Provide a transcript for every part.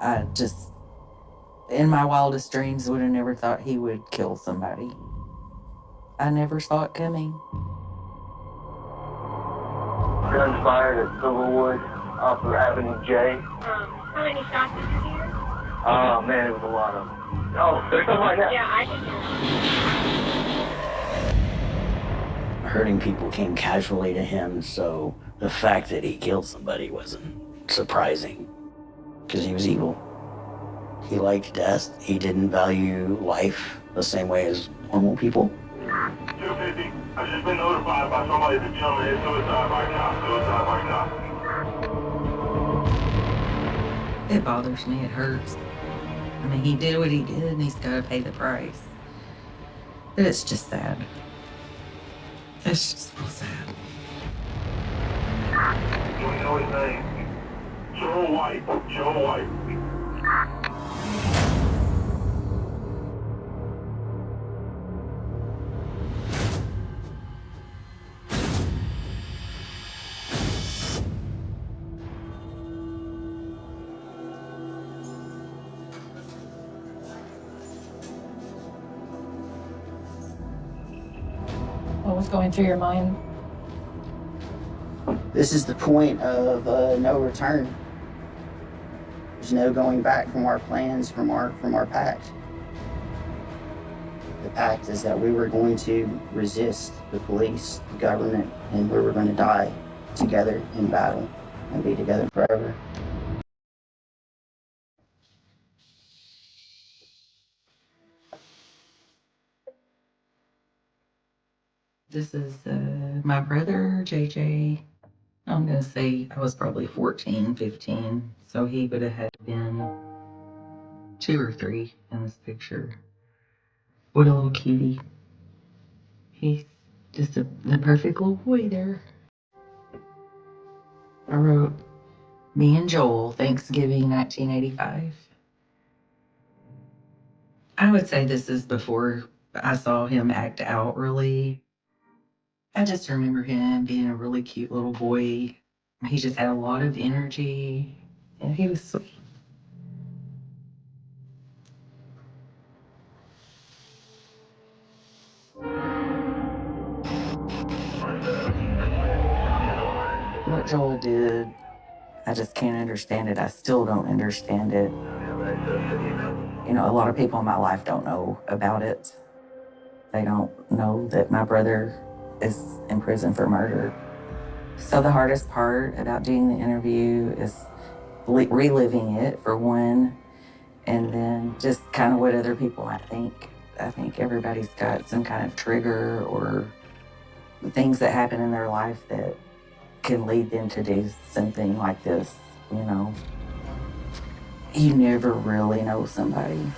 I just, in my wildest dreams, would have never thought he would kill somebody. I never saw it coming. Guns fired at Silverwood off of Avenue J. How many shots did you hear? Oh man, it was a lot of them. Oh, there's something like that. Yeah, I can hear it. Hurting people came casually to him, so the fact that he killed somebody wasn't surprising, because he was evil. He liked death. He didn't value life the same way as normal people. 250, I've just been notified by somebody that the gentleman is suicide right now. Suicide right now. It bothers me. It hurts. I mean, he did what he did, and he's got to pay the price. But it's just sad. It's just so sad. Do you know his name? Joe White. Joe White. What was going through your mind? This is the point of no return. There's no going back from our plans, from our pact. The pact is that we were going to resist the police, the government, and we were going to die together in battle and be together forever. This is my brother, JJ. I'm going to say I was probably 14, 15. So he would have had been 2 or 3 in this picture. What a little cutie. He's just the perfect little boy there. I wrote, me and Joel, Thanksgiving 1985. I would say this is before I saw him act out really. I just remember him being a really cute little boy. He just had a lot of energy, and he was sweet. What Joel did, I just can't understand it. I still don't understand it. You know, a lot of people in my life don't know about it. They don't know that my brother is in prison for murder. So the hardest part about doing the interview is reliving it, for one, and then just kind of what other people might think. I think everybody's got some kind of trigger or things that happen in their life that can lead them to do something like this, you know. You never really know somebody.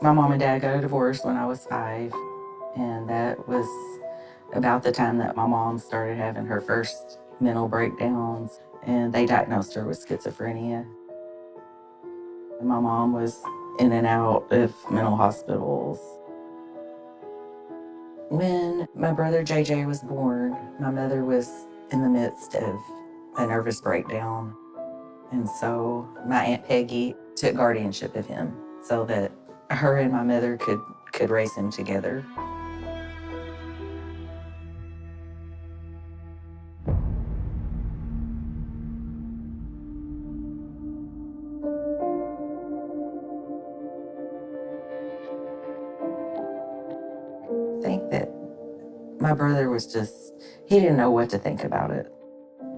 My mom and dad got a divorce when I was 5, and that was about the time that my mom started having her first mental breakdowns, and they diagnosed her with schizophrenia. And my mom was in and out of mental hospitals. When my brother JJ was born, my mother was in the midst of a nervous breakdown. And so my Aunt Peggy took guardianship of him so that her and my mother could raise him together. I think that my brother was just, he didn't know what to think about it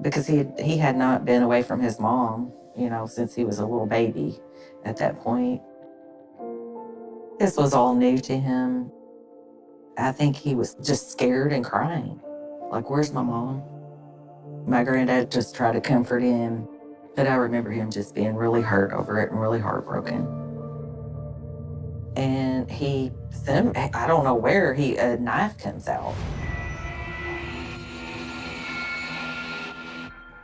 because he had not been away from his mom, you know, since he was a little baby at that point. This was all new to him. I think he was just scared and crying. Like, where's my mom? My granddad just tried to comfort him, but I remember him just being really hurt over it and really heartbroken. And I don't know where, a knife comes out.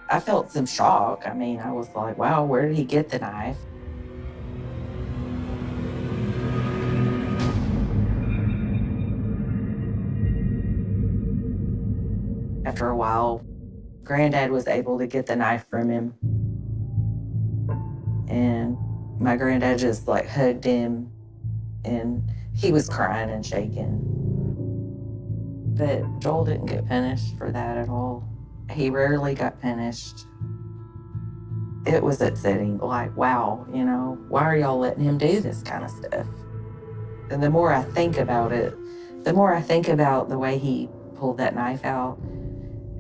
I felt some shock. I mean, I was like, wow, where did he get the knife? After a while, Granddad was able to get the knife from him. And my granddad just like hugged him, and he was crying and shaking. But Joel didn't get punished for that at all. He rarely got punished. It was upsetting, like, wow, why are y'all letting him do this kind of stuff? And the more I think about it, the more I think about the way he pulled that knife out,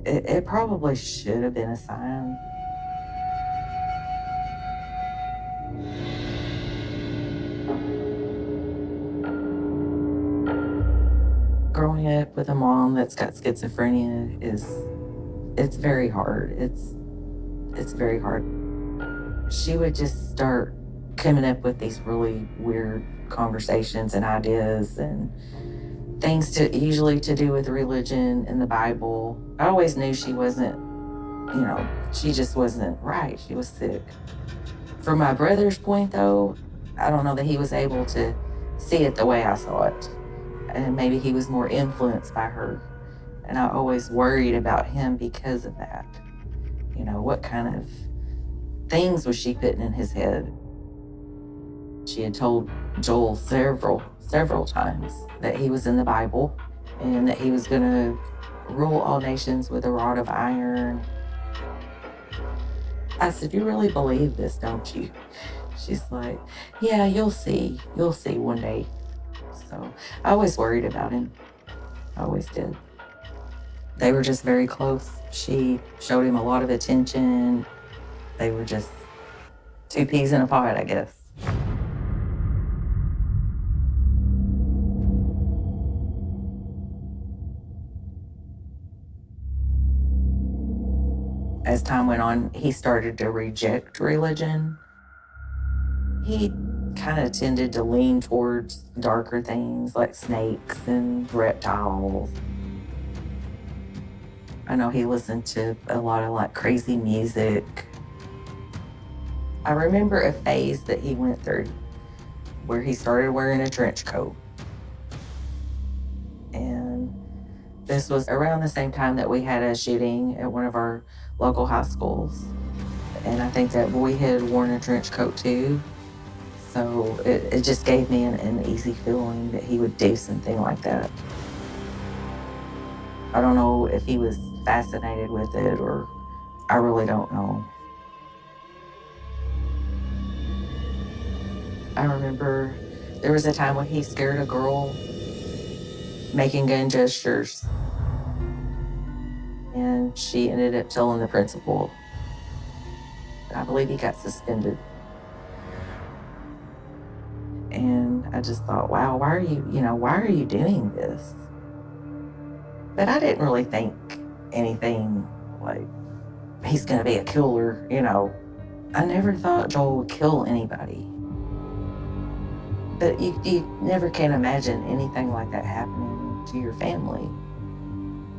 it probably should have been a sign. Growing up with a mom that's got schizophrenia it's very hard. It's very hard. She would just start coming up with these really weird conversations and ideas and things usually to do with religion and the Bible. I always knew she wasn't, she just wasn't right. She was sick. From my brother's point though, I don't know that he was able to see it the way I saw it. And maybe he was more influenced by her. And I always worried about him because of that. What kind of things was she putting in his head? She had told Joel several times that he was in the Bible and that he was going to rule all nations with a rod of iron. I said, you really believe this, don't you? She's like, yeah, you'll see. You'll see one day. So I always worried about him. I always did. They were just very close. She showed him a lot of attention. They were just two peas in a pod, I guess. As time went on, he started to reject religion. He kind of tended to lean towards darker things like snakes and reptiles. I know he listened to a lot of like crazy music. I remember a phase that he went through where he started wearing a trench coat. And this was around the same time that we had a shooting at one of our local high schools. And I think that boy had worn a trench coat too. So it just gave me an uneasy feeling that he would do something like that. I don't know if he was fascinated with it or I really don't know. I remember there was a time when he scared a girl making gun gestures. And she ended up telling the principal. I believe he got suspended. And I just thought, wow, why are you doing this? But I didn't really think anything like he's gonna be a killer, I never thought Joel would kill anybody. But you never can imagine anything like that happening to your family.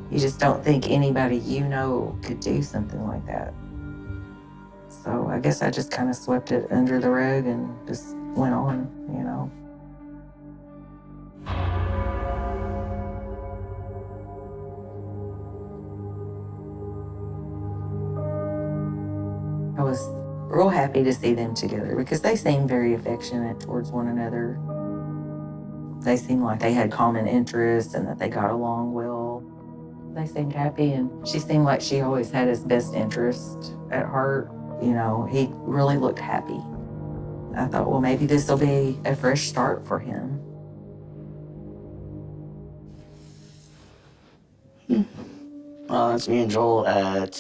You just don't think anybody could do something like that. So I guess I just kind of swept it under the rug and just went on, I was real happy to see them together because they seemed very affectionate towards one another. They seemed like they had common interests and that they got along well. They seemed happy, and she seemed like she always had his best interest at heart. He really looked happy. I thought, well, maybe this will be a fresh start for him. Well, that's me and Joel at,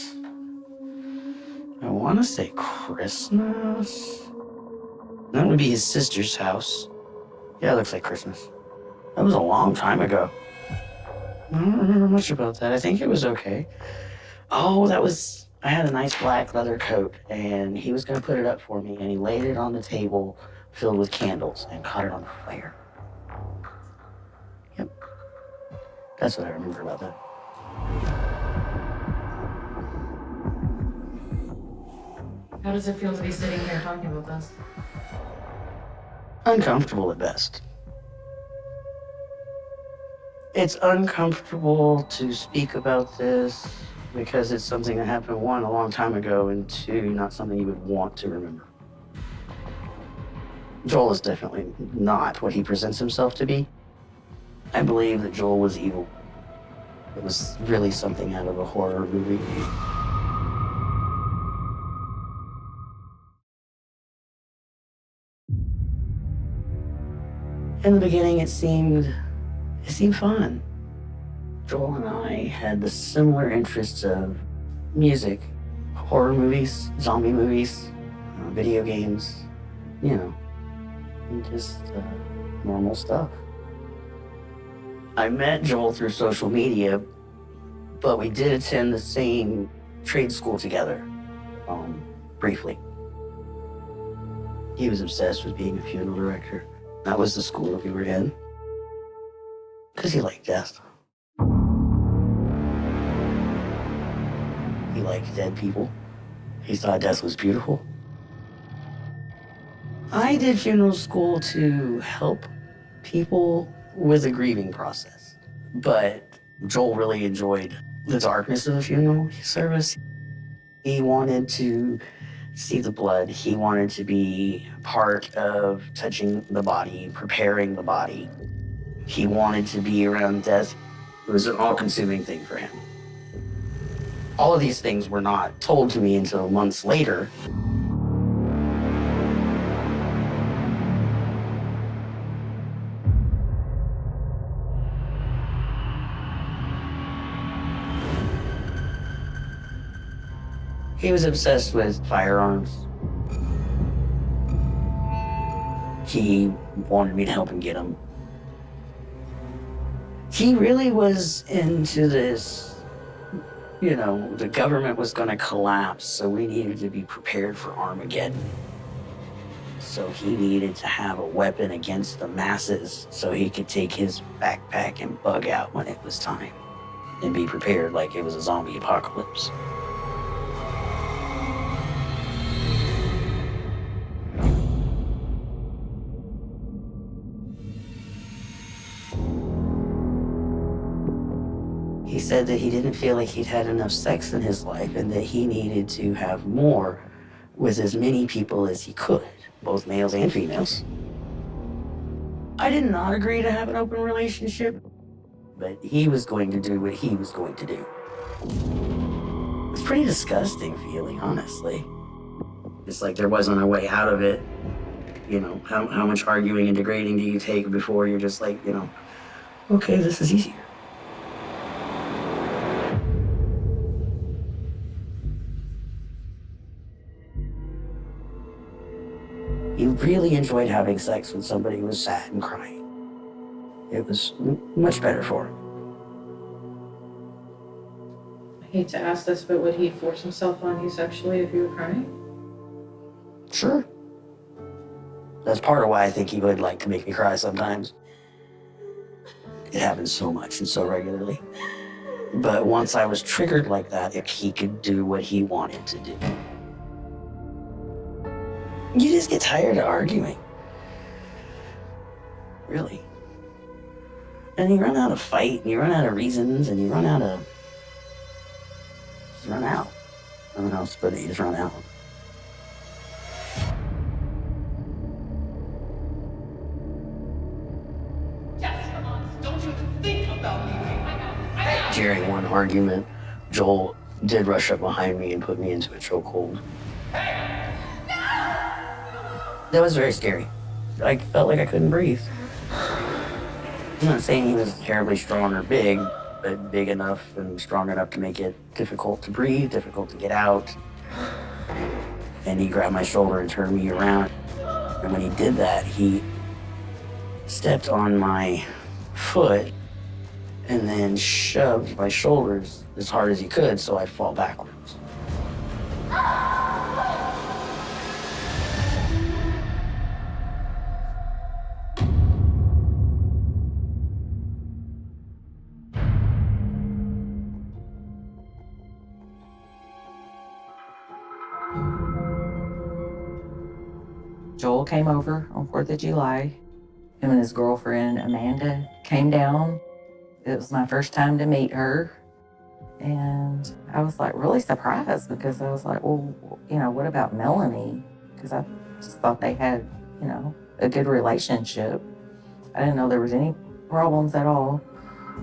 I want to say Christmas? That would be his sister's house. Yeah, it looks like Christmas. That was a long time ago. I don't remember much about that. I think it was okay. Oh, I had a nice black leather coat, and he was going to put it up for me, and he laid it on the table filled with candles and caught it on fire. Yep. That's what I remember about that. How does it feel to be sitting here talking about this? Uncomfortable at best. It's uncomfortable to speak about this because it's something that happened, one, a long time ago, and two, not something you would want to remember. Joel is definitely not what he presents himself to be. I believe that Joel was evil. It was really something out of a horror movie. In the beginning, it seemed fun. Joel and I had the similar interests of music, horror movies, zombie movies, video games, you know, and just normal stuff. I met Joel through social media, but we did attend the same trade school together, briefly. He was obsessed with being a funeral director. That was the school that we were in, because he liked death. He liked dead people. He thought death was beautiful. I did funeral school to help people with the grieving process. But Joel really enjoyed the darkness of the funeral service. He wanted to see the blood. He wanted to be part of touching the body, preparing the body. He wanted to be around death. It was an all-consuming thing for him. All of these things were not told to me until months later. He was obsessed with firearms. He wanted me to help him get them. He really was into this, you know, the government was going to collapse, so we needed to be prepared for Armageddon. So he needed to have a weapon against the masses so he could take his backpack and bug out when it was time and be prepared like it was a zombie apocalypse. He said that he didn't feel like he'd had enough sex in his life and that he needed to have more with as many people as he could, both males and females. I did not agree to have an open relationship, but he was going to do what he was going to do. It's a pretty disgusting feeling, honestly. It's like there wasn't a way out of it. You know, how much arguing and degrading do you take before you're just like, you know, okay, this is easier. He really enjoyed having sex when somebody was sad and crying. It was much better for him. I hate to ask this, but would he force himself on you sexually if you were crying? Sure. That's part of why I think he would like to make me cry sometimes. It happens so much and so regularly. But once I was triggered like that, he could do what he wanted to do. You just get tired of arguing. Really. And you run out of fight, and you run out of reasons, and you run out of... Just run out. I don't know how else to put it, you just run out. Don't you think about me. During one argument, Joel did rush up behind me and put me into a chokehold. That was very scary. I felt like I couldn't breathe. I'm not saying he was terribly strong or big, but big enough and strong enough to make it difficult to breathe, difficult to get out. And he grabbed my shoulder and turned me around. And when he did that, he stepped on my foot and then shoved my shoulders as hard as he could so I'd fall backwards. Joel came over on 4th of July. Him and his girlfriend, Amanda, came down. It was my first time to meet her. And I was like really surprised because I was like, well, you know, what about Melanie? Because I just thought they had, you know, a good relationship. I didn't know there was any problems at all.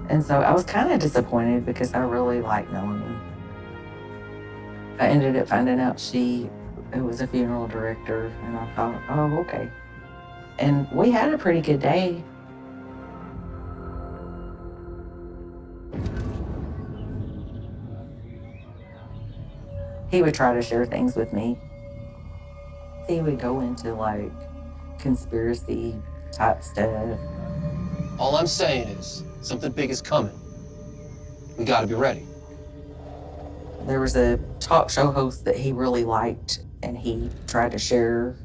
And so I was kind of disappointed because I really liked Melanie. I ended up finding out she was a funeral director, and I thought, oh, okay. And we had a pretty good day. He would try to share things with me. He would go into like conspiracy type stuff. All I'm saying is, something big is coming. We gotta be ready. There was a talk show host that he really liked, and he tried to share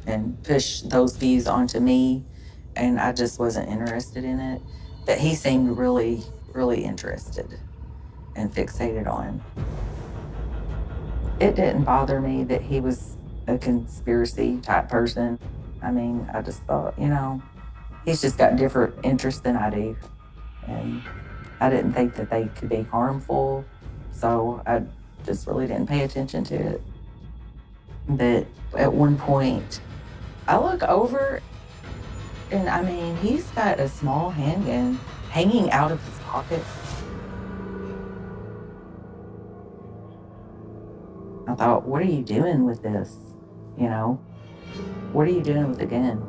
and push those views onto me, and I just wasn't interested in it. But he seemed really, really interested and fixated on. It didn't bother me that he was a conspiracy type person. I mean, I just thought, you know, he's just got different interests than I do. And I didn't think that they could be harmful, so I just really didn't pay attention to it. But at one point, I look over, and I mean, he's got a small handgun hanging out of his pocket. I thought, what are you doing with this? You know, what are you doing with the gun?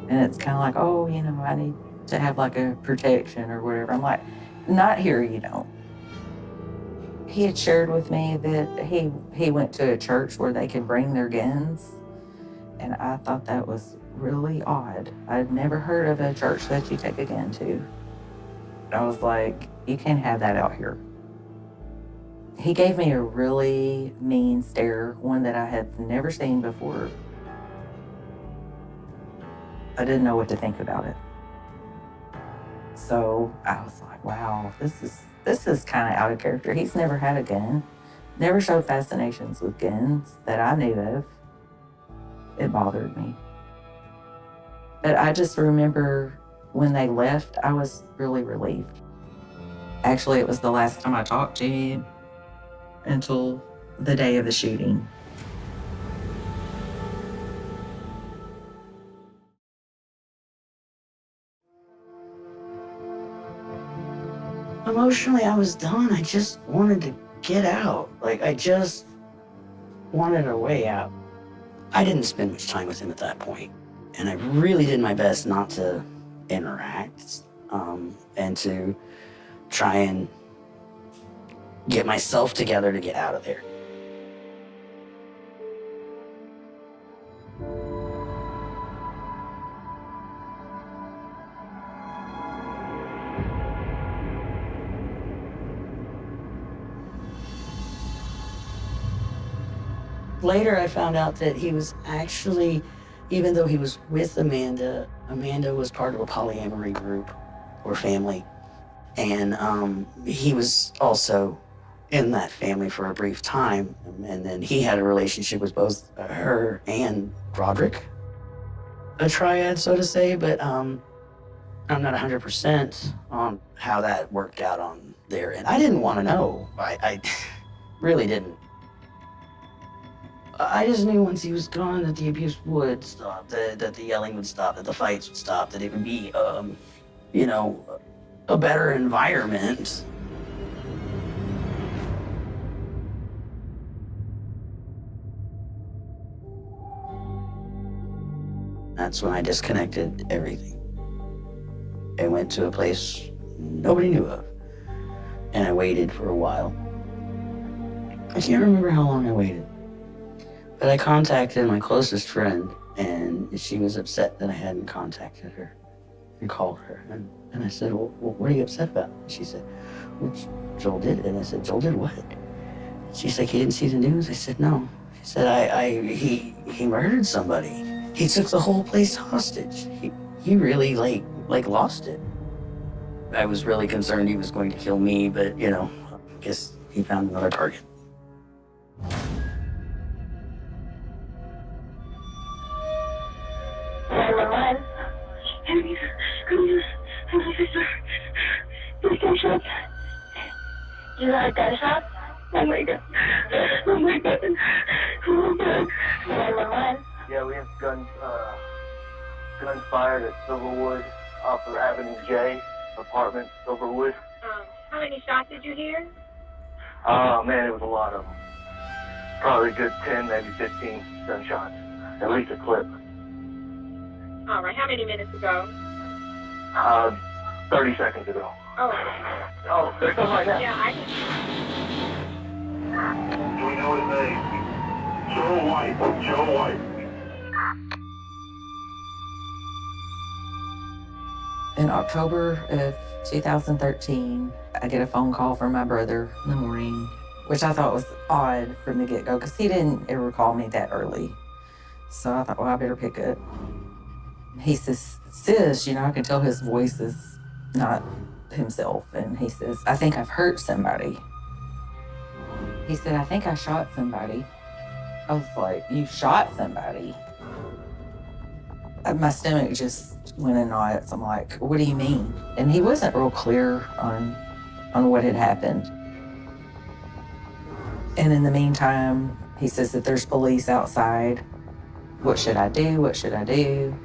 And it's kind of like, oh, you know, I need to have like a protection or whatever. I'm like, not here, you don't. He had shared with me that he went to a church where they could bring their guns. And I thought that was really odd. I'd never heard of a church that you take a gun to. I was like, you can't have that out here. He gave me a really mean stare, one that I had never seen before. I didn't know what to think about it. So I was like, wow, this is kind of out of character. He's never had a gun, never showed fascinations with guns that I knew of. It bothered me. But I just remember when they left, I was really relieved. Actually, it was the last time I talked to him until the day of the shooting. Emotionally, I was done. I just wanted to get out. Like, I just wanted a way out. I didn't spend much time with him at that point, and I really did my best not to interact and to try and get myself together to get out of there. Later, I found out that he was actually, even though he was with Amanda, Amanda was part of a polyamory group or family. And he was also in that family for a brief time. And then he had a relationship with both her and Roderick. A triad, so to say, but I'm not 100% on how that worked out on their end. I didn't want to know. I really didn't. I just knew once he was gone that the abuse would stop, that the yelling would stop, that the fights would stop, that it would be, you know, a better environment. That's when I disconnected everything. I went to a place nobody knew of, and I waited for a while. I can't remember how long I waited. But I contacted my closest friend, and she was upset that I hadn't contacted her and called her. And I said, well, what are you upset about? And she said, well, Joel did it. And I said, Joel did what? She's like, he didn't see the news? I said, no. She said, he murdered somebody. He took the whole place hostage. He really, like lost it. I was really concerned he was going to kill me, but, you know, I guess he found another target. You heard gunshots? Oh my god. Oh my god. Oh my god. 911? Yeah, we have guns fired at Silverwood off of Avenue J, apartment Silverwood. How many shots did you hear? Oh man, it was a lot of them. Probably a good 10, maybe 15 gunshots. At least a clip. All right, how many minutes ago? 30 seconds ago. Oh, Oh, there goes right now. yeah, I can. Do we know his name? Joe White. Joe White. In October of 2013, I get a phone call from my brother in the morning, which I thought was odd from the get-go because he didn't ever call me that early. So I thought, well, I better pick up. He says, sis, I can tell his voice is not himself. And he says, I think I've hurt somebody. He said, I think I shot somebody. I was like, you shot somebody? My stomach just went in knots. I'm like, what do you mean? And he wasn't real clear on what had happened. And in the meantime, he says that there's police outside. What should I do? What should I do?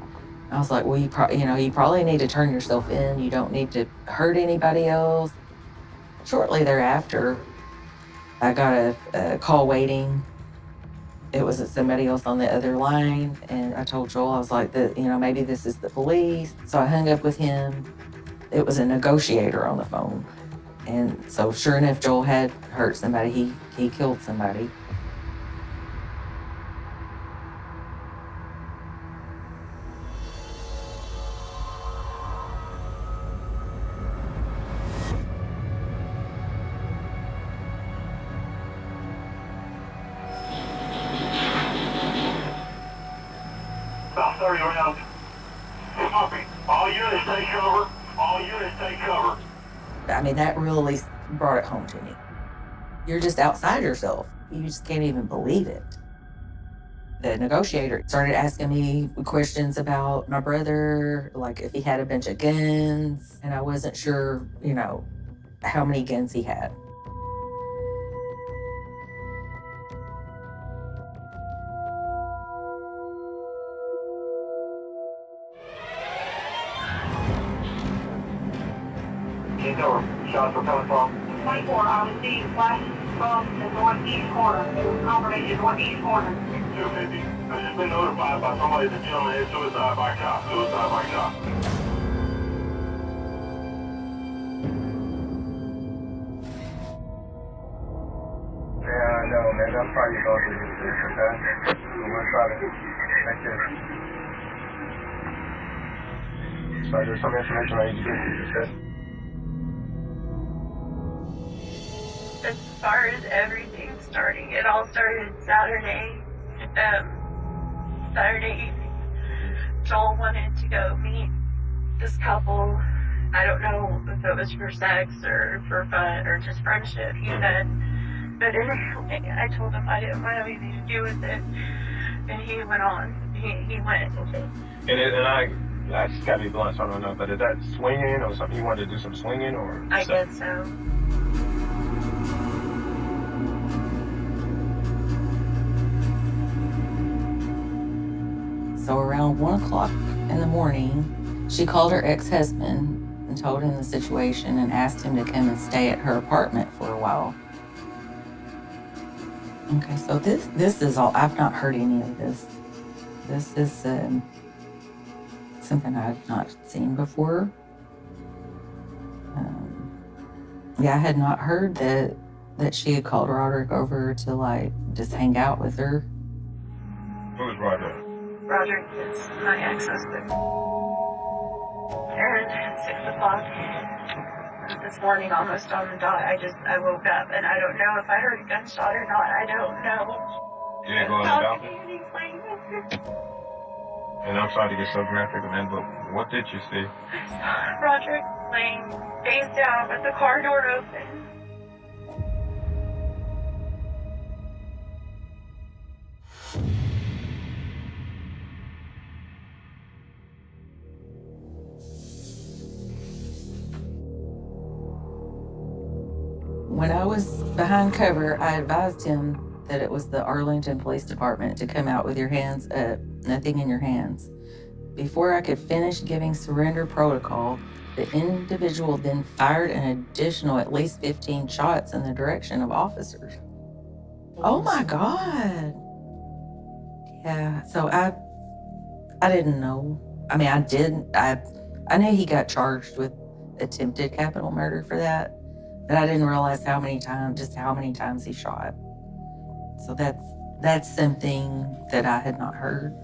I was like, well, you probably need to turn yourself in. You don't need to hurt anybody else. Shortly thereafter, I got a call waiting. It was somebody else on the other line, and I told Joel, I was like, maybe this is the police. So I hung up with him. It was a negotiator on the phone. And so sure enough, Joel had hurt somebody. He killed somebody. About 30 rounds. Copy. All units take cover. All units take cover. I mean, that really brought it home to me. You're just outside yourself. You just can't even believe it. The negotiator started asking me questions about my brother, like if he had a bunch of guns, and I wasn't sure, how many guns he had. Keep cover. Shots were coming from. 24, I received flashes from the northeast corner. Confirmation, northeast corner. 250. I've just been notified by somebody that the gentleman is suicide by cop. Suicide by cop. Yeah, I know, man. I'm probably going to do this, okay? We'll try to make it. So there's some information I need to give you, okay? As far as everything starting, it all started Saturday. Saturday evening, Joel wanted to go meet this couple. I don't know if it was for sex or for fun or just friendship, he said. But anyway, I told him I didn't want anything to do with it. And he went on. He went. Okay. And I just gotta be blunt, so I don't know, but is that swinging or something? You wanted to do some swinging or? I guess so. So around 1 o'clock in the morning, she called her ex-husband and told him the situation and asked him to come and stay at her apartment for a while. Okay, so this is all, I've not heard any of this. This is something I've not seen before. Yeah, I had not heard that she had called Roderick over to just hang out with her. Who's Roderick? Roderick is my ex-husband. And at 6 o'clock this morning, almost on the dot, I woke up and I don't know if I heard a gunshot or not. I don't know. You didn't go on the balcony? And I'm sorry to get so graphic, man, but what did you see? I saw Roderick laying face down with the car door open. When I was behind cover, I advised him that it was the Arlington Police Department to come out with your hands up, nothing in your hands. Before I could finish giving surrender protocol, the individual then fired an additional at least 15 shots in the direction of officers. Oh my God. Yeah, so I didn't know. I mean, I knew he got charged with attempted capital murder for that, but I didn't realize how many times he shot. So that's something that I had not heard.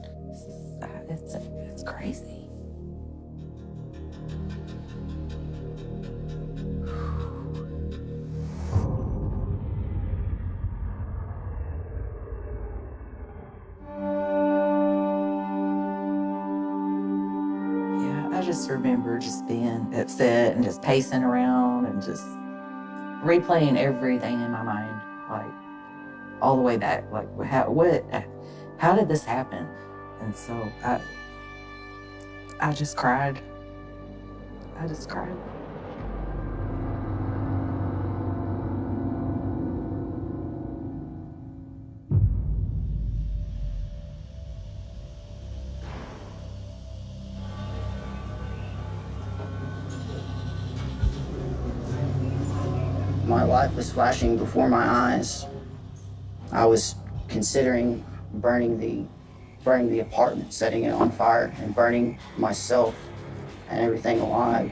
It's crazy. I just remember just being upset and just pacing around and just replaying everything in my mind, like all the way back, like how did this happen? And so I just cried. I just cried. My life was flashing before my eyes. I was considering burning the apartment, setting it on fire, and burning myself and everything alive.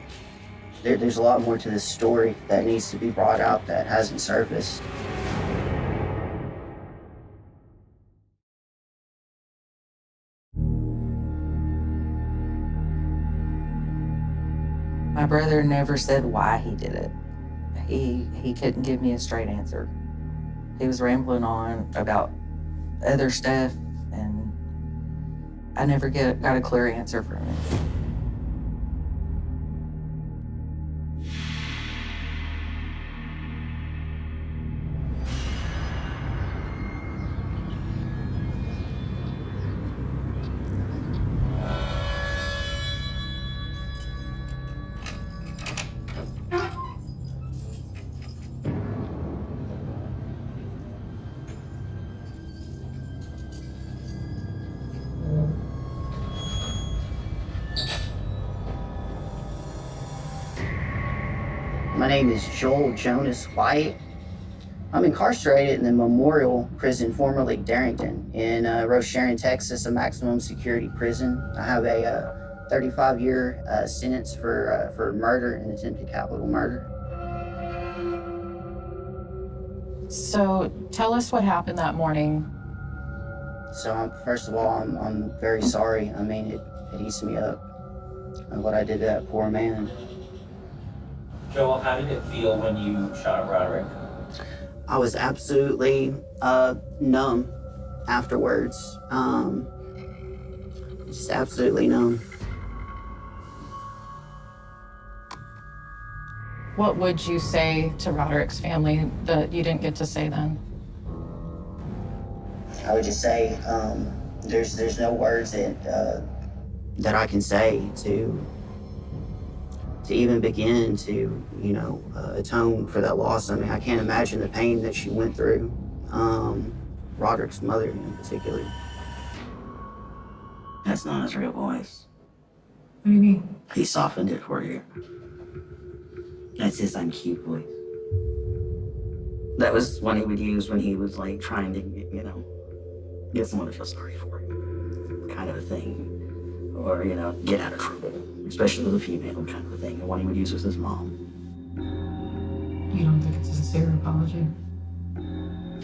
There's a lot more to this story that needs to be brought out that hasn't surfaced. My brother never said why he did it. He couldn't give me a straight answer. He was rambling on about other stuff, and I never got a clear answer from him. My name is Joel Jonas White. I'm incarcerated in the Memorial Prison, formerly Darrington, in Roche Sharon, Texas, a maximum security prison. I have a 35-year sentence for murder and attempted capital murder. So tell us what happened that morning. So first of all, I'm very sorry. I mean, it eats me up what I did to that poor man. Joel, how did it feel when you shot Roderick? I was absolutely numb afterwards. Just absolutely numb. What would you say to Roderick's family that you didn't get to say then? I would just say there's no words that I can say to even begin to, atone for that loss. I mean, I can't imagine the pain that she went through, Roderick's mother in particular. That's not his real voice. What do you mean? He softened it for you. That's his I'm cute voice. That was one he would use when he was like trying to, get someone to feel sorry for him, kind of a thing. Or, get out of trouble, especially with a female kind of a thing. The one he would use was his mom. You don't think it's a sincere apology?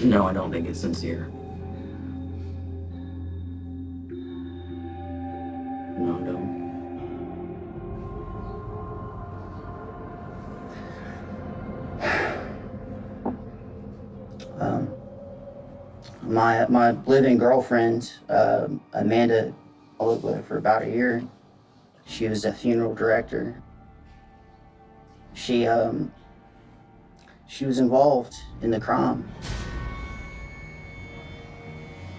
No, I don't think it's sincere. No, I don't. My living girlfriend, Amanda, I lived with her for about a year. She was a funeral director. She was involved in the crime.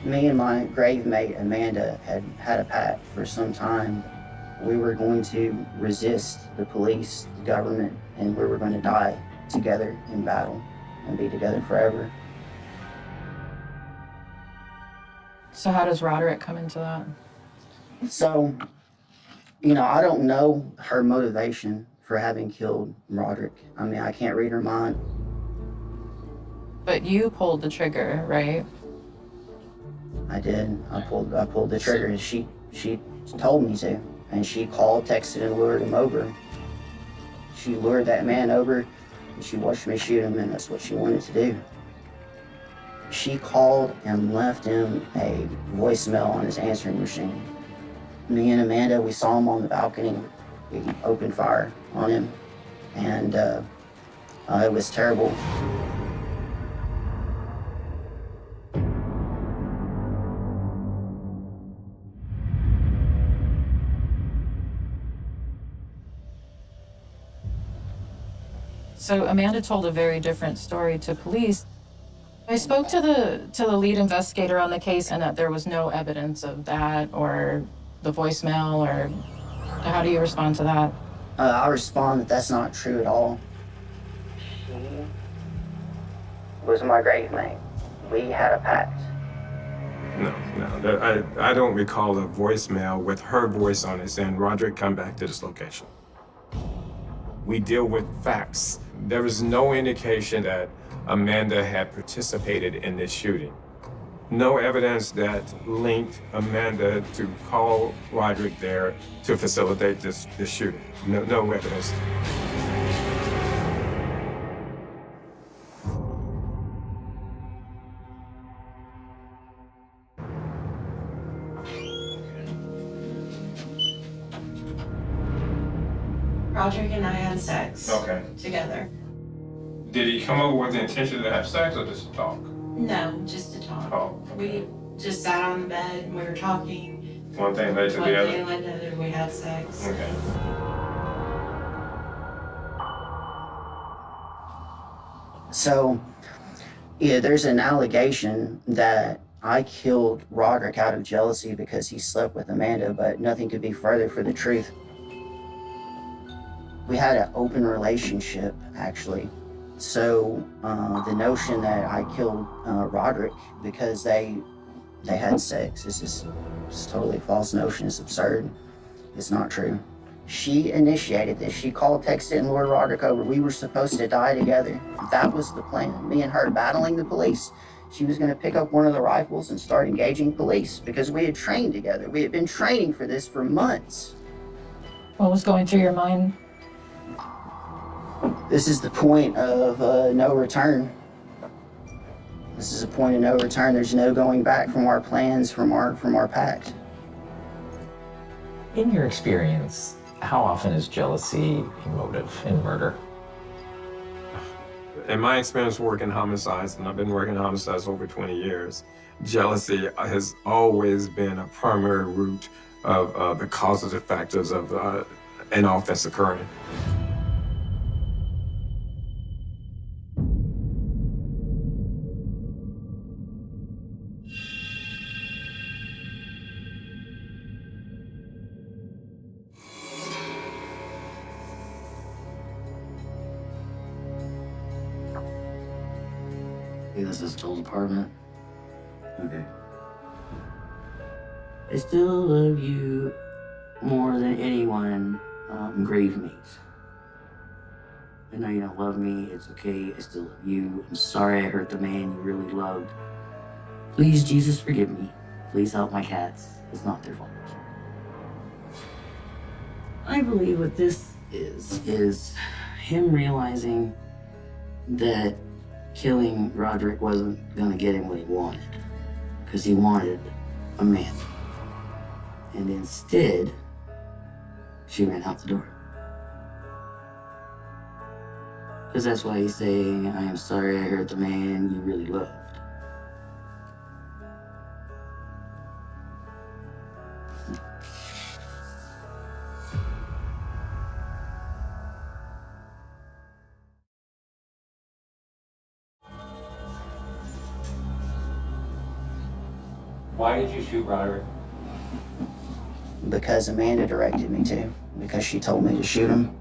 Me and my grave mate, Amanda, had a pact for some time. We were going to resist the police, the government, and we were going to die together in battle. and be together forever. So how does Roderick come into that? So, I don't know her motivation for having killed Roderick. I mean, I can't read her mind. But you pulled the trigger, right? I did. I pulled the trigger, and she told me to. And she called, texted, and lured him over. She lured that man over, and she watched me shoot him, and that's what she wanted to do. She called and left him a voicemail on his answering machine. Me and Amanda, we saw him on the balcony. We opened fire on him, and it was terrible. So Amanda told a very different story to police. I spoke to the lead investigator on the case, and that there was no evidence of that or the voicemail, or how do you respond to that? I respond that that's not true at all. She was my grave mate. We had a pact. No. I don't recall a voicemail with her voice on it saying, Roderick, come back to this location. We deal with facts. There was no indication that Amanda had participated in this shooting. No evidence that linked Amanda to call Roderick there to facilitate this shooting. No evidence. Roderick and I had sex together. Did he come over with the intention to have sex or just to talk? No, just to talk. Oh. We just sat on the bed and we were talking. One thing led to the other? One thing led to the other, we had sex. Okay. So, there's an allegation that I killed Roderick out of jealousy because he slept with Amanda, but nothing could be further from the truth. We had an open relationship, actually. So the notion that I killed Roderick because they had sex is totally a false notion. It's absurd. It's not true. She initiated this. She called, texted, and lured Roderick over. We were supposed to die together. That was the plan. Me and her battling the police. She was going to pick up one of the rifles and start engaging police because we had trained together. We had been training for this for months. What was going through your mind? This is the point of no return. This is a point of no return. There's no going back from our plans, from our pact. In your experience, how often is jealousy a motive in murder? In my experience working homicides, and I've been working homicides over 20 years, jealousy has always been a primary root of the causative factors of an offense occurring. This is Joel's apartment. Okay. I still love you more than anyone grave mates. I know you don't love me. It's okay. I still love you. I'm sorry I hurt the man you really loved. Please, Jesus, forgive me. Please help my cats. It's not their fault. I believe what this is him realizing that killing Roderick wasn't gonna get him what he wanted, because he wanted a man. And instead, she ran out the door. Because that's why he's saying, I am sorry I hurt the man you really loved. Why did you shoot Roderick? Because Amanda directed me to. Because she told me to shoot him.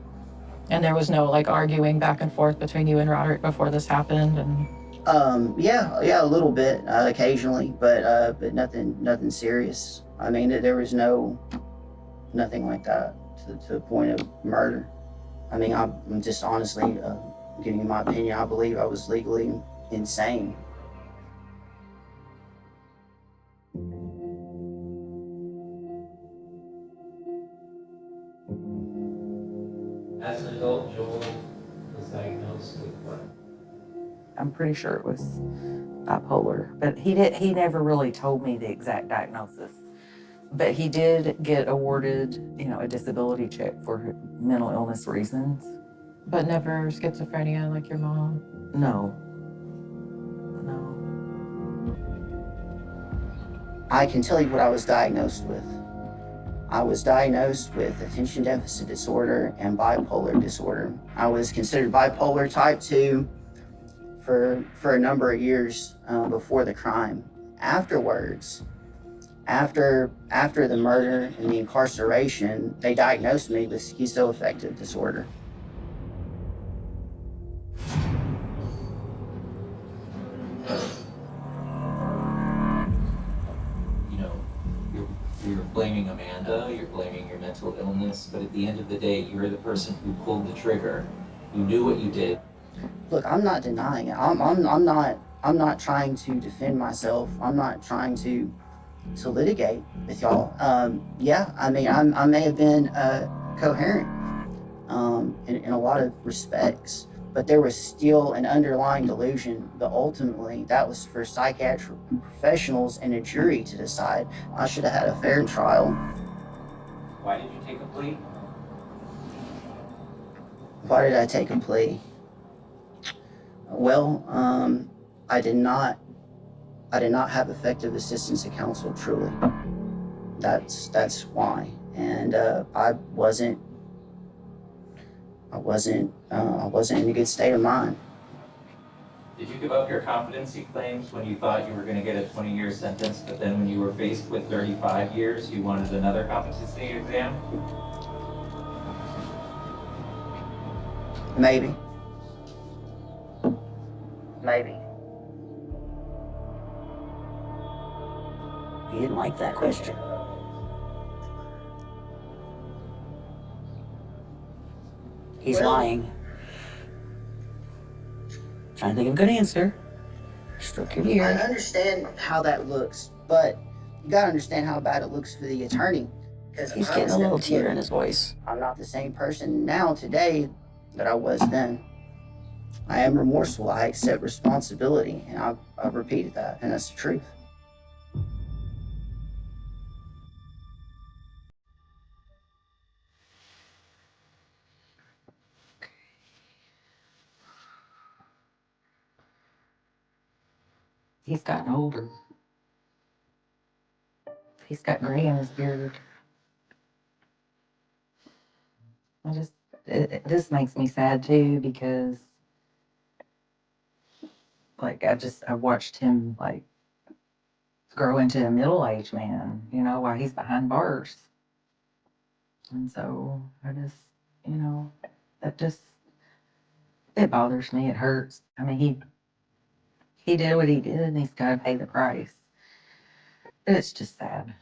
And there was no like arguing back and forth between you and Roderick before this happened, and Yeah, a little bit occasionally, but nothing serious. I mean, there was nothing like that to the point of murder. I mean, I'm just honestly giving you my opinion. I believe I was legally insane. As an adult, Joel was diagnosed with what? I'm pretty sure it was bipolar, but he never really told me the exact diagnosis. But he did get awarded, a disability check for mental illness reasons. but never schizophrenia like your mom. No. I can tell you what I was diagnosed with. I was diagnosed with attention deficit disorder and bipolar disorder. I was considered bipolar type 2 for a number of years before the crime. Afterwards, after the murder and the incarceration, they diagnosed me with schizoaffective disorder. You're blaming Amanda, you're blaming your mental illness, but at the end of the day, you're the person who pulled the trigger. You knew what you did. Look, I'm not denying it. I'm not trying to defend myself. I'm not trying to litigate with y'all. Yeah, I mean, I may have been coherent in a lot of respects, but there was still an underlying delusion. But ultimately, that was for psychiatric professionals and a jury to decide. I should have had a fair trial. Why did you take a plea? Why did I take a plea? Well, I did not have effective assistance of counsel, truly. That's why. And I wasn't in a good state of mind. Did you give up your competency claims when you thought you were going to get a 20-year sentence, but then when you were faced with 35 years, you wanted another competency exam? Maybe. He didn't like that question. He's lying. Trying to think of a good answer. Stroke your ear. I understand how that looks, but you gotta understand how bad it looks for the attorney. He's getting a little tear in his voice. I'm not the same person now today that I was then. I am remorseful. I accept responsibility, and I've repeated that, and that's the truth. He's gotten older. He's got gray in his beard. This makes me sad too, because I watched him grow into a middle-aged man, while he's behind bars. And so it bothers me. It hurts. I mean, he did what he did, and he's got to pay the price. It's just sad.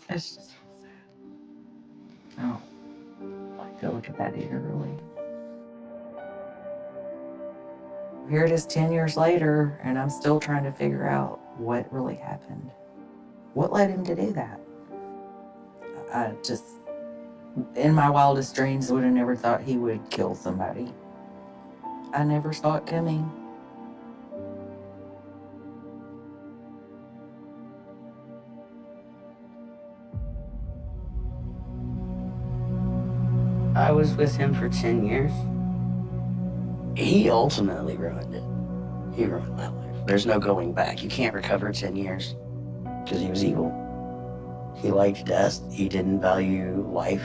It's just sad. I don't like to look at that either, really. Here it is 10 years later, and I'm still trying to figure out what really happened. What led him to do that? I just, in my wildest dreams, would have never thought he would kill somebody. I never saw it coming. I was with him for 10 years. He ultimately ruined it. He ruined my life. There's no going back. You can't recover 10 years because he was evil. He liked death. He didn't value life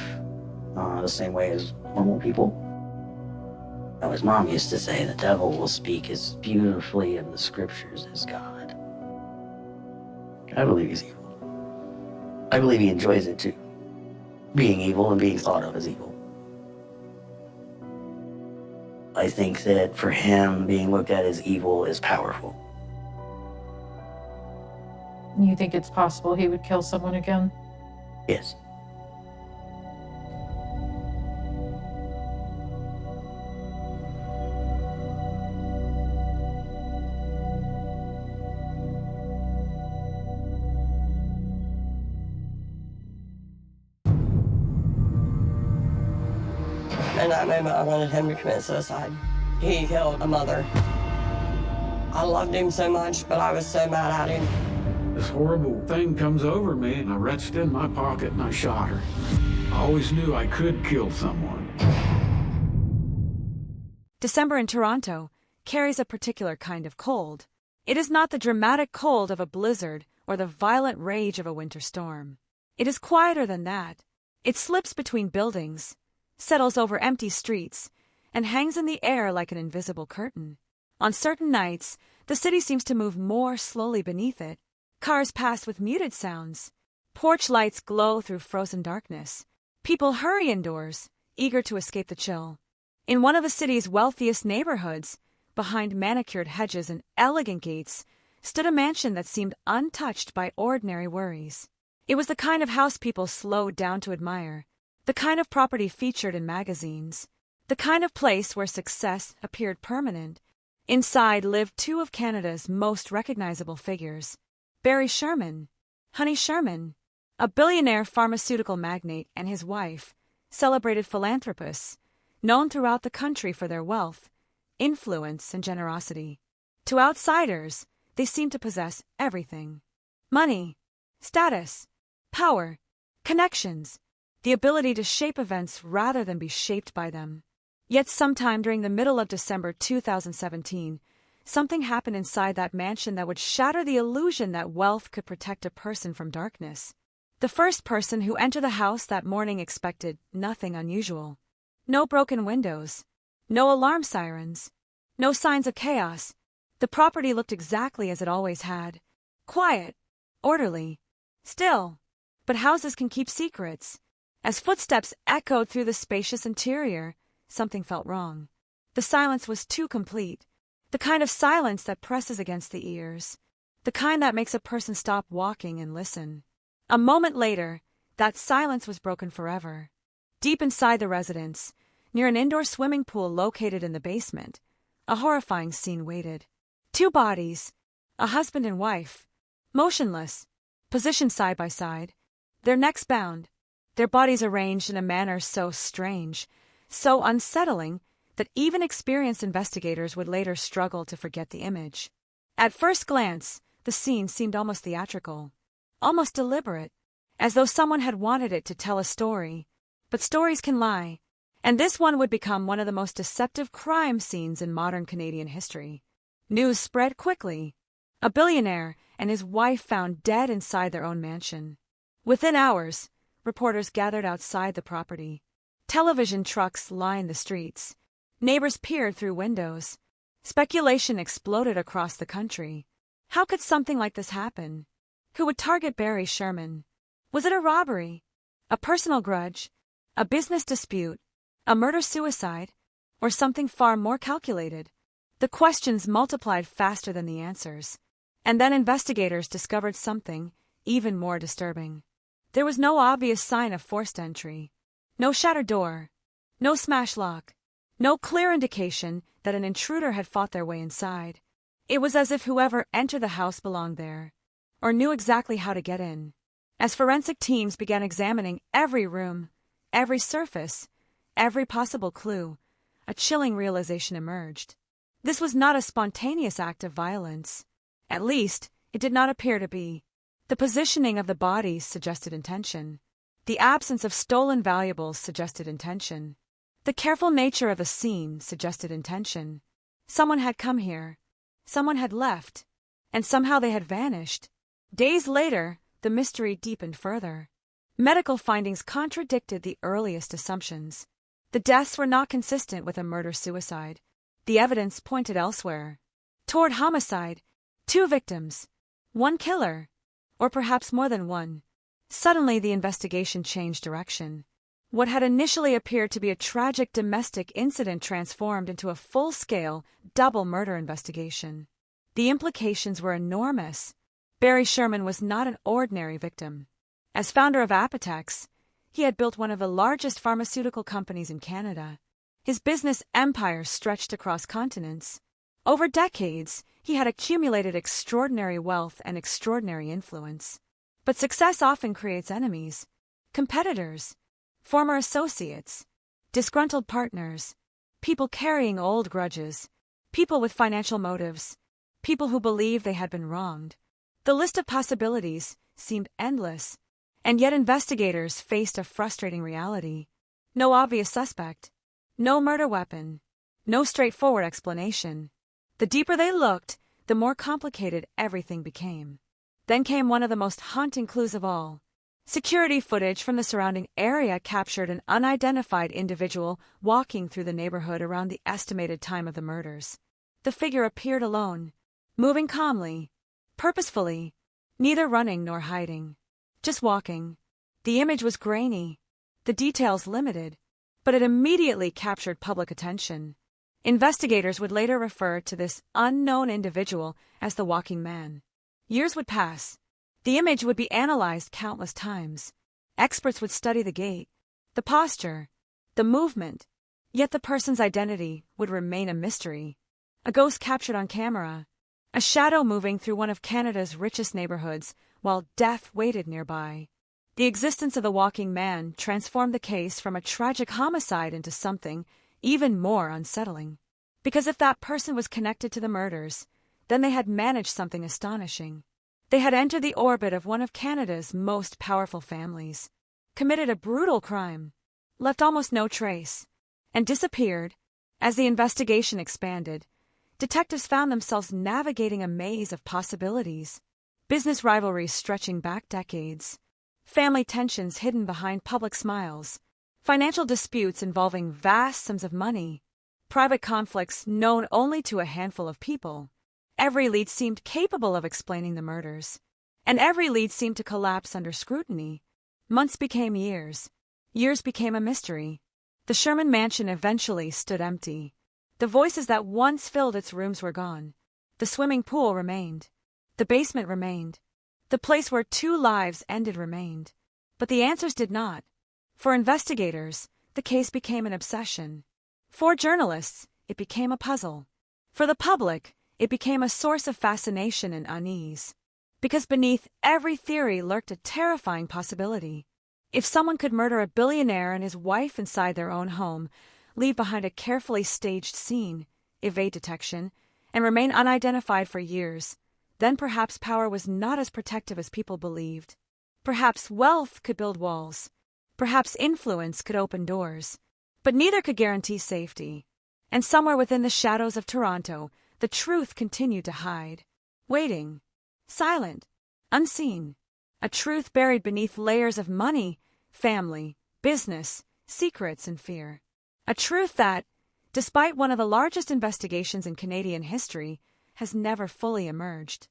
the same way as normal people. Now, his mom used to say the devil will speak as beautifully in the scriptures as God. I believe he's evil. I believe he enjoys it too. Being evil and being thought of as evil. I think that for him, being looked at as evil is powerful. You think it's possible he would kill someone again? Yes. In that moment, I wanted him to commit suicide. He killed a mother. I loved him so much, but I was so mad at him. This horrible thing comes over me, and I reached in my pocket and I shot her. I always knew I could kill someone. December in Toronto carries a particular kind of cold. It is not the dramatic cold of a blizzard or the violent rage of a winter storm. It is quieter than that. It slips between buildings, settles over empty streets, and hangs in the air like an invisible curtain. On certain nights, the city seems to move more slowly beneath it. Cars pass with muted sounds. Porch lights glow through frozen darkness. People hurry indoors, eager to escape the chill. In one of the city's wealthiest neighborhoods, behind manicured hedges and elegant gates, stood a mansion that seemed untouched by ordinary worries. It was the kind of house people slowed down to admire, the kind of property featured in magazines, the kind of place where success appeared permanent. Inside lived two of Canada's most recognizable figures, Barry Sherman, Honey Sherman, a billionaire pharmaceutical magnate, and his wife, celebrated philanthropists, known throughout the country for their wealth, influence, and generosity. To outsiders, they seemed to possess everything: money, status, power, connections, the ability to shape events rather than be shaped by them. Yet sometime during the middle of December 2017, something happened inside that mansion that would shatter the illusion that wealth could protect a person from darkness. The first person who entered the house that morning expected nothing unusual. No broken windows, no alarm sirens, no signs of chaos. The property looked exactly as it always had. Quiet, orderly, still. But houses can keep secrets. As footsteps echoed through the spacious interior, something felt wrong. The silence was too complete. The kind of silence that presses against the ears. The kind that makes a person stop walking and listen. A moment later, that silence was broken forever. Deep inside the residence, near an indoor swimming pool located in the basement, a horrifying scene waited. Two bodies, a husband and wife, motionless, positioned side by side, their necks bound, their bodies arranged in a manner so strange, so unsettling, that even experienced investigators would later struggle to forget the image. At first glance, the scene seemed almost theatrical, almost deliberate, as though someone had wanted it to tell a story. But stories can lie, and this one would become one of the most deceptive crime scenes in modern Canadian history. News spread quickly. A billionaire and his wife found dead inside their own mansion. Within hours, reporters gathered outside the property. Television trucks lined the streets. Neighbors peered through windows. Speculation exploded across the country. How could something like this happen? Who would target Barry Sherman? Was it a robbery? A personal grudge? A business dispute? A murder-suicide? Or something far more calculated? The questions multiplied faster than the answers. And then investigators discovered something even more disturbing. There was no obvious sign of forced entry. No shattered door. No smashed lock. No clear indication that an intruder had fought their way inside. It was as if whoever entered the house belonged there, or knew exactly how to get in. As forensic teams began examining every room, every surface, every possible clue, a chilling realization emerged. This was not a spontaneous act of violence. At least, it did not appear to be. The positioning of the bodies suggested intention. The absence of stolen valuables suggested intention. The careful nature of the scene suggested intention. Someone had come here. Someone had left. And somehow they had vanished. Days later, the mystery deepened further. Medical findings contradicted the earliest assumptions. The deaths were not consistent with a murder-suicide. The evidence pointed elsewhere. Toward homicide. 2 victims. 1 killer. Or perhaps more than one. Suddenly the investigation changed direction. What had initially appeared to be a tragic domestic incident transformed into a full-scale, double murder investigation. The implications were enormous. Barry Sherman was not an ordinary victim. As founder of Apotex, he had built one of the largest pharmaceutical companies in Canada. His business empire stretched across continents. Over decades, he had accumulated extraordinary wealth and extraordinary influence. But success often creates enemies, competitors, former associates, disgruntled partners, people carrying old grudges, people with financial motives, people who believed they had been wronged. The list of possibilities seemed endless, and yet investigators faced a frustrating reality. No obvious suspect, no murder weapon, no straightforward explanation. The deeper they looked, the more complicated everything became. Then came one of the most haunting clues of all. Security footage from the surrounding area captured an unidentified individual walking through the neighborhood around the estimated time of the murders. The figure appeared alone, moving calmly, purposefully, neither running nor hiding, just walking. The image was grainy, the details limited, but it immediately captured public attention. Investigators would later refer to this unknown individual as the walking man. Years would pass. The image would be analyzed countless times. Experts would study the gait, the posture, the movement, yet the person's identity would remain a mystery. A ghost captured on camera, a shadow moving through one of Canada's richest neighborhoods while death waited nearby. The existence of the walking man transformed the case from a tragic homicide into something even more unsettling. Because if that person was connected to the murders, then they had managed something astonishing. They had entered the orbit of one of Canada's most powerful families, committed a brutal crime, left almost no trace, and disappeared. As the investigation expanded, detectives found themselves navigating a maze of possibilities. Business rivalries stretching back decades, family tensions hidden behind public smiles, financial disputes involving vast sums of money, private conflicts known only to a handful of people. Every lead seemed capable of explaining the murders, and every lead seemed to collapse under scrutiny. Months became years. Years became a mystery. The Sherman Mansion eventually stood empty. The voices that once filled its rooms were gone. The swimming pool remained. The basement remained. The place where 2 lives ended remained. But the answers did not. For investigators, the case became an obsession. For journalists, it became a puzzle. For the public, it became a source of fascination and unease. Because beneath every theory lurked a terrifying possibility. If someone could murder a billionaire and his wife inside their own home, leave behind a carefully staged scene, evade detection, and remain unidentified for years, then perhaps power was not as protective as people believed. Perhaps wealth could build walls. Perhaps influence could open doors. But neither could guarantee safety. And somewhere within the shadows of Toronto, the truth continued to hide, waiting, silent, unseen, a truth buried beneath layers of money, family, business, secrets, and fear. A truth that, despite one of the largest investigations in Canadian history, has never fully emerged.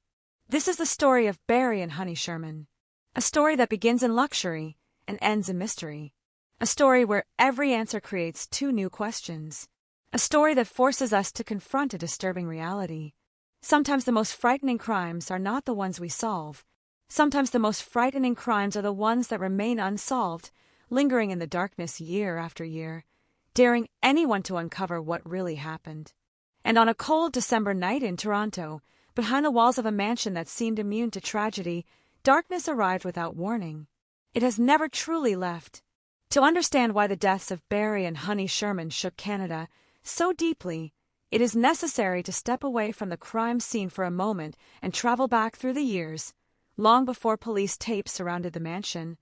This is the story of Barry and Honey Sherman, a story that begins in luxury and ends in mystery, a story where every answer creates 2 new questions. A story that forces us to confront a disturbing reality. Sometimes the most frightening crimes are not the ones we solve. Sometimes the most frightening crimes are the ones that remain unsolved, lingering in the darkness year after year, daring anyone to uncover what really happened. And on a cold December night in Toronto, behind the walls of a mansion that seemed immune to tragedy, darkness arrived without warning. It has never truly left. To understand why the deaths of Barry and Honey Sherman shook Canada so deeply, it is necessary to step away from the crime scene for a moment and travel back through the years, long before police tapes surrounded the mansion,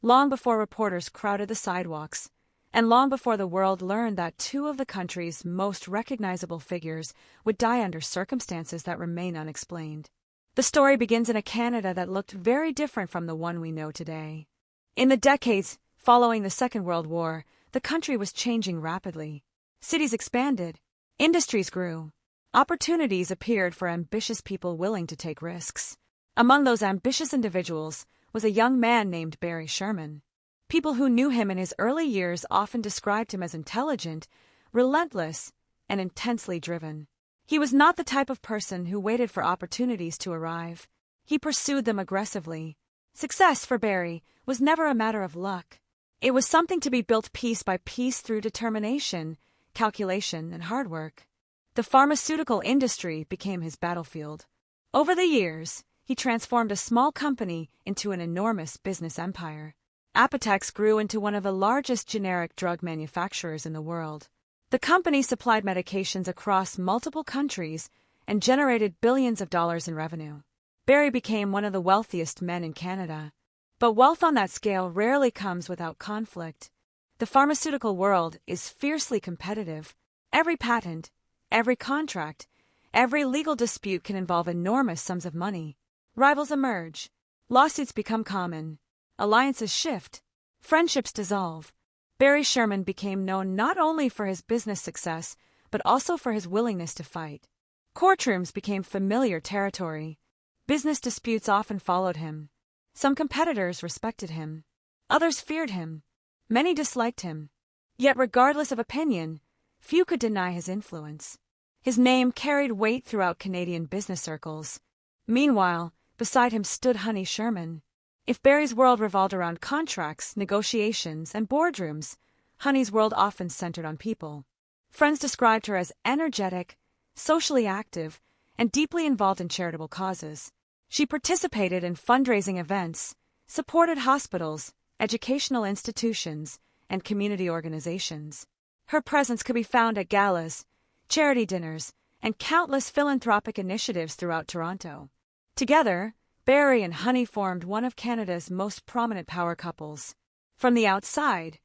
long before reporters crowded the sidewalks, and long before the world learned that 2 of the country's most recognizable figures would die under circumstances that remain unexplained. The story begins in a Canada that looked very different from the one we know today. In the decades following the Second World War, the country was changing rapidly. Cities expanded, industries grew, opportunities appeared for ambitious people willing to take risks. Among those ambitious individuals was a young man named Barry Sherman. People who knew him in his early years often described him as intelligent, relentless, and intensely driven. He was not the type of person who waited for opportunities to arrive. He pursued them aggressively. Success for Barry was never a matter of luck. It was something to be built piece by piece through determination, calculation, and hard work. The pharmaceutical industry became his battlefield. Over the years, he transformed a small company into an enormous business empire. Apotex grew into one of the largest generic drug manufacturers in the world. The company supplied medications across multiple countries and generated billions of dollars in revenue. Barry became one of the wealthiest men in Canada. But wealth on that scale rarely comes without conflict. The pharmaceutical world is fiercely competitive. Every patent, every contract, every legal dispute can involve enormous sums of money. Rivals emerge. Lawsuits become common. Alliances shift. Friendships dissolve. Barry Sherman became known not only for his business success, but also for his willingness to fight. Courtrooms became familiar territory. Business disputes often followed him. Some competitors respected him. Others feared him. Many disliked him. Yet regardless of opinion, few could deny his influence. His name carried weight throughout Canadian business circles. Meanwhile, beside him stood Honey Sherman. If Barry's world revolved around contracts, negotiations, and boardrooms, Honey's world often centered on people. Friends described her as energetic, socially active, and deeply involved in charitable causes. She participated in fundraising events, supported hospitals, educational institutions, and community organizations. Her presence could be found at galas, charity dinners, and countless philanthropic initiatives throughout Toronto. Together, Barry and Honey formed one of Canada's most prominent power couples. From the outside,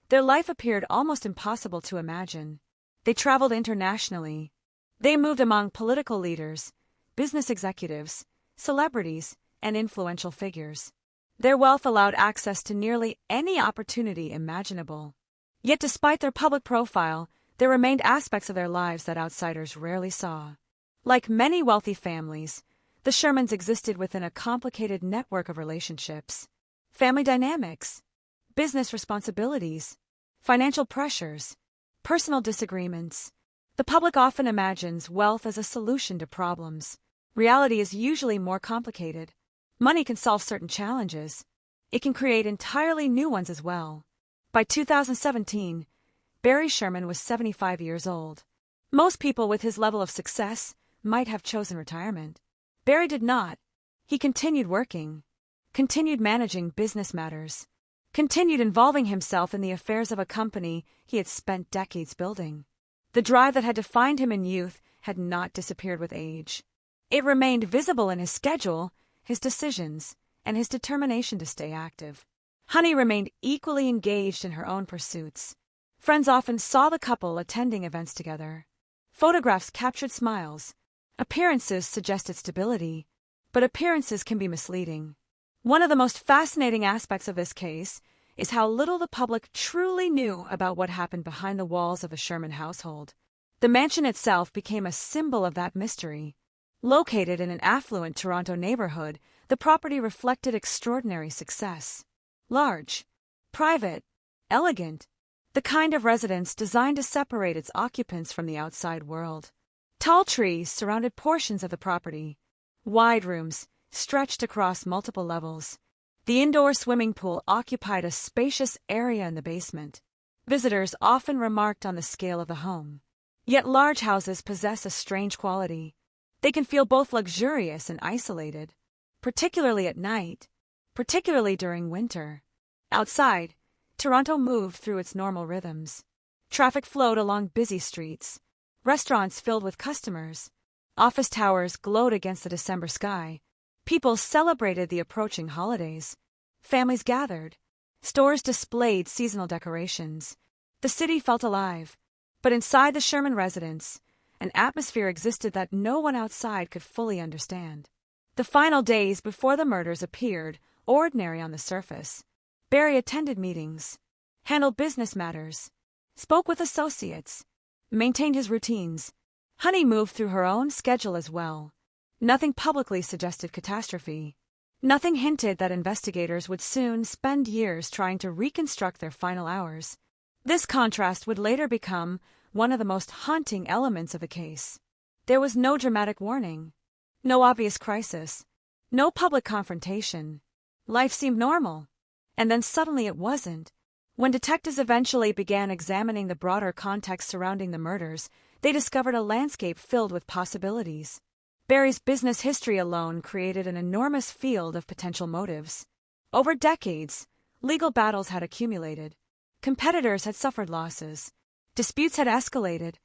their life appeared almost impossible to imagine. They traveled internationally. They moved among political leaders, business executives, celebrities, and influential figures. Their wealth allowed access to nearly any opportunity imaginable. Yet despite their public profile, there remained aspects of their lives that outsiders rarely saw. Like many wealthy families, the Shermans existed within a complicated network of relationships. Family dynamics, business responsibilities, financial pressures, personal disagreements. The public often imagines wealth as a solution to problems. Reality is usually more complicated. Money can solve certain challenges. It can create entirely new ones as well. By 2017, Barry Sherman was 75 years old. Most people with his level of success might have chosen retirement. Barry did not. He continued working, continued managing business matters, continued involving himself in the affairs of a company he had spent decades building. The drive that had defined him in youth had not disappeared with age. It remained visible in his schedule, his decisions, and his determination to stay active. Honey remained equally engaged in her own pursuits. Friends often saw the couple attending events together. Photographs captured smiles. Appearances suggested stability, but appearances can be misleading. One of the most fascinating aspects of this case is how little the public truly knew about what happened behind the walls of the Sherman household. The mansion itself became a symbol of that mystery. Located in an affluent Toronto neighborhood, the property reflected extraordinary success. Large, private, elegant, the kind of residence designed to separate its occupants from the outside world. Tall trees surrounded portions of the property. Wide rooms stretched across multiple levels. The indoor swimming pool occupied a spacious area in the basement. Visitors often remarked on the scale of the home. Yet large houses possess a strange quality. They can feel both luxurious and isolated, particularly at night, particularly during winter. Outside, Toronto moved through its normal rhythms. Traffic flowed along busy streets. Restaurants filled with customers. Office towers glowed against the December sky. People celebrated the approaching holidays. Families gathered. Stores displayed seasonal decorations. The city felt alive. But inside the Sherman residence, an atmosphere existed that no one outside could fully understand. The final days before the murders appeared ordinary on the surface. Barry attended meetings, handled business matters, spoke with associates, maintained his routines. Honey moved through her own schedule as well. Nothing publicly suggested catastrophe. Nothing hinted that investigators would soon spend years trying to reconstruct their final hours. This contrast would later become one of the most haunting elements of the case. There was no dramatic warning, no obvious crisis, no public confrontation. Life seemed normal, and then suddenly it wasn't. When detectives eventually began examining the broader context surrounding the murders, they discovered a landscape filled with possibilities. Barry's business history alone created an enormous field of potential motives. Over decades, legal battles had accumulated. Competitors had suffered losses. Disputes had escalated.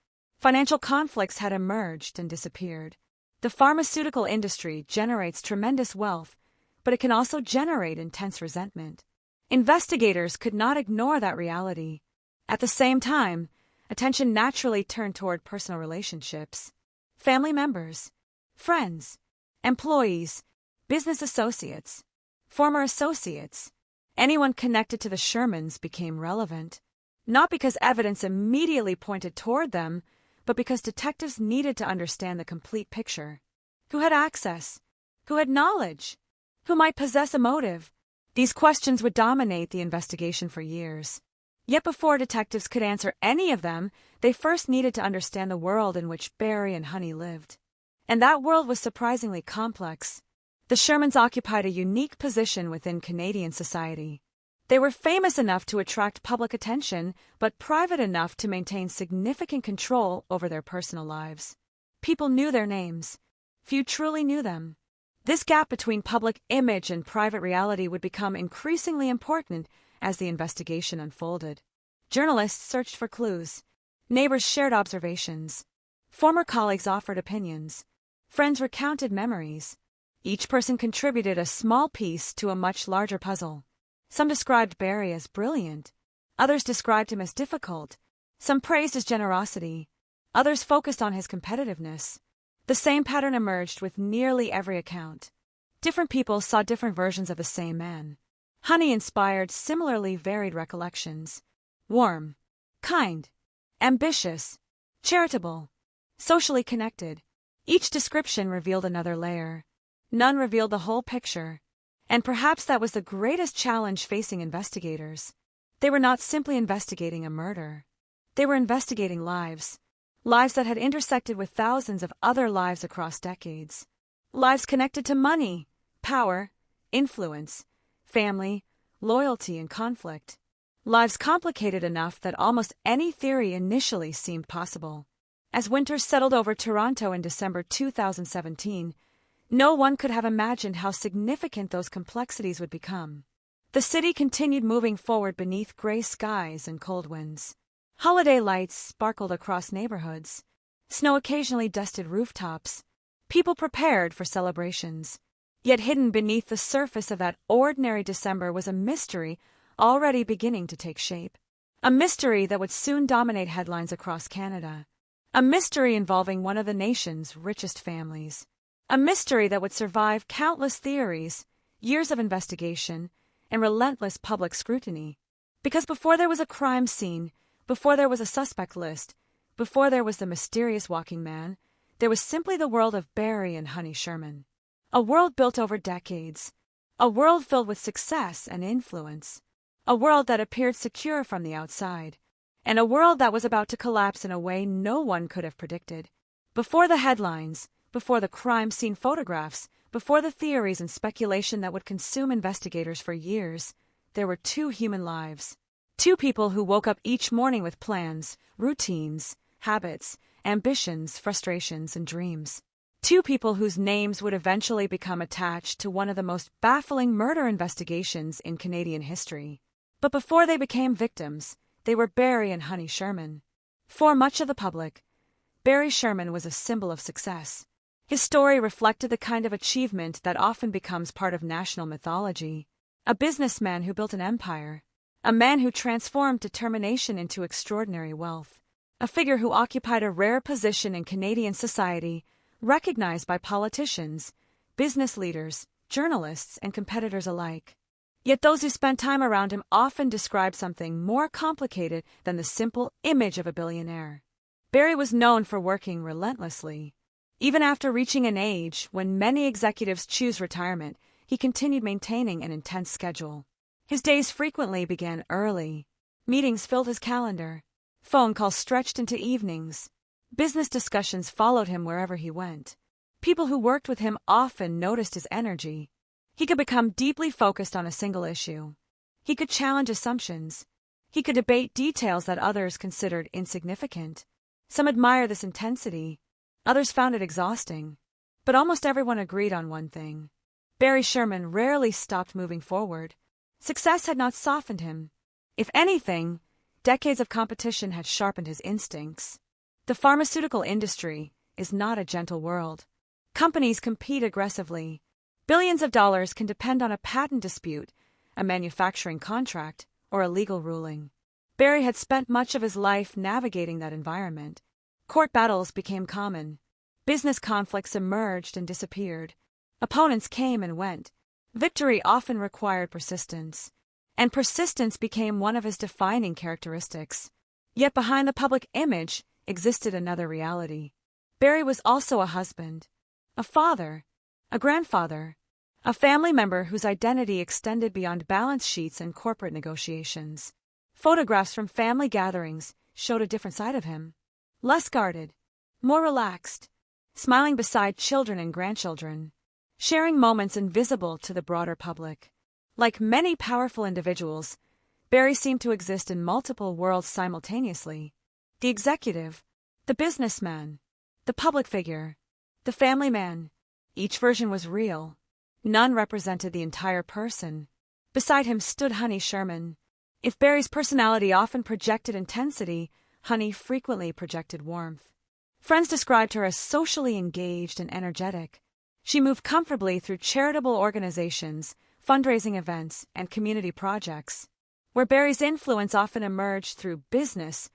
Financial conflicts had emerged and disappeared. The pharmaceutical industry generates tremendous wealth, but it can also generate intense resentment. Investigators could not ignore that reality. At the same time, attention naturally turned toward personal relationships. Family members, friends, employees, business associates, former associates, anyone connected to the Shermans became relevant. Not because evidence immediately pointed toward them, but because detectives needed to understand the complete picture. Who had access? Who had knowledge? Who might possess a motive? These questions would dominate the investigation for years. Yet before detectives could answer any of them, they first needed to understand the world in which Barry and Honey lived. And that world was surprisingly complex. The Shermans occupied a unique position within Canadian society. They were famous enough to attract public attention, but private enough to maintain significant control over their personal lives. People knew their names. Few truly knew them. This gap between public image and private reality would become increasingly important as the investigation unfolded. Journalists searched for clues. Neighbors shared observations. Former colleagues offered opinions. Friends recounted memories. Each person contributed a small piece to a much larger puzzle. Some described Barry as brilliant. Others described him as difficult. Some praised his generosity. Others focused on his competitiveness. The same pattern emerged with nearly every account. Different people saw different versions of the same man. Honey inspired similarly varied recollections. Warm, kind, ambitious, charitable, socially connected. Each description revealed another layer. None revealed the whole picture. And perhaps that was the greatest challenge facing investigators. They were not simply investigating a murder. They were investigating lives. Lives that had intersected with thousands of other lives across decades. Lives connected to money, power, influence, family, loyalty, and conflict. Lives complicated enough that almost any theory initially seemed possible. As winter settled over Toronto in December 2017, no one could have imagined how significant those complexities would become. The city continued moving forward beneath gray skies and cold winds. Holiday lights sparkled across neighborhoods. Snow occasionally dusted rooftops. People prepared for celebrations. Yet hidden beneath the surface of that ordinary December was a mystery already beginning to take shape. A mystery that would soon dominate headlines across Canada. A mystery involving one of the nation's richest families. A mystery that would survive countless theories, years of investigation, and relentless public scrutiny. Because before there was a crime scene, before there was a suspect list, before there was the mysterious walking man, there was simply the world of Barry and Honey Sherman. A world built over decades. A world filled with success and influence. A world that appeared secure from the outside. And a world that was about to collapse in a way no one could have predicted. Before the headlines, before the crime scene photographs, before the theories and speculation that would consume investigators for years, there were two human lives. Two people who woke up each morning with plans, routines, habits, ambitions, frustrations, and dreams. Two people whose names would eventually become attached to one of the most baffling murder investigations in Canadian history. But before they became victims, they were Barry and Honey Sherman. For much of the public, Barry Sherman was a symbol of success. His story reflected the kind of achievement that often becomes part of national mythology. A businessman who built an empire. A man who transformed determination into extraordinary wealth. A figure who occupied a rare position in Canadian society, recognized by politicians, business leaders, journalists, and competitors alike. Yet those who spent time around him often described something more complicated than the simple image of a billionaire. Barry was known for working relentlessly. Even after reaching an age when many executives choose retirement, he continued maintaining an intense schedule. His days frequently began early. Meetings filled his calendar. Phone calls stretched into evenings. Business discussions followed him wherever he went. People who worked with him often noticed his energy. He could become deeply focused on a single issue. He could challenge assumptions. He could debate details that others considered insignificant. Some admired this intensity. Others found it exhausting. But almost everyone agreed on one thing. Barry Sherman rarely stopped moving forward. Success had not softened him. If anything, decades of competition had sharpened his instincts. The pharmaceutical industry is not a gentle world. Companies compete aggressively. Billions of dollars can depend on a patent dispute, a manufacturing contract, or a legal ruling. Barry had spent much of his life navigating that environment. Court battles became common. Business conflicts emerged and disappeared. Opponents came and went. Victory often required persistence, and persistence became one of his defining characteristics. Yet behind the public image existed another reality. Barry was also a husband, a father, a grandfather, a family member whose identity extended beyond balance sheets and corporate negotiations. Photographs from family gatherings showed a different side of him. Less guarded, more relaxed, smiling beside children and grandchildren, sharing moments invisible to the broader public. Like many powerful individuals, Barry seemed to exist in multiple worlds simultaneously. The executive, the businessman, the public figure, the family man. Each version was real. None represented the entire person. Beside him stood Honey Sherman. If Barry's personality often projected intensity, Honey frequently projected warmth. Friends described her as socially engaged and energetic. She moved comfortably through charitable organizations, fundraising events, and community projects. Where Barry's influence often emerged through business,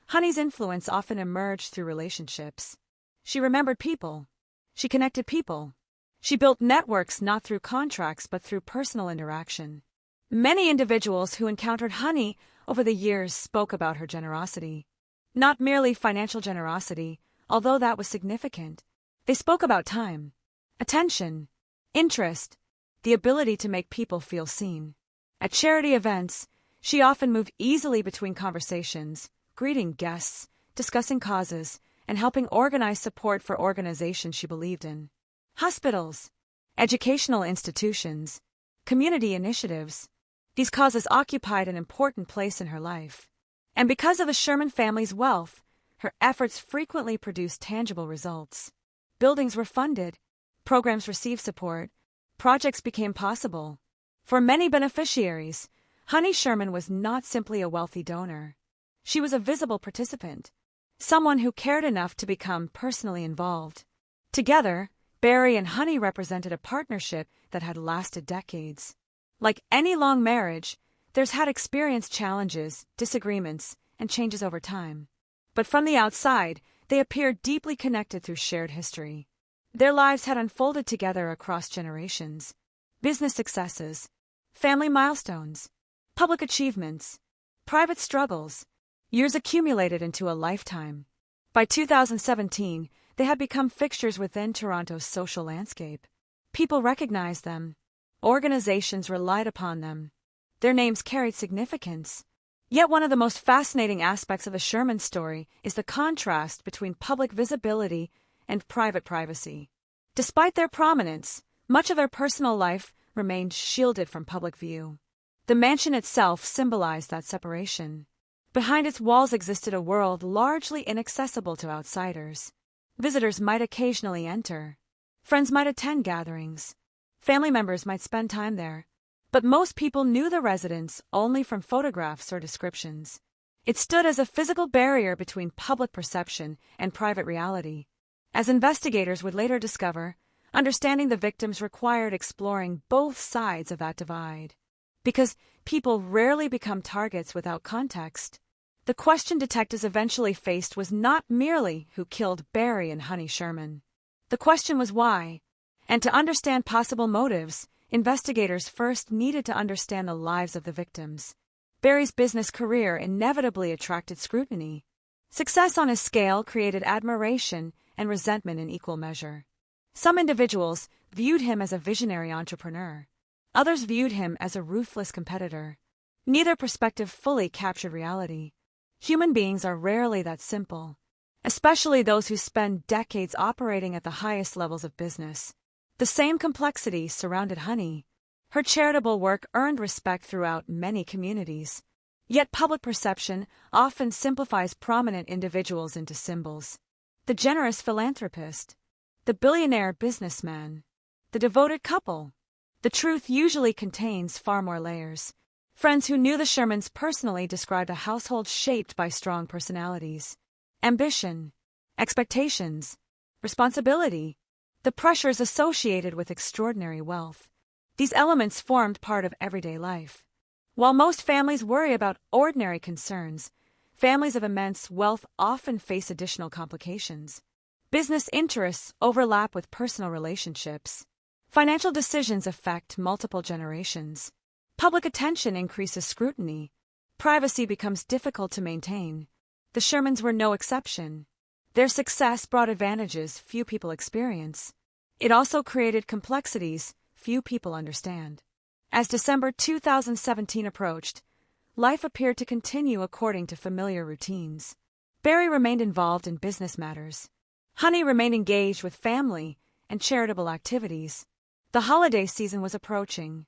Honey's influence often emerged through relationships. She remembered people. She connected people. She built networks not through contracts but through personal interaction. Many individuals who encountered Honey over the years spoke about her generosity. Not merely financial generosity, although that was significant. They spoke about time, attention, interest, the ability to make people feel seen. At charity events, she often moved easily between conversations, greeting guests, discussing causes, and helping organize support for organizations she believed in. Hospitals, educational institutions, community initiatives. These causes occupied an important place in her life. And because of the Sherman family's wealth, her efforts frequently produced tangible results. Buildings were funded, programs received support, projects became possible. For many beneficiaries, Honey Sherman was not simply a wealthy donor. She was a visible participant, someone who cared enough to become personally involved. Together, Barry and Honey represented a partnership that had lasted decades. Like any long marriage, theirs had experienced challenges, disagreements, and changes over time. But from the outside, they appeared deeply connected through shared history. Their lives had unfolded together across generations. Business successes, family milestones, public achievements, private struggles, years accumulated into a lifetime. By 2017, they had become fixtures within Toronto's social landscape. People recognized them. Organizations relied upon them. Their names carried significance. Yet one of the most fascinating aspects of the Sherman story is the contrast between public visibility and private privacy. Despite their prominence, much of their personal life remained shielded from public view. The mansion itself symbolized that separation. Behind its walls existed a world largely inaccessible to outsiders. Visitors might occasionally enter. Friends might attend gatherings. Family members might spend time there. But most people knew the residence only from photographs or descriptions. It stood as a physical barrier between public perception and private reality. As investigators would later discover, understanding the victims required exploring both sides of that divide. Because people rarely become targets without context. The question detectives eventually faced was not merely who killed Barry and Honey Sherman. The question was why. And to understand possible motives, investigators first needed to understand the lives of the victims. Barry's business career inevitably attracted scrutiny. Success on his scale created admiration and resentment in equal measure. Some individuals viewed him as a visionary entrepreneur. Others viewed him as a ruthless competitor. Neither perspective fully captured reality. Human beings are rarely that simple, especially those who spend decades operating at the highest levels of business. The same complexity surrounded Honey. Her charitable work earned respect throughout many communities. Yet public perception often simplifies prominent individuals into symbols. The generous philanthropist, the billionaire businessman, the devoted couple. The truth usually contains far more layers. Friends who knew the Shermans personally described a household shaped by strong personalities, ambition, expectations, responsibility, the pressures associated with extraordinary wealth. These elements formed part of everyday life. While most families worry about ordinary concerns, families of immense wealth often face additional complications. Business interests overlap with personal relationships. Financial decisions affect multiple generations. Public attention increases scrutiny. Privacy becomes difficult to maintain. The Shermans were no exception. Their success brought advantages few people experience. It also created complexities few people understand. As December 2017 approached, life appeared to continue according to familiar routines. Barry remained involved in business matters. Honey remained engaged with family and charitable activities. The holiday season was approaching.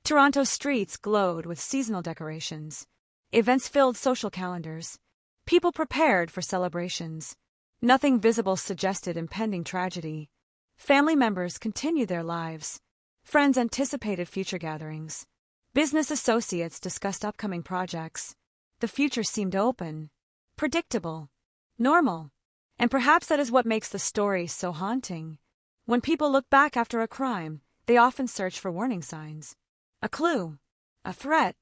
Toronto's streets glowed with seasonal decorations. Events filled social calendars. People prepared for celebrations. Nothing visible suggested impending tragedy. Family members continued their lives. Friends anticipated future gatherings. Business associates discussed upcoming projects. The future seemed open, predictable, normal. And perhaps that is what makes the story so haunting. When people look back after a crime, they often search for warning signs. A clue, a threat,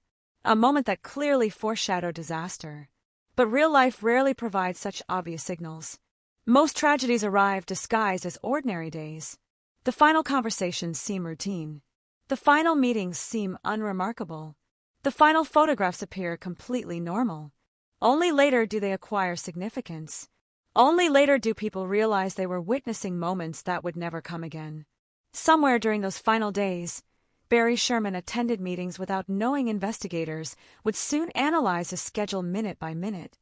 a moment that clearly foreshadowed disaster. But real life rarely provides such obvious signals. Most tragedies arrive disguised as ordinary days. The final conversations seem routine. The final meetings seem unremarkable. The final photographs appear completely normal. Only later do they acquire significance. Only later do people realize they were witnessing moments that would never come again. Somewhere during those final days, Barry Sherman attended meetings without knowing investigators would soon analyze his schedule minute by minute.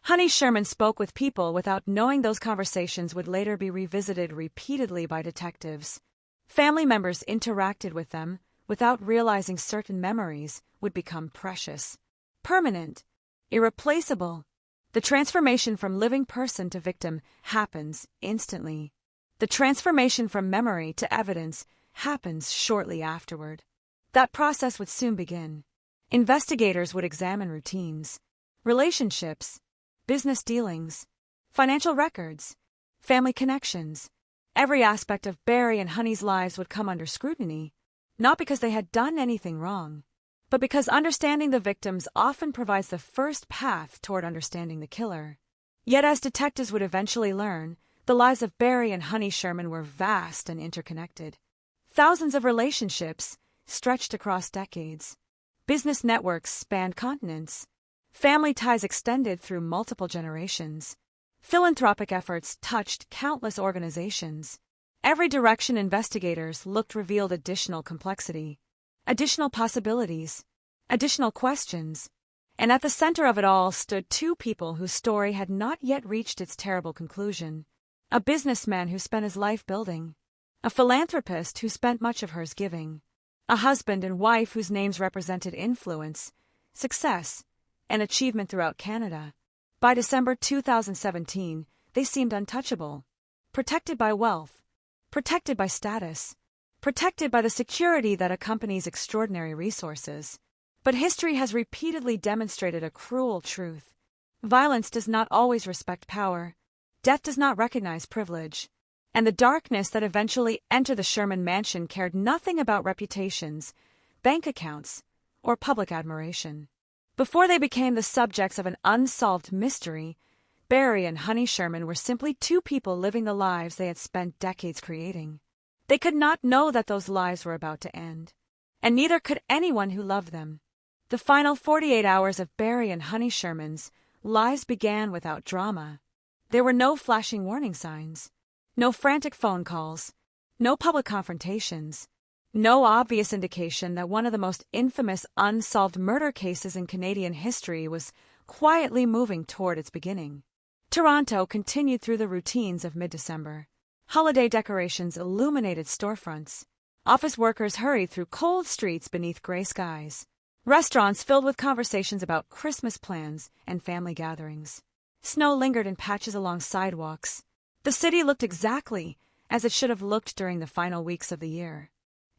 Honey Sherman spoke with people without knowing those conversations would later be revisited repeatedly by detectives. Family members interacted with them without realizing certain memories would become precious, permanent, irreplaceable. The transformation from living person to victim happens instantly. The transformation from memory to evidence happens shortly afterward. That process would soon begin. Investigators would examine routines, relationships, business dealings, financial records, family connections. Every aspect of Barry and Honey's lives would come under scrutiny, not because they had done anything wrong, but because understanding the victims often provides the first path toward understanding the killer. Yet as detectives would eventually learn, the lives of Barry and Honey Sherman were vast and interconnected. Thousands of relationships stretched across decades. Business networks spanned continents. Family ties extended through multiple generations. Philanthropic efforts touched countless organizations. Every direction investigators looked revealed additional complexity, additional possibilities, additional questions. And at the center of it all stood two people whose story had not yet reached its terrible conclusion. A businessman who spent his life building. A philanthropist who spent much of hers giving. A husband and wife whose names represented influence, success, and achievement throughout Canada. By December 2017, they seemed untouchable. Protected by wealth. Protected by status. Protected by the security that accompanies extraordinary resources. But history has repeatedly demonstrated a cruel truth. Violence does not always respect power. Death does not recognize privilege. And the darkness that eventually entered the Sherman mansion cared nothing about reputations, bank accounts, or public admiration. Before they became the subjects of an unsolved mystery, Barry and Honey Sherman were simply two people living the lives they had spent decades creating. They could not know that those lives were about to end. And neither could anyone who loved them. The final 48 hours of Barry and Honey Sherman's lives began without drama. There were no flashing warning signs. No frantic phone calls, No public confrontations. No obvious indication that one of the most infamous unsolved murder cases in Canadian history was quietly moving toward its beginning. Toronto continued through the routines of mid-December. Holiday decorations illuminated storefronts. Office workers hurried through cold streets beneath gray skies. Restaurants filled with conversations about Christmas plans and family gatherings. Snow lingered in patches along sidewalks. The city looked exactly as it should have looked during the final weeks of the year.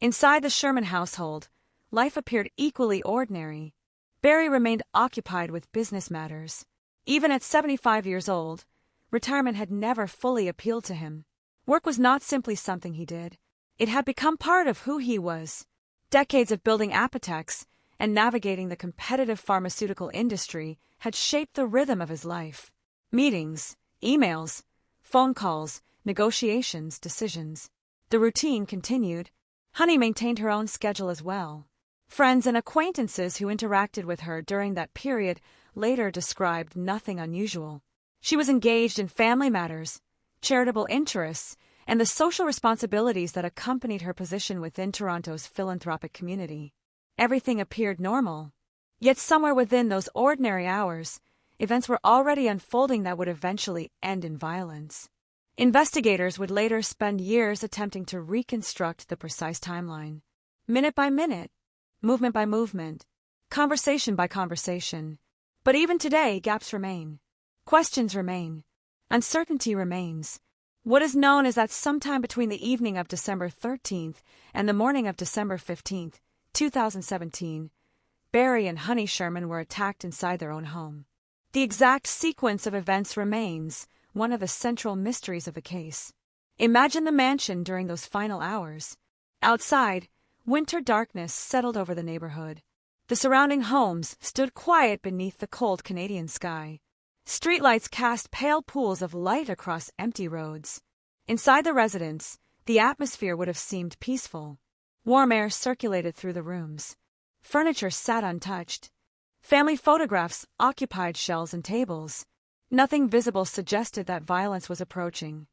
Inside the Sherman household, life appeared equally ordinary. Barry remained occupied with business matters. Even at 75 years old, retirement had never fully appealed to him. Work was not simply something he did. It had become part of who he was. Decades of building Apotex and navigating the competitive pharmaceutical industry had shaped the rhythm of his life. Meetings, emails, phone calls, negotiations, decisions. The routine continued. Honey maintained her own schedule as well. Friends and acquaintances who interacted with her during that period later described nothing unusual. She was engaged in family matters, charitable interests, and the social responsibilities that accompanied her position within Toronto's philanthropic community. Everything appeared normal. Yet somewhere within those ordinary hours, events were already unfolding that would eventually end in violence. Investigators would later spend years attempting to reconstruct the precise timeline. Minute by minute, movement by movement, conversation by conversation. But even today, gaps remain. Questions remain. Uncertainty remains. What is known is that sometime between the evening of December 13th and the morning of December 15th, 2017, Barry and Honey Sherman were attacked inside their own home. The exact sequence of events remains one of the central mysteries of the case. Imagine the mansion during those final hours. Outside, winter darkness settled over the neighborhood. The surrounding homes stood quiet beneath the cold Canadian sky. Streetlights cast pale pools of light across empty roads. Inside the residence, the atmosphere would have seemed peaceful. Warm air circulated through the rooms. Furniture sat untouched. Family photographs occupied shelves and tables. Nothing visible suggested that violence was approaching.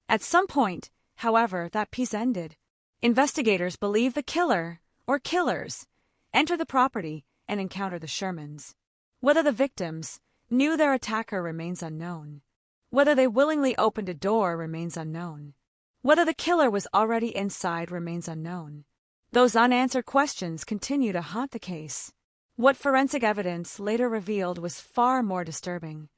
At some point, however, that peace ended. Investigators believe the killer, or killers, entered the property and encountered the Shermans. Whether the victims knew their attacker remains unknown. Whether they willingly opened a door remains unknown. Whether the killer was already inside remains unknown. Those unanswered questions continue to haunt the case. What forensic evidence later revealed was far more disturbing.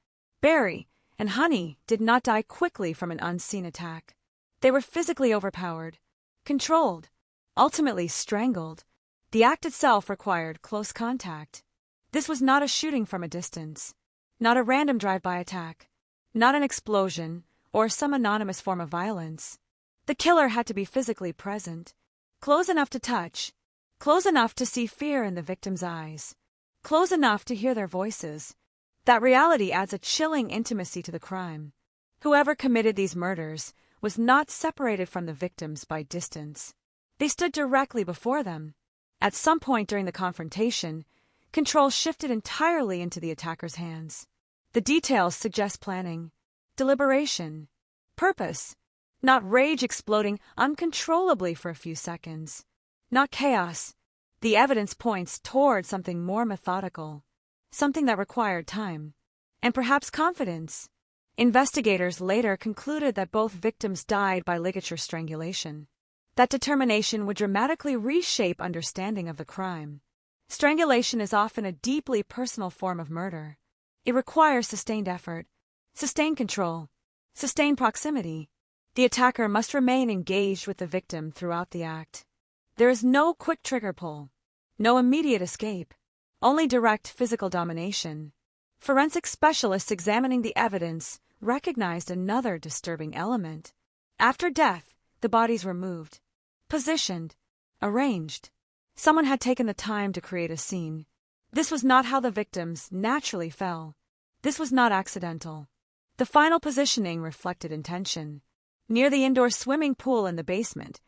Barry and Honey did not die quickly from an unseen attack. They were physically overpowered, controlled, ultimately strangled. The act itself required close contact. This was not a shooting from a distance, not a random drive-by attack, not an explosion or some anonymous form of violence. The killer had to be physically present, close enough to touch, close enough to see fear in the victim's eyes, close enough to hear their voices. That reality adds a chilling intimacy to the crime. Whoever committed these murders was not separated from the victims by distance. They stood directly before them. At some point during the confrontation, control shifted entirely into the attacker's hands. The details suggest planning, deliberation, purpose, not rage exploding uncontrollably for a few seconds, not chaos. The evidence points toward something more methodical, something that required time, and perhaps confidence. Investigators later concluded that both victims died by ligature strangulation. That determination would dramatically reshape understanding of the crime. Strangulation is often a deeply personal form of murder. It requires sustained effort, sustained control, sustained proximity. The attacker must remain engaged with the victim throughout the act. There is no quick trigger pull, no immediate escape, only direct physical domination. Forensic specialists examining the evidence recognized another disturbing element. After death, the bodies were moved, positioned, arranged. Someone had taken the time to create a scene. This was not how the victims naturally fell. This was not accidental. The final positioning reflected intention. Near the indoor swimming pool in the basement,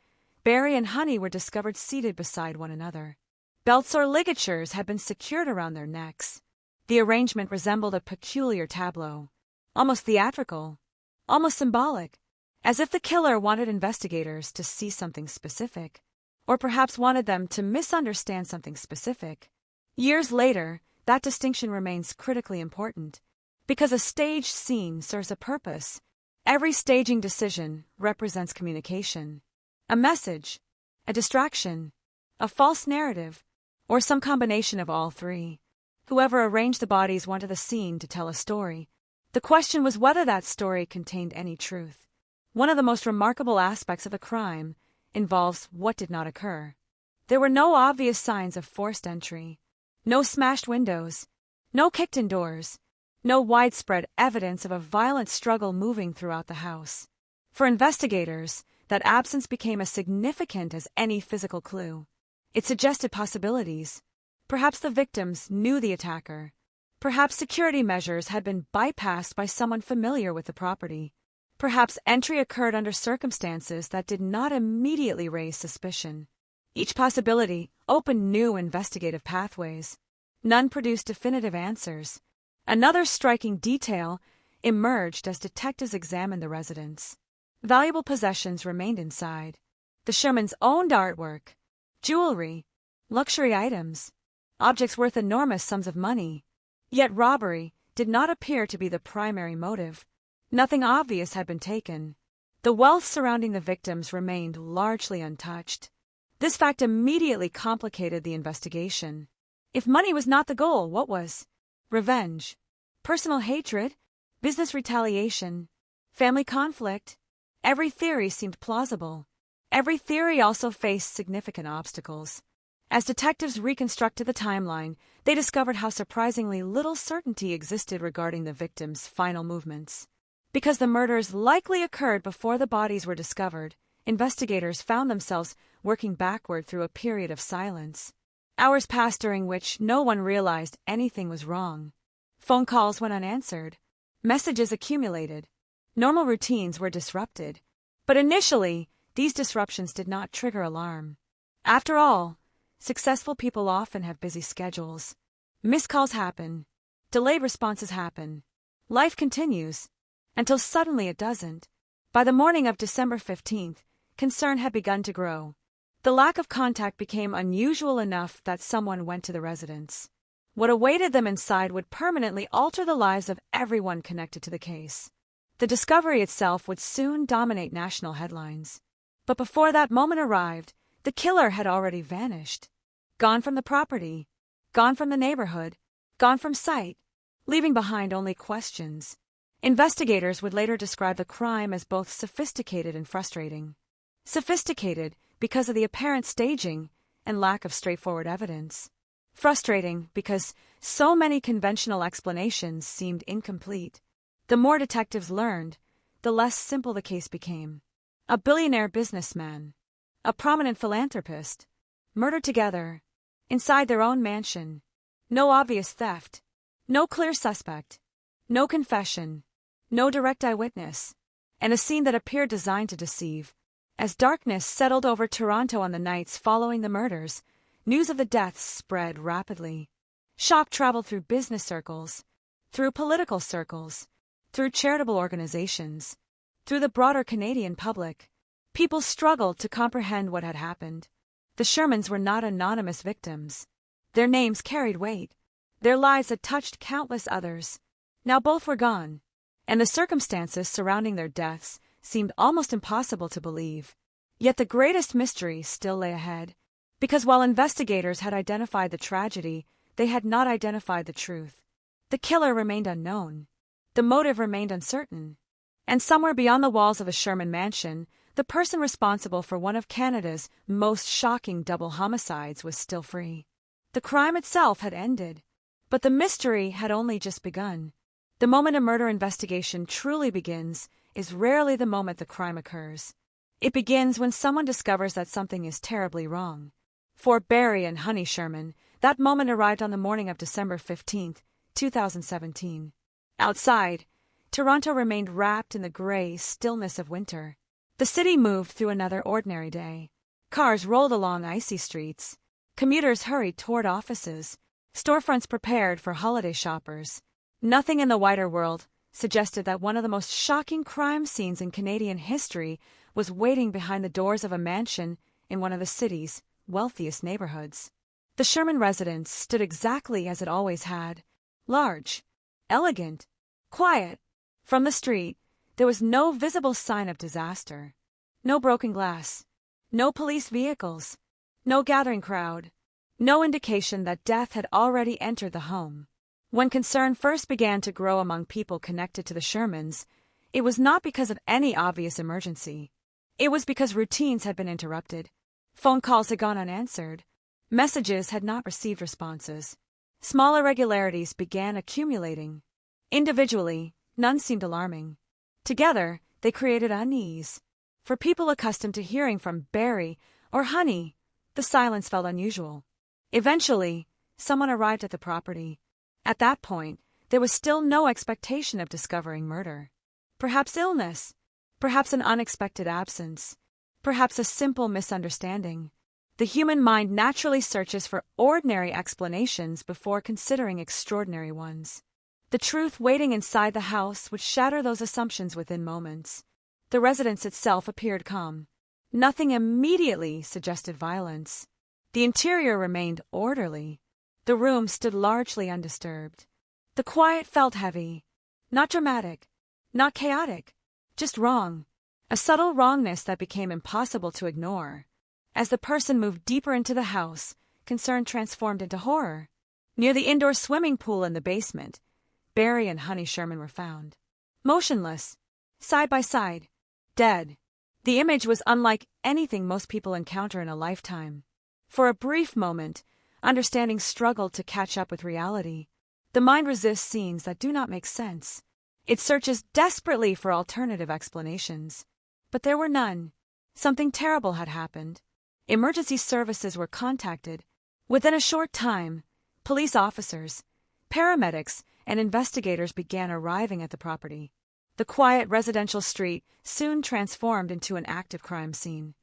Barry and Honey were discovered seated beside one another. Belts or ligatures had been secured around their necks. The arrangement resembled a peculiar tableau, almost theatrical, almost symbolic, as if the killer wanted investigators to see something specific, or perhaps wanted them to misunderstand something specific. Years later, that distinction remains critically important, because a staged scene serves a purpose. Every staging decision represents communication, a message, a distraction, a false narrative, or some combination of all three. Whoever arranged the bodies wanted the scene to tell a story. The question was whether that story contained any truth. One of the most remarkable aspects of the crime involves what did not occur. There were no obvious signs of forced entry, no smashed windows, no kicked-in doors, no widespread evidence of a violent struggle moving throughout the house. For investigators, that absence became as significant as any physical clue. It suggested possibilities. Perhaps the victims knew the attacker. Perhaps security measures had been bypassed by someone familiar with the property. Perhaps entry occurred under circumstances that did not immediately raise suspicion. Each possibility opened new investigative pathways. None produced definitive answers. Another striking detail emerged as detectives examined the residence. Valuable possessions remained inside. The Shermans owned artwork, jewelry, luxury items, objects worth enormous sums of money. Yet robbery did not appear to be the primary motive. Nothing obvious had been taken. The wealth surrounding the victims remained largely untouched. This fact immediately complicated the investigation. If money was not the goal, what was? Revenge, personal hatred, business retaliation, family conflict. Every theory seemed plausible. Every theory also faced significant obstacles. As detectives reconstructed the timeline, they discovered how surprisingly little certainty existed regarding the victims' final movements. Because the murders likely occurred before the bodies were discovered, investigators found themselves working backward through a period of silence. Hours passed during which no one realized anything was wrong. Phone calls went unanswered. Messages accumulated. Normal routines were disrupted. But initially, these disruptions did not trigger alarm. After all, successful people often have busy schedules. Missed calls happen. Delayed responses happen. Life continues. Until suddenly it doesn't. By the morning of December 15th, concern had begun to grow. The lack of contact became unusual enough that someone went to the residence. What awaited them inside would permanently alter the lives of everyone connected to the case. The discovery itself would soon dominate national headlines. But before that moment arrived, the killer had already vanished. Gone from the property, gone from the neighborhood, gone from sight, leaving behind only questions. Investigators would later describe the crime as both sophisticated and frustrating. Sophisticated because of the apparent staging and lack of straightforward evidence. Frustrating because so many conventional explanations seemed incomplete. The more detectives learned, the less simple the case became. A billionaire businessman, a prominent philanthropist, murdered together, inside their own mansion. No obvious theft, no clear suspect, no confession, no direct eyewitness, and a scene that appeared designed to deceive. As darkness settled over Toronto on the nights following the murders, news of the deaths spread rapidly. Shock traveled through business circles, through political circles, through charitable organizations, through the broader Canadian public. People struggled to comprehend what had happened. The Shermans were not anonymous victims. Their names carried weight. Their lives had touched countless others. Now both were gone, and the circumstances surrounding their deaths seemed almost impossible to believe. Yet the greatest mystery still lay ahead, because while investigators had identified the tragedy, they had not identified the truth. The killer remained unknown. The motive remained uncertain. And somewhere beyond the walls of the Sherman mansion, the person responsible for one of Canada's most shocking double homicides was still free. The crime itself had ended, but the mystery had only just begun. The moment a murder investigation truly begins is rarely the moment the crime occurs. It begins when someone discovers that something is terribly wrong. For Barry and Honey Sherman, that moment arrived on the morning of December 15, 2017. Outside, Toronto remained wrapped in the gray stillness of winter. The city moved through another ordinary day. Cars rolled along icy streets. Commuters hurried toward offices. Storefronts prepared for holiday shoppers. Nothing in the wider world suggested that one of the most shocking crime scenes in Canadian history was waiting behind the doors of a mansion in one of the city's wealthiest neighborhoods. The Sherman residence stood exactly as it always had: large, elegant, quiet. From the street, there was no visible sign of disaster. No broken glass, no police vehicles, no gathering crowd, no indication that death had already entered the home. When concern first began to grow among people connected to the Shermans, it was not because of any obvious emergency. It was because routines had been interrupted. Phone calls had gone unanswered. Messages had not received responses. Small irregularities began accumulating. Individually, none seemed alarming. Together, they created unease. For people accustomed to hearing from Barry or Honey, the silence felt unusual. Eventually, someone arrived at the property. At that point, there was still no expectation of discovering murder. Perhaps illness, perhaps an unexpected absence, perhaps a simple misunderstanding. The human mind naturally searches for ordinary explanations before considering extraordinary ones. The truth waiting inside the house would shatter those assumptions within moments. The residence itself appeared calm. Nothing immediately suggested violence. The interior remained orderly. The room stood largely undisturbed. The quiet felt heavy. Not dramatic, not chaotic, just wrong. A subtle wrongness that became impossible to ignore. As the person moved deeper into the house, concern transformed into horror. Near the indoor swimming pool in the basement, Barry and Honey Sherman were found. Motionless, side by side, dead. The image was unlike anything most people encounter in a lifetime. For a brief moment, understanding struggled to catch up with reality. The mind resists scenes that do not make sense. It searches desperately for alternative explanations. But there were none. Something terrible had happened. Emergency services were contacted. Within a short time, police officers, paramedics, and investigators began arriving at the property. The quiet residential street soon transformed into an active crime scene.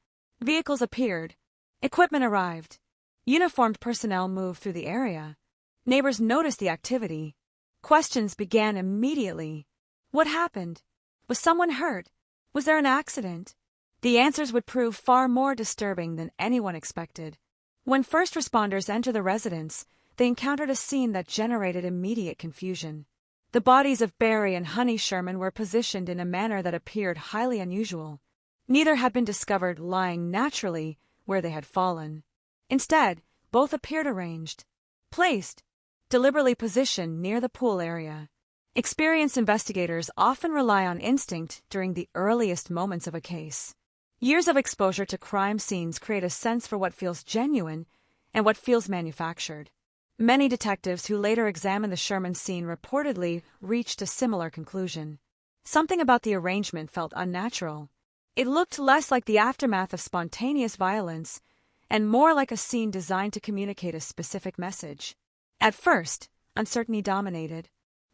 Vehicles appeared. Equipment arrived. Uniformed personnel moved through the area. Neighbors noticed the activity. Questions began immediately. What happened? Was someone hurt? Was there an accident? The answers would prove far more disturbing than anyone expected. When first responders entered the residence, they encountered a scene that generated immediate confusion. The bodies of Barry and Honey Sherman were positioned in a manner that appeared highly unusual. Neither had been discovered lying naturally where they had fallen. Instead, both appeared arranged, placed, deliberately positioned near the pool area. Experienced investigators often rely on instinct during the earliest moments of a case. Years of exposure to crime scenes create a sense for what feels genuine and what feels manufactured. Many detectives who later examined the Sherman scene reportedly reached a similar conclusion. Something about the arrangement felt unnatural. It looked less like the aftermath of spontaneous violence and more like a scene designed to communicate a specific message. At first, uncertainty dominated.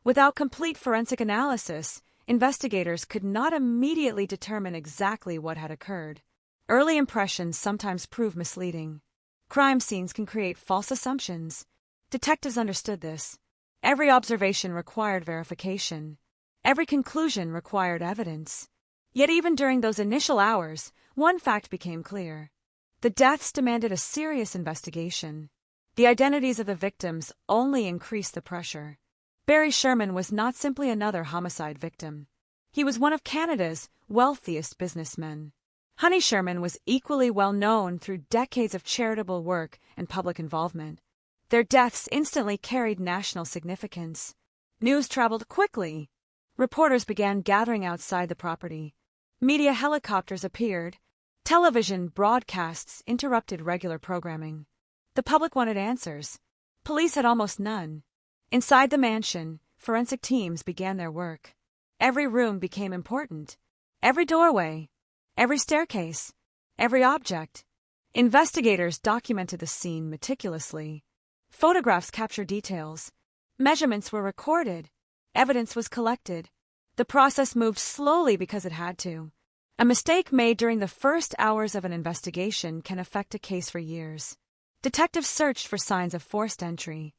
Without complete forensic analysis, investigators could not immediately determine exactly what had occurred. Early impressions sometimes prove misleading. Crime scenes can create false assumptions. Detectives understood this. Every observation required verification. Every conclusion required evidence. Yet even during those initial hours, one fact became clear. The deaths demanded a serious investigation. The identities of the victims only increased the pressure. Barry Sherman was not simply another homicide victim. He was one of Canada's wealthiest businessmen. Honey Sherman was equally well known through decades of charitable work and public involvement. Their deaths instantly carried national significance. News traveled quickly. Reporters began gathering outside the property. Media helicopters appeared. Television broadcasts interrupted regular programming. The public wanted answers. Police had almost none. Inside the mansion, forensic teams began their work. Every room became important. Every doorway, every staircase, every object. Investigators documented the scene meticulously. Photographs captured details. Measurements were recorded. Evidence was collected. The process moved slowly because it had to. A mistake made during the first hours of an investigation can affect a case for years. Detectives searched for signs of forced entry.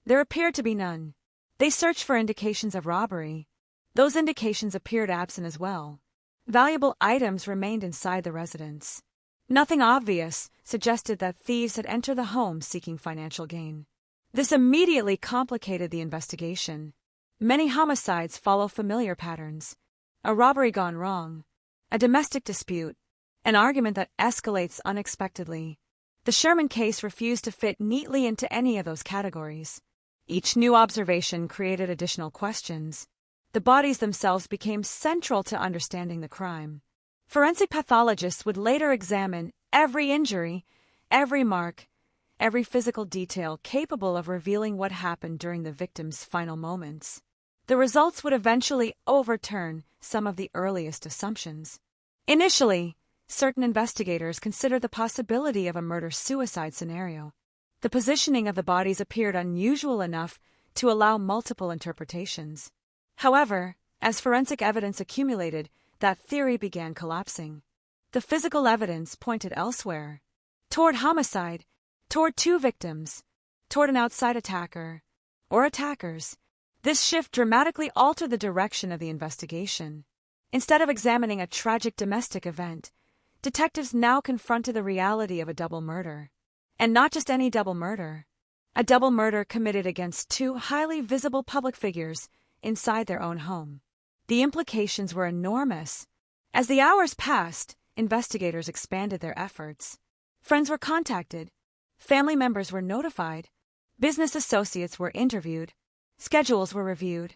There appeared to be none. They searched for indications of robbery. Those indications appeared absent as well. Valuable items remained inside the residence. Nothing obvious suggested that thieves had entered the home seeking financial gain. This immediately complicated the investigation. Many homicides follow familiar patterns. A robbery gone wrong, a domestic dispute, an argument that escalates unexpectedly. The Sherman case refused to fit neatly into any of those categories. Each new observation created additional questions. The bodies themselves became central to understanding the crime. Forensic pathologists would later examine every injury, every mark, every physical detail capable of revealing what happened during the victim's final moments. The results would eventually overturn some of the earliest assumptions. Initially, certain investigators considered the possibility of a murder-suicide scenario. The positioning of the bodies appeared unusual enough to allow multiple interpretations. However, as forensic evidence accumulated, that theory began collapsing. The physical evidence pointed elsewhere, toward homicide, toward two victims, toward an outside attacker, or attackers. This shift dramatically altered the direction of the investigation. Instead of examining a tragic domestic event, detectives now confronted the reality of a double murder. And not just any double murder. A double murder committed against two highly visible public figures inside their own home. The implications were enormous. As the hours passed, investigators expanded their efforts. Friends were contacted, family members were notified, business associates were interviewed, schedules were reviewed,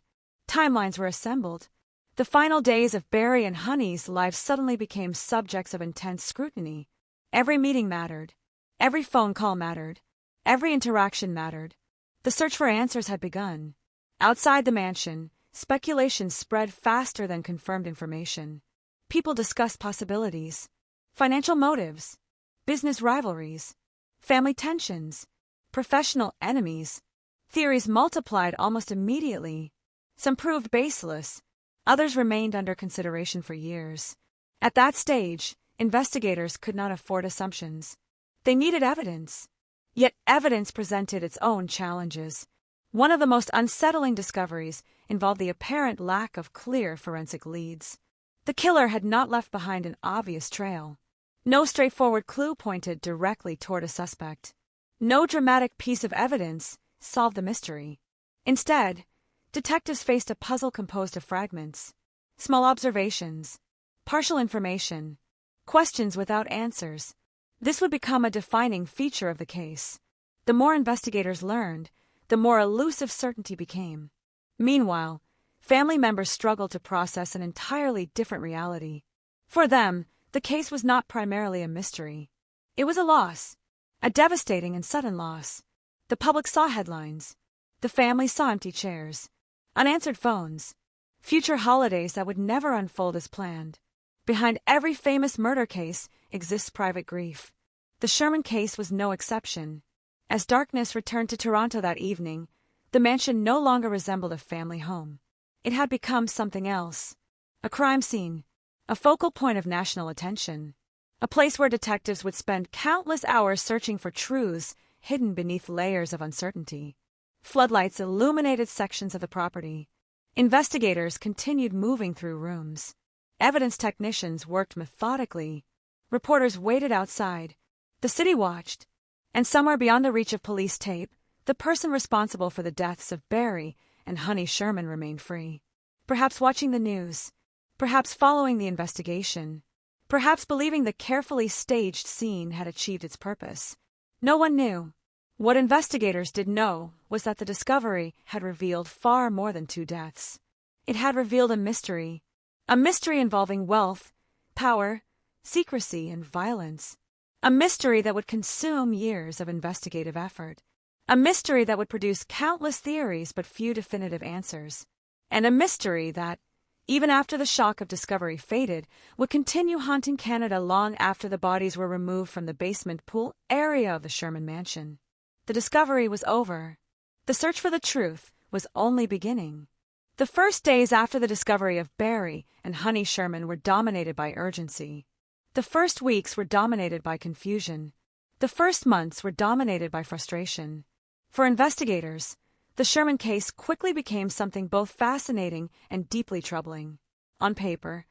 timelines were assembled. The final days of Barry and Honey's lives suddenly became subjects of intense scrutiny. Every meeting mattered. Every phone call mattered. Every interaction mattered. The search for answers had begun. Outside the mansion, speculation spread faster than confirmed information. People discussed possibilities, financial motives, business rivalries, family tensions, professional enemies. Theories multiplied almost immediately. Some proved baseless. Others remained under consideration for years. At that stage, investigators could not afford assumptions. They needed evidence. Yet evidence presented its own challenges. One of the most unsettling discoveries involved the apparent lack of clear forensic leads. The killer had not left behind an obvious trail. No straightforward clue pointed directly toward a suspect. No dramatic piece of evidence solved the mystery. Instead, detectives faced a puzzle composed of fragments, small observations, partial information, questions without answers. This would become a defining feature of the case. The more investigators learned, the more elusive certainty became. Meanwhile, family members struggled to process an entirely different reality. For them, the case was not primarily a mystery. It was a loss, a devastating and sudden loss. The public saw headlines. The family saw empty chairs, unanswered phones, future holidays that would never unfold as planned. Behind every famous murder case exists private grief. The Sherman case was no exception. As darkness returned to Toronto that evening, the mansion no longer resembled a family home. It had become something else. A crime scene, a focal point of national attention, a place where detectives would spend countless hours searching for truths hidden beneath layers of uncertainty. Floodlights illuminated sections of the property. Investigators continued moving through rooms. Evidence technicians worked methodically. Reporters waited outside. The city watched. And somewhere beyond the reach of police tape, the person responsible for the deaths of Barry and Honey Sherman remained free. Perhaps watching the news. Perhaps following the investigation. Perhaps believing the carefully staged scene had achieved its purpose. No one knew. What investigators did know was that the discovery had revealed far more than two deaths. It had revealed a mystery involving wealth, power, secrecy, and violence. A mystery that would consume years of investigative effort. A mystery that would produce countless theories but few definitive answers. And a mystery that, even after the shock of discovery faded, would continue haunting Canada long after the bodies were removed from the basement pool area of the Sherman mansion. The discovery was over. The search for the truth was only beginning. The first days after the discovery of Barry and Honey Sherman were dominated by urgency. The first weeks were dominated by confusion. The first months were dominated by frustration. For investigators, The Sherman case quickly became something both fascinating and deeply troubling. On paper,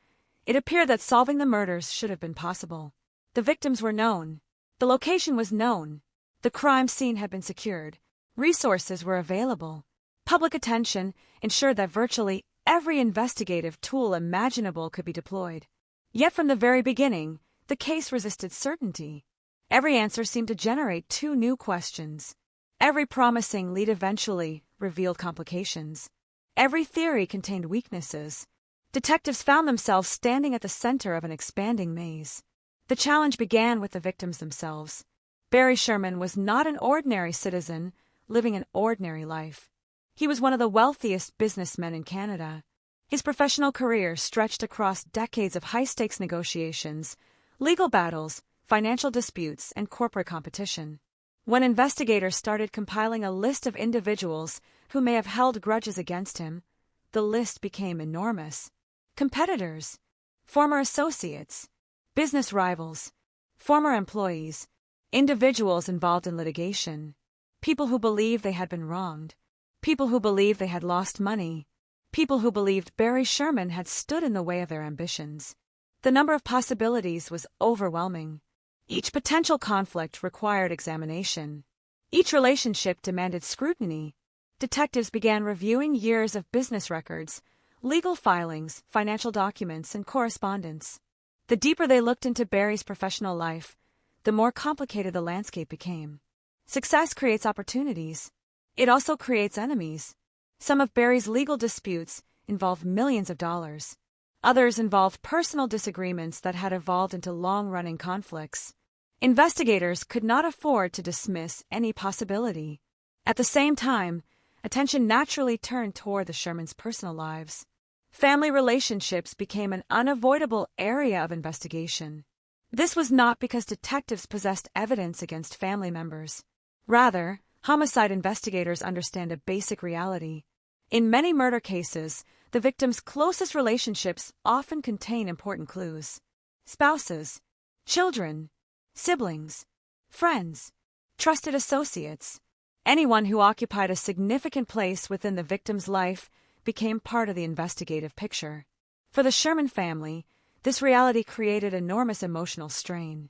it appeared that solving the murders should have been possible. The victims were known. The location was known. The crime scene had been secured. Resources were available. Public attention ensured that virtually every investigative tool imaginable could be deployed. Yet from the very beginning, the case resisted certainty. Every answer seemed to generate two new questions. Every promising lead eventually revealed complications. Every theory contained weaknesses. Detectives found themselves standing at the center of an expanding maze. The challenge began with the victims themselves. Barry Sherman was not an ordinary citizen living an ordinary life. He was one of the wealthiest businessmen in Canada. His professional career stretched across decades of high-stakes negotiations, legal battles, financial disputes, and corporate competition. When investigators started compiling a list of individuals who may have held grudges against him, the list became enormous. Competitors, former associates, business rivals, former employees, individuals involved in litigation, people who believed they had been wronged, people who believed they had lost money, people who believed Barry Sherman had stood in the way of their ambitions. The number of possibilities was overwhelming. Each potential conflict required examination. Each relationship demanded scrutiny. Detectives began reviewing years of business records, legal filings, financial documents, and correspondence. The deeper they looked into Barry's professional life, the more complicated the landscape became. Success creates opportunities. It also creates enemies. Some of Barry's legal disputes involved millions of dollars. Others involved personal disagreements that had evolved into long-running conflicts. Investigators could not afford to dismiss any possibility. At the same time, attention naturally turned toward the Shermans' personal lives. Family relationships became an unavoidable area of investigation. This was not because detectives possessed evidence against family members. Rather, homicide investigators understand a basic reality. In many murder cases, the victim's closest relationships often contain important clues. Spouses, children, siblings, friends, trusted associates. Anyone who occupied a significant place within the victim's life became part of the investigative picture. For the Sherman family, this reality created enormous emotional strain.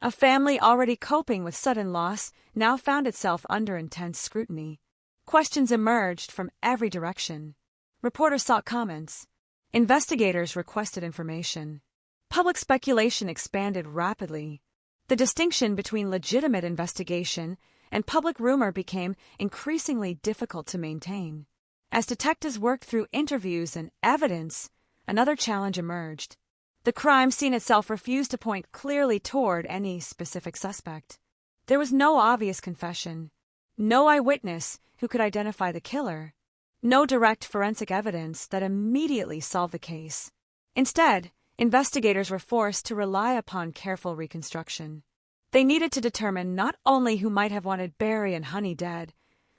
A family already coping with sudden loss now found itself under intense scrutiny. Questions emerged from every direction. Reporters sought comments. Investigators requested information. Public speculation expanded rapidly. The distinction between legitimate investigation and public rumor became increasingly difficult to maintain. As detectives worked through interviews and evidence, another challenge emerged. The crime scene itself refused to point clearly toward any specific suspect. There was no obvious confession, no eyewitness who could identify the killer, no direct forensic evidence that immediately solved the case. Instead, investigators were forced to rely upon careful reconstruction. They needed to determine not only who might have wanted Barry and Honey dead,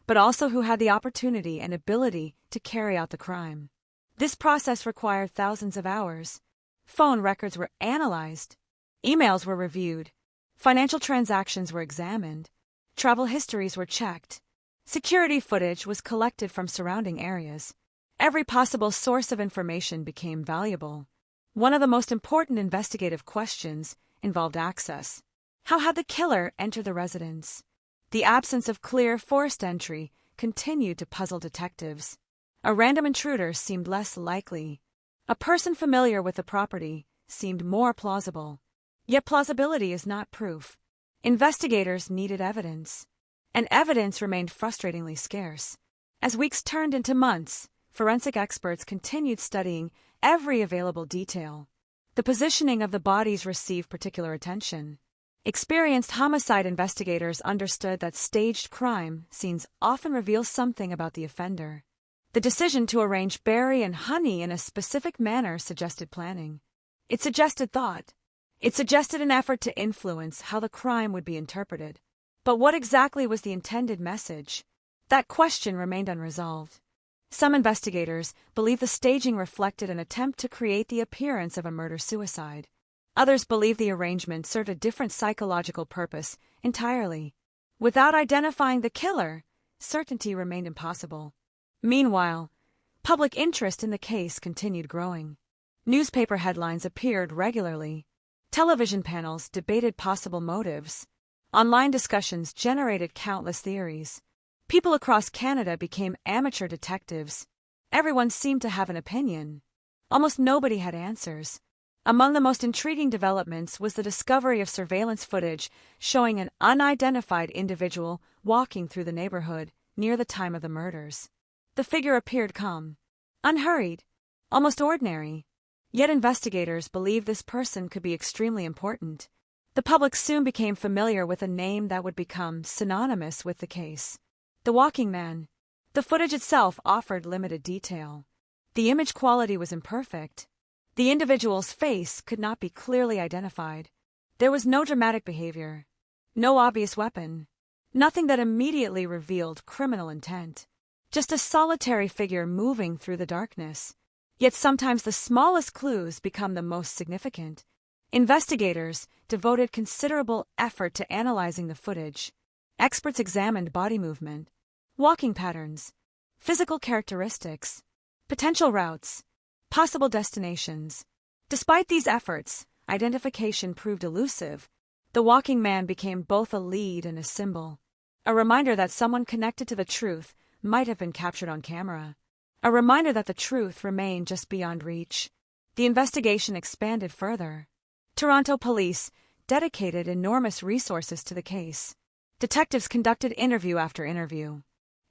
but also who had the opportunity and ability to carry out the crime. This process required thousands of hours. Phone records were analyzed, emails were reviewed, financial transactions were examined, travel histories were checked, security footage was collected from surrounding areas. Every possible source of information became valuable. One of the most important investigative questions involved access. How had the killer entered the residence? The absence of clear forced entry continued to puzzle detectives. A random intruder seemed less likely. A person familiar with the property seemed more plausible. Yet plausibility is not proof. Investigators needed evidence, and evidence remained frustratingly scarce. As weeks turned into months, forensic experts continued studying every available detail. The positioning of the bodies received particular attention. Experienced homicide investigators understood that staged crime scenes often reveal something about the offender. The decision to arrange Barry and Honey in a specific manner suggested planning. It suggested thought. It suggested an effort to influence how the crime would be interpreted. But what exactly was the intended message? That question remained unresolved. Some investigators believe the staging reflected an attempt to create the appearance of a murder-suicide. Others believe the arrangement served a different psychological purpose entirely. Without identifying the killer, certainty remained impossible. Meanwhile, public interest in the case continued growing. Newspaper headlines appeared regularly. Television panels debated possible motives. Online discussions generated countless theories. People across Canada became amateur detectives. Everyone seemed to have an opinion. Almost nobody had answers. Among the most intriguing developments was the discovery of surveillance footage showing an unidentified individual walking through the neighborhood near the time of the murders. The figure appeared calm, unhurried, almost ordinary. Yet investigators believed this person could be extremely important. The public soon became familiar with a name that would become synonymous with the case: the Walking Man. The footage itself offered limited detail. The image quality was imperfect. The individual's face could not be clearly identified. There was no dramatic behavior, no obvious weapon, nothing that immediately revealed criminal intent. Just a solitary figure moving through the darkness. Yet sometimes the smallest clues become the most significant. Investigators devoted considerable effort to analyzing the footage. Experts examined body movement, walking patterns, physical characteristics, potential routes, possible destinations. Despite these efforts, identification proved elusive. The Walking Man became both a lead and a symbol, a reminder that someone connected to the truth might have been captured on camera, a reminder that the truth remained just beyond reach. The investigation expanded further. Toronto police dedicated enormous resources to the case. Detectives conducted interview after interview.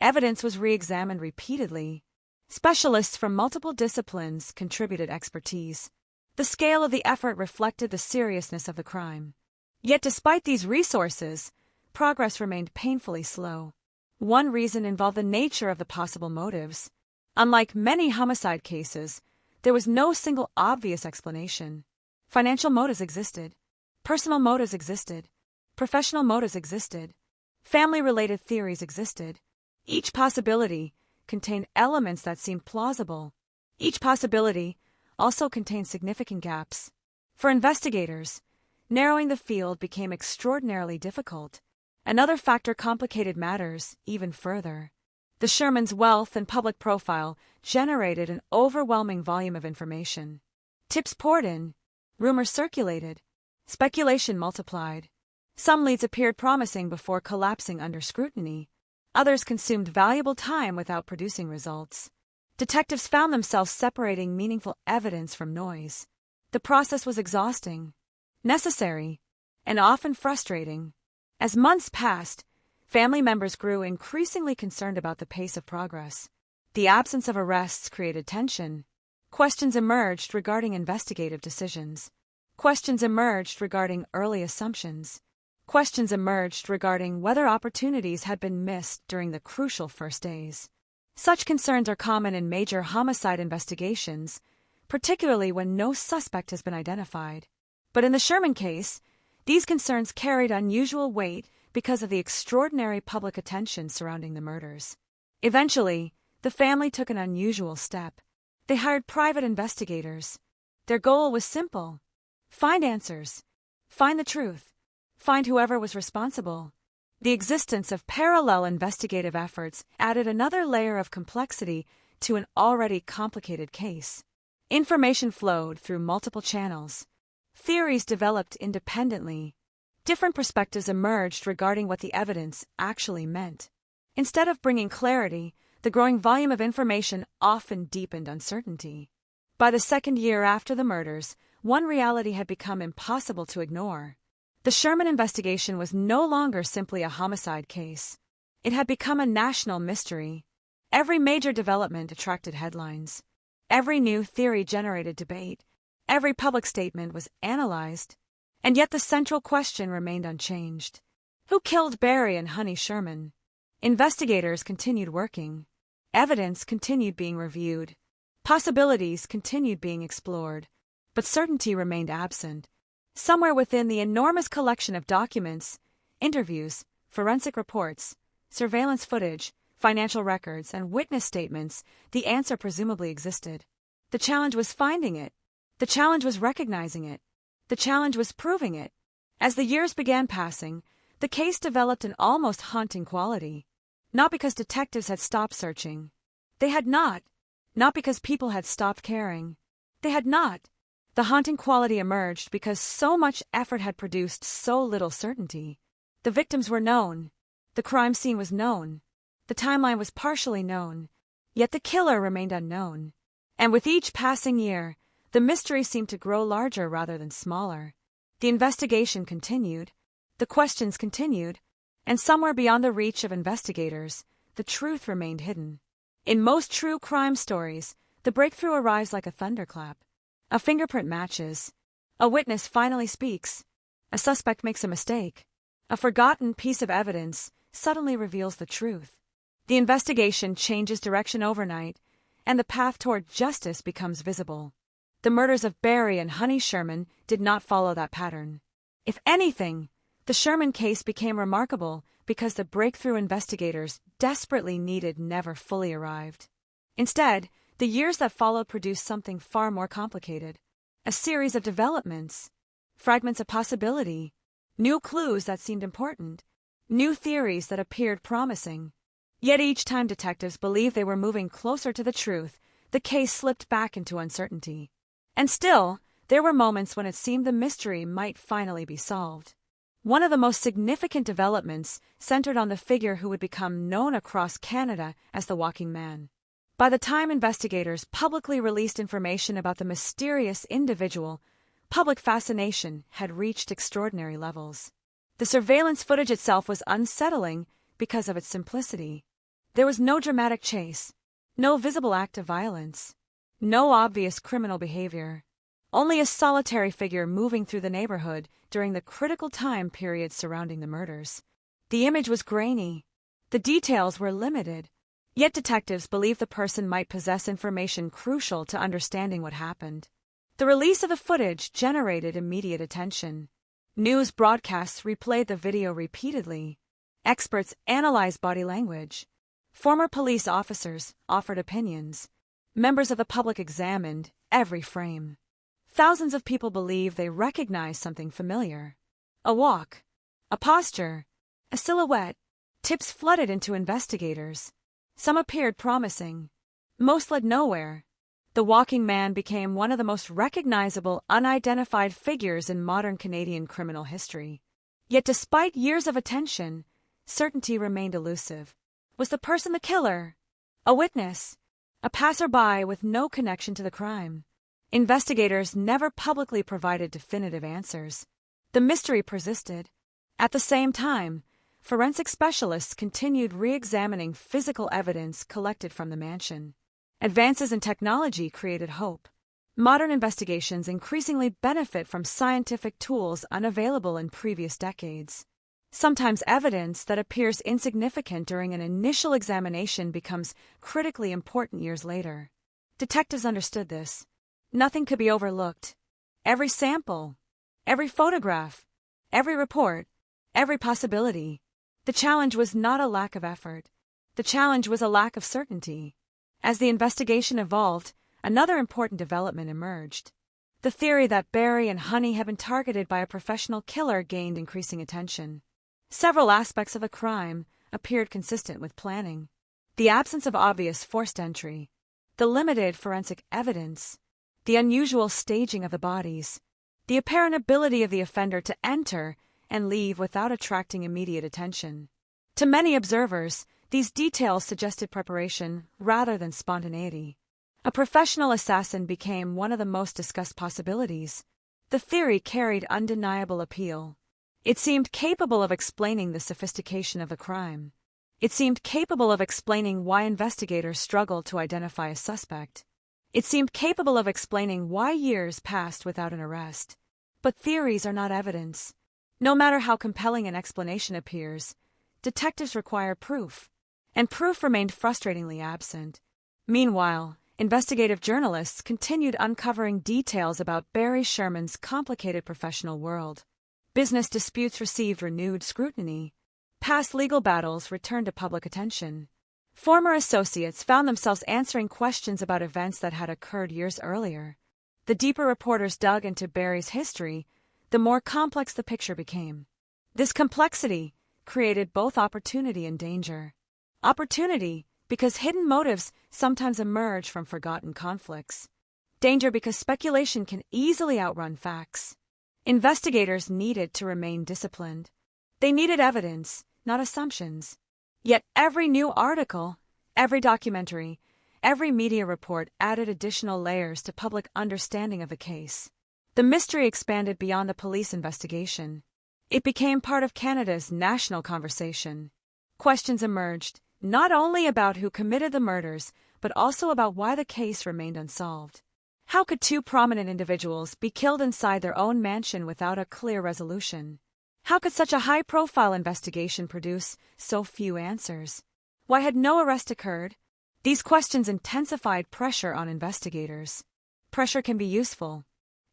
Evidence was re-examined repeatedly. Specialists from multiple disciplines contributed expertise. The scale of the effort reflected the seriousness of the crime. Yet despite these resources, progress remained painfully slow. One reason involved the nature of the possible motives. Unlike many homicide cases, there was no single obvious explanation. Financial motives existed. Personal motives existed. Professional motives existed. Family-related theories existed. Each possibility contained elements that seemed plausible. Each possibility also contained significant gaps. For investigators, narrowing the field became extraordinarily difficult. Another factor complicated matters even further. The Shermans' wealth and public profile generated an overwhelming volume of information. Tips poured in, rumors circulated, speculation multiplied. Some leads appeared promising before collapsing under scrutiny. Others consumed valuable time without producing results. Detectives found themselves separating meaningful evidence from noise. The process was exhausting, necessary, and often frustrating. As months passed, family members grew increasingly concerned about the pace of progress. The absence of arrests created tension. Questions emerged regarding investigative decisions. Questions emerged regarding early assumptions. Questions emerged regarding whether opportunities had been missed during the crucial first days. Such concerns are common in major homicide investigations, particularly when no suspect has been identified. But in the Sherman case, these concerns carried unusual weight because of the extraordinary public attention surrounding the murders. Eventually, the family took an unusual step. They hired private investigators. Their goal was simple: find answers, find the truth, find whoever was responsible. The existence of parallel investigative efforts added another layer of complexity to an already complicated case. Information flowed through multiple channels. Theories developed independently. Different perspectives emerged regarding what the evidence actually meant. Instead of bringing clarity, the growing volume of information often deepened uncertainty. By the second year after the murders, one reality had become impossible to ignore. The Sherman investigation was no longer simply a homicide case. It had become a national mystery. Every major development attracted headlines. Every new theory generated debate. Every public statement was analyzed. And yet the central question remained unchanged. Who killed Barry and Honey Sherman? Investigators continued working. Evidence continued being reviewed. Possibilities continued being explored. But certainty remained absent. Somewhere within the enormous collection of documents, interviews, forensic reports, surveillance footage, financial records, and witness statements, the answer presumably existed. The challenge was finding it. The challenge was recognizing it. The challenge was proving it. As the years began passing, the case developed an almost haunting quality. Not because detectives had stopped searching. They had not. Not because people had stopped caring. They had not. The haunting quality emerged because so much effort had produced so little certainty. The victims were known. The crime scene was known. The timeline was partially known. Yet the killer remained unknown. And with each passing year, the mystery seemed to grow larger rather than smaller. The investigation continued. The questions continued. And somewhere beyond the reach of investigators, the truth remained hidden. In most true crime stories, the breakthrough arrives like a thunderclap. A fingerprint matches. A witness finally speaks. A suspect makes a mistake. A forgotten piece of evidence suddenly reveals the truth. The investigation changes direction overnight, and the path toward justice becomes visible. The murders of Barry and Honey Sherman did not follow that pattern. If anything, the Sherman case became remarkable because the breakthrough investigators desperately needed never fully arrived. Instead, the years that followed produced something far more complicated. A series of developments, fragments of possibility, new clues that seemed important, new theories that appeared promising. Yet each time detectives believed they were moving closer to the truth, the case slipped back into uncertainty. And still, there were moments when it seemed the mystery might finally be solved. One of the most significant developments centered on the figure who would become known across Canada as the Walking Man. By the time investigators publicly released information about the mysterious individual, public fascination had reached extraordinary levels. The surveillance footage itself was unsettling because of its simplicity. There was no dramatic chase, no visible act of violence, no obvious criminal behavior, only a solitary figure moving through the neighborhood during the critical time period surrounding the murders. The image was grainy. The details were limited. Yet detectives believed the person might possess information crucial to understanding what happened. The release of the footage generated immediate attention. News broadcasts replayed the video repeatedly. Experts analyzed body language. Former police officers offered opinions. Members of the public examined every frame. Thousands of people believed they recognized something familiar. A walk, a posture, a silhouette. Tips flooded into investigators. Some appeared promising. Most led nowhere. The Walking Man became one of the most recognizable, unidentified figures in modern Canadian criminal history. Yet despite years of attention, certainty remained elusive. Was the person the killer? A witness? A passerby with no connection to the crime? Investigators never publicly provided definitive answers. The mystery persisted. At the same time, forensic specialists continued re-examining physical evidence collected from the mansion. Advances in technology created hope. Modern investigations increasingly benefit from scientific tools unavailable in previous decades. Sometimes evidence that appears insignificant during an initial examination becomes critically important years later. Detectives understood this. Nothing could be overlooked. Every sample, every photograph, every report, every possibility. The challenge was not a lack of effort. The challenge was a lack of certainty. As the investigation evolved, another important development emerged. The theory that Barry and Honey had been targeted by a professional killer gained increasing attention. Several aspects of the crime appeared consistent with planning. The absence of obvious forced entry, the limited forensic evidence, the unusual staging of the bodies, the apparent ability of the offender to enter and leave without attracting immediate attention. To many observers, these details suggested preparation rather than spontaneity. A professional assassin became one of the most discussed possibilities. The theory carried undeniable appeal. It seemed capable of explaining the sophistication of the crime. It seemed capable of explaining why investigators struggled to identify a suspect. It seemed capable of explaining why years passed without an arrest. But theories are not evidence. No matter how compelling an explanation appears, detectives require proof, and proof remained frustratingly absent. Meanwhile, investigative journalists continued uncovering details about Barry Sherman's complicated professional world. Business disputes received renewed scrutiny. Past legal battles returned to public attention. Former associates found themselves answering questions about events that had occurred years earlier. The deeper reporters dug into Barry's history, the more complex the picture became. This complexity created both opportunity and danger. Opportunity, because hidden motives sometimes emerge from forgotten conflicts. Danger, because speculation can easily outrun facts. Investigators needed to remain disciplined. They needed evidence, not assumptions. Yet every new article, every documentary, every media report added additional layers to public understanding of the case. The mystery expanded beyond the police investigation. It became part of Canada's national conversation. Questions emerged, not only about who committed the murders, but also about why the case remained unsolved. How could two prominent individuals be killed inside their own mansion without a clear resolution? How could such a high-profile investigation produce so few answers? Why had no arrest occurred? These questions intensified pressure on investigators. Pressure can be useful.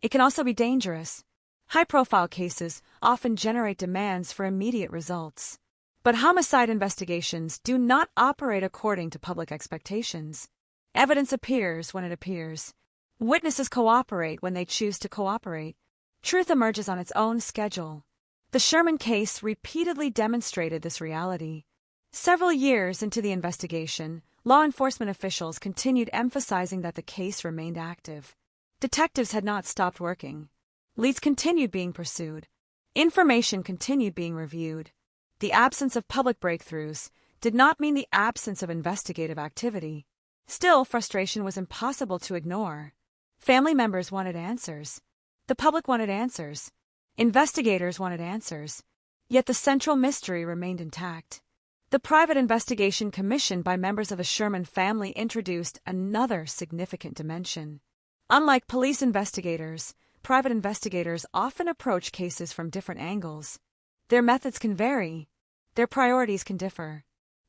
It can also be dangerous. High-profile cases often generate demands for immediate results. But homicide investigations do not operate according to public expectations. Evidence appears when it appears. Witnesses cooperate when they choose to cooperate. Truth emerges on its own schedule. The Sherman case repeatedly demonstrated this reality. Several years into the investigation, law enforcement officials continued emphasizing that the case remained active. Detectives had not stopped working. Leads continued being pursued. Information continued being reviewed. The absence of public breakthroughs did not mean the absence of investigative activity. Still, frustration was impossible to ignore. Family members wanted answers. The public wanted answers. Investigators wanted answers. Yet the central mystery remained intact. The private investigation commissioned by members of the Sherman family introduced another significant dimension. Unlike police investigators, private investigators often approach cases from different angles. Their methods can vary. Their priorities can differ.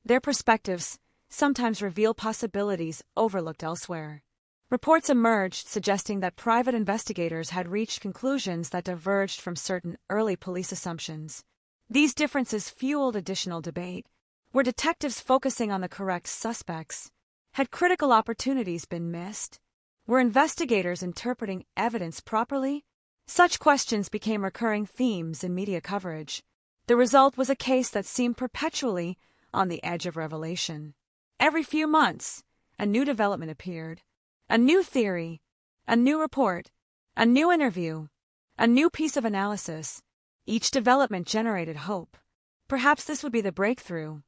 Their perspectives sometimes reveal possibilities overlooked elsewhere. Reports emerged suggesting that private investigators had reached conclusions that diverged from certain early police assumptions. These differences fueled additional debate. Were detectives focusing on the correct suspects? Had critical opportunities been missed? Were investigators interpreting evidence properly? Such questions became recurring themes in media coverage. The result was a case that seemed perpetually on the edge of revelation. Every few months, a new development appeared. A new theory, a new report, a new interview, a new piece of analysis. Each development generated hope. Perhaps this would be the breakthrough.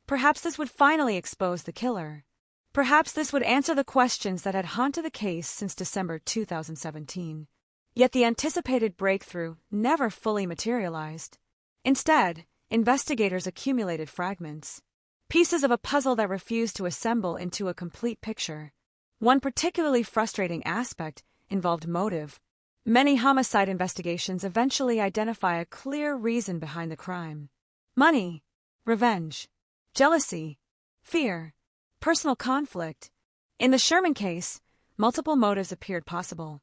Perhaps this would finally expose the killer. Perhaps this would answer the questions that had haunted the case since December 2017. Yet the anticipated breakthrough never fully materialized. Instead, investigators accumulated fragments, pieces of a puzzle that refused to assemble into a complete picture. One particularly frustrating aspect involved motive. Many homicide investigations eventually identify a clear reason behind the crime. Money, revenge, jealousy, fear, personal conflict. In the Sherman case, multiple motives appeared possible.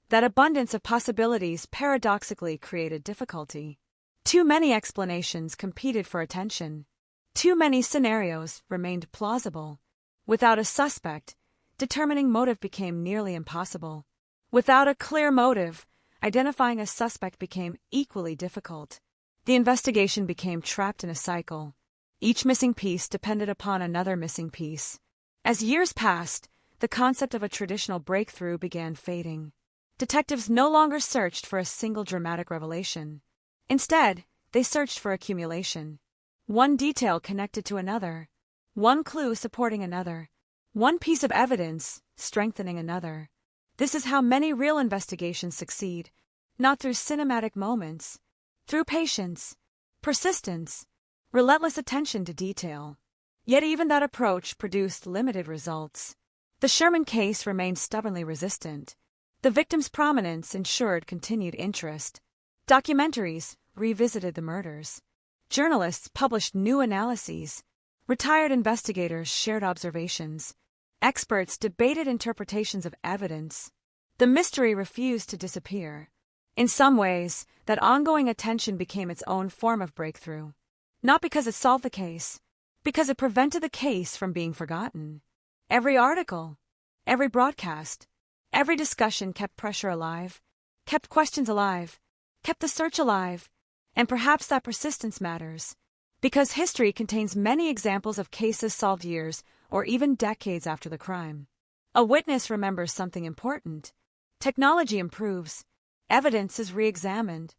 That abundance of possibilities paradoxically created difficulty. Too many explanations competed for attention. Too many scenarios remained plausible. Without a suspect, determining motive became nearly impossible. Without a clear motive, identifying a suspect became equally difficult. The investigation became trapped in a cycle. Each missing piece depended upon another missing piece. As years passed, the concept of a traditional breakthrough began fading. Detectives no longer searched for a single dramatic revelation. Instead, they searched for accumulation. One detail connected to another. One clue supporting another. One piece of evidence strengthening another. This is how many real investigations succeed, not through cinematic moments, through patience, persistence, relentless attention to detail. Yet even that approach produced limited results. The Sherman case remained stubbornly resistant. The victim's prominence ensured continued interest. Documentaries revisited the murders. Journalists published new analyses. Retired investigators shared observations. Experts debated interpretations of evidence. The mystery refused to disappear. In some ways, that ongoing attention became its own form of breakthrough. Not because it solved the case, because it prevented the case from being forgotten. Every article, every broadcast, every discussion kept pressure alive, kept questions alive, kept the search alive, and perhaps that persistence matters, Because history contains many examples of cases solved years or even decades after the crime. A witness remembers something important. Technology improves. Evidence is re-examined.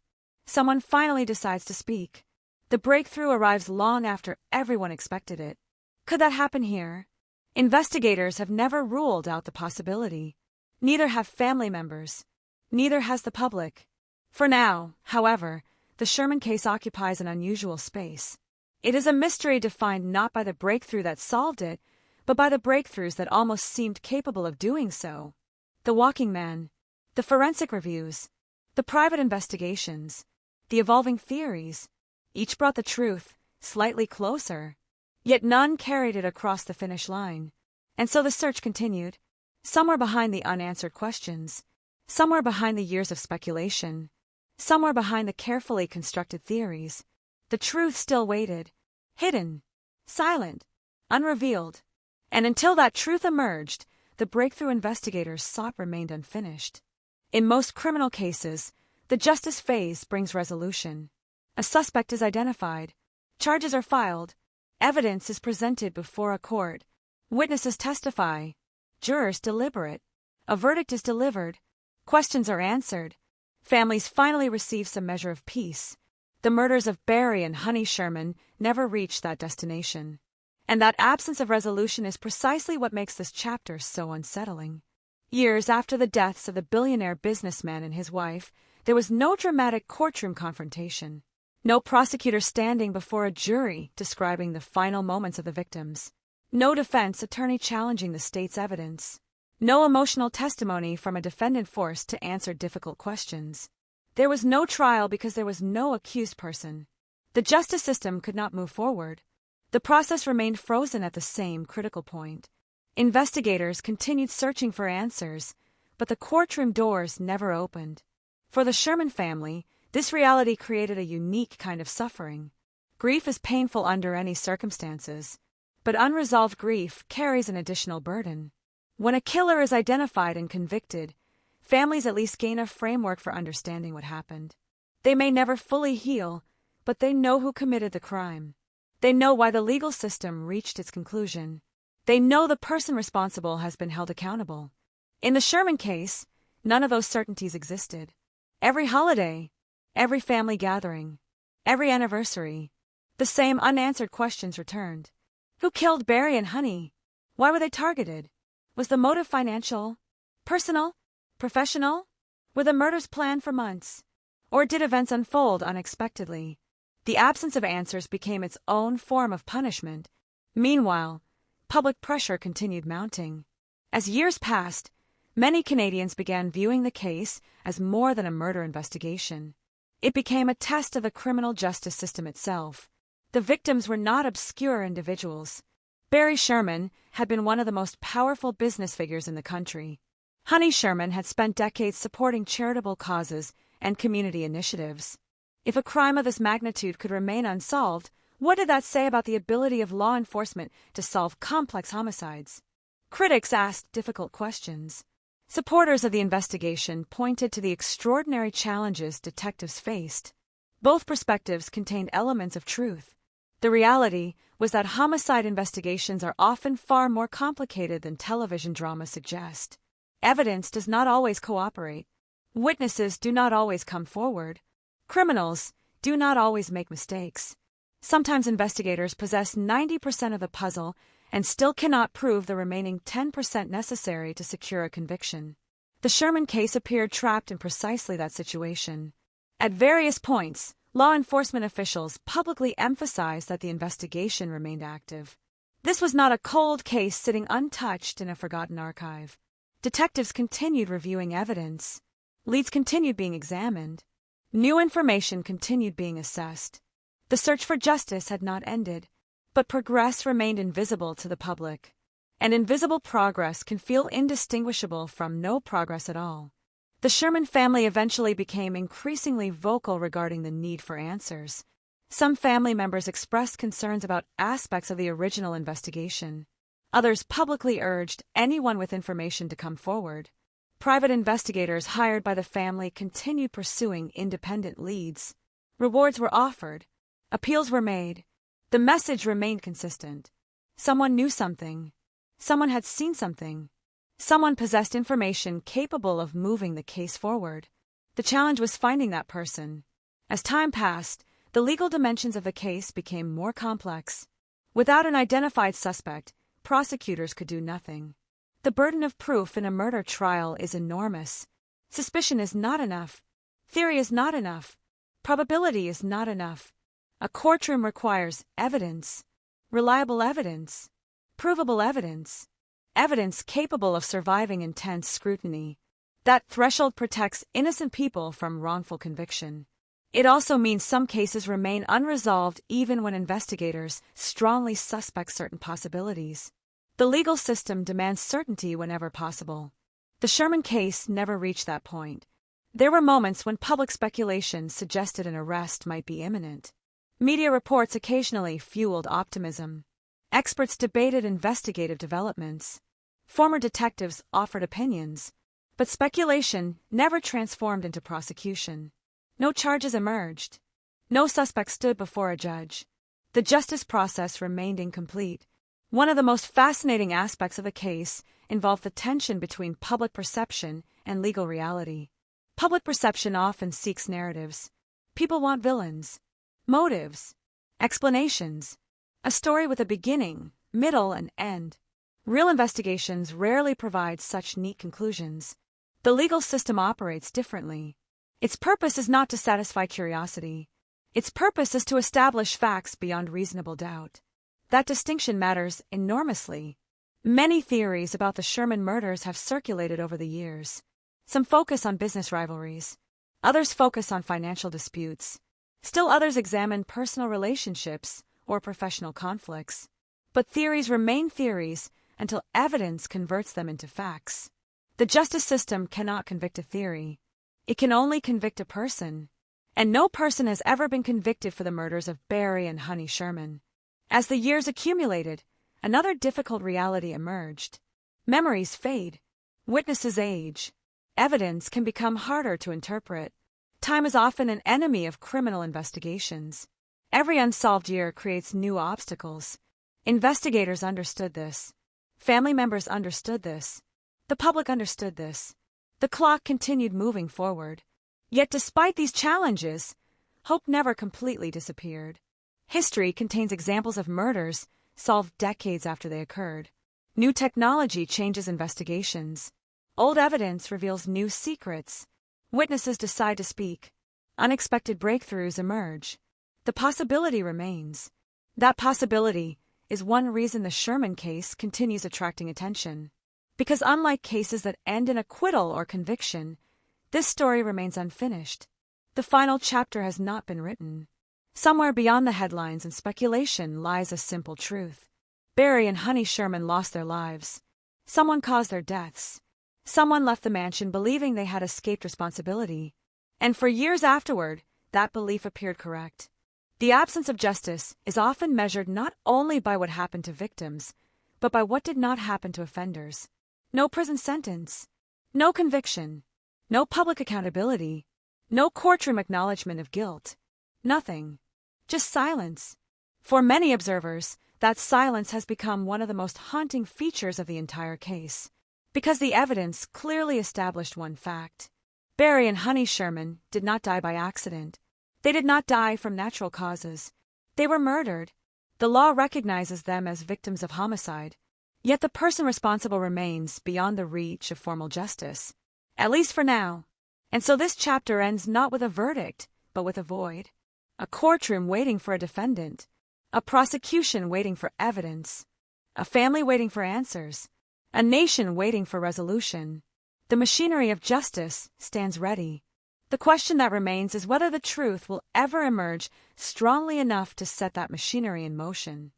Someone finally decides to speak. The breakthrough arrives long after everyone expected it. Could that happen here? Investigators have never ruled out the possibility. Neither have family members. Neither has the public. For now, however, the Sherman case occupies an unusual space. It is a mystery defined not by the breakthrough that solved it, but by the breakthroughs that almost seemed capable of doing so. The walking man, the forensic reviews, the private investigations, the evolving theories, each brought the truth slightly closer. Yet none carried it across the finish line. And so the search continued, somewhere behind the unanswered questions, somewhere behind the years of speculation, somewhere behind the carefully constructed theories. The truth still waited, hidden, silent, unrevealed. And until that truth emerged, the breakthrough investigators sought remained unfinished. In most criminal cases, the justice phase brings resolution. A suspect is identified, charges are filed, evidence is presented before a court, witnesses testify, jurors deliberate, a verdict is delivered, questions are answered, families finally receive some measure of peace. The murders of Barry and Honey Sherman never reached that destination. And that absence of resolution is precisely what makes this chapter so unsettling. Years after the deaths of the billionaire businessman and his wife, there was no dramatic courtroom confrontation. No prosecutor standing before a jury describing the final moments of the victims. No defense attorney challenging the state's evidence. No emotional testimony from a defendant forced to answer difficult questions. There was no trial because there was no accused person. The justice system could not move forward. The process remained frozen at the same critical point. Investigators continued searching for answers, but the courtroom doors never opened. For the Sherman family, this reality created a unique kind of suffering. Grief is painful under any circumstances, but unresolved grief carries an additional burden. When a killer is identified and convicted, families at least gain a framework for understanding what happened. They may never fully heal, but they know who committed the crime. They know why the legal system reached its conclusion. They know the person responsible has been held accountable. In the Sherman case, none of those certainties existed. Every holiday, every family gathering, every anniversary, the same unanswered questions returned. Who killed Barry and Honey? Why were they targeted? Was the motive financial, personal, professional? Were the murders planned for months? Or did events unfold unexpectedly? The absence of answers became its own form of punishment. Meanwhile, public pressure continued mounting. As years passed, many Canadians began viewing the case as more than a murder investigation. It became a test of the criminal justice system itself. The victims were not obscure individuals. Barry Sherman had been one of the most powerful business figures in the country. Honey Sherman had spent decades supporting charitable causes and community initiatives. If a crime of this magnitude could remain unsolved, what did that say about the ability of law enforcement to solve complex homicides? Critics asked difficult questions. Supporters of the investigation pointed to the extraordinary challenges detectives faced. Both perspectives contained elements of truth. The reality was that homicide investigations are often far more complicated than television dramas suggest. Evidence does not always cooperate. Witnesses do not always come forward. Criminals do not always make mistakes. Sometimes investigators possess 90% of the puzzle and still cannot prove the remaining 10% necessary to secure a conviction. The Sherman case appeared trapped in precisely that situation. At various points, law enforcement officials publicly emphasized that the investigation remained active. This was not a cold case sitting untouched in a forgotten archive. Detectives continued reviewing evidence. Leads continued being examined. New information continued being assessed. The search for justice had not ended, but progress remained invisible to the public. And invisible progress can feel indistinguishable from no progress at all. The Sherman family eventually became increasingly vocal regarding the need for answers. Some family members expressed concerns about aspects of the original investigation. Others publicly urged anyone with information to come forward. Private investigators hired by the family continued pursuing independent leads. Rewards were offered. Appeals were made. The message remained consistent. Someone knew something. Someone had seen something. Someone possessed information capable of moving the case forward. The challenge was finding that person. As time passed, the legal dimensions of the case became more complex. Without an identified suspect, prosecutors could do nothing. The burden of proof in a murder trial is enormous. Suspicion is not enough. Theory is not enough. Probability is not enough. A courtroom requires evidence, reliable evidence, provable evidence, evidence capable of surviving intense scrutiny. That threshold protects innocent people from wrongful conviction. It also means some cases remain unresolved even when investigators strongly suspect certain possibilities. The legal system demands certainty whenever possible. The Sherman case never reached that point. There were moments when public speculation suggested an arrest might be imminent. Media reports occasionally fueled optimism. Experts debated investigative developments. Former detectives offered opinions. But speculation never transformed into prosecution. No charges emerged. No suspect stood before a judge. The justice process remained incomplete. One of the most fascinating aspects of the case involved the tension between public perception and legal reality. Public perception often seeks narratives. People want villains, motives, explanations, a story with a beginning, middle, and end. Real investigations rarely provide such neat conclusions. The legal system operates differently. Its purpose is not to satisfy curiosity. Its purpose is to establish facts beyond reasonable doubt. That distinction matters enormously. Many theories about the Sherman murders have circulated over the years. Some focus on business rivalries. Others focus on financial disputes. Still others examine personal relationships or professional conflicts. But theories remain theories until evidence converts them into facts. The justice system cannot convict a theory. It can only convict a person. And no person has ever been convicted for the murders of Barry and Honey Sherman. As the years accumulated, another difficult reality emerged. Memories fade. Witnesses age. Evidence can become harder to interpret. Time is often an enemy of criminal investigations. Every unsolved year creates new obstacles. Investigators understood this. Family members understood this. The public understood this. The clock continued moving forward. Yet despite these challenges, hope never completely disappeared. History contains examples of murders solved decades after they occurred. New technology changes investigations. Old evidence reveals new secrets. Witnesses decide to speak. Unexpected breakthroughs emerge. The possibility remains. That possibility is one reason the Sherman case continues attracting attention. Because unlike cases that end in acquittal or conviction, this story remains unfinished. The final chapter has not been written. Somewhere beyond the headlines and speculation lies a simple truth. Barry and Honey Sherman lost their lives. Someone caused their deaths. Someone left the mansion believing they had escaped responsibility. And for years afterward, that belief appeared correct. The absence of justice is often measured not only by what happened to victims, but by what did not happen to offenders. No prison sentence. No conviction. No public accountability. No courtroom acknowledgement of guilt. Nothing. Just silence. For many observers, that silence has become one of the most haunting features of the entire case. Because the evidence clearly established one fact. Barry and Honey Sherman did not die by accident. They did not die from natural causes. They were murdered. The law recognizes them as victims of homicide. Yet the person responsible remains beyond the reach of formal justice. At least for now. And so this chapter ends not with a verdict, but with a void. A courtroom waiting for a defendant. A prosecution waiting for evidence. A family waiting for answers. A nation waiting for resolution. The machinery of justice stands ready. The question that remains is whether the truth will ever emerge strongly enough to set that machinery in motion.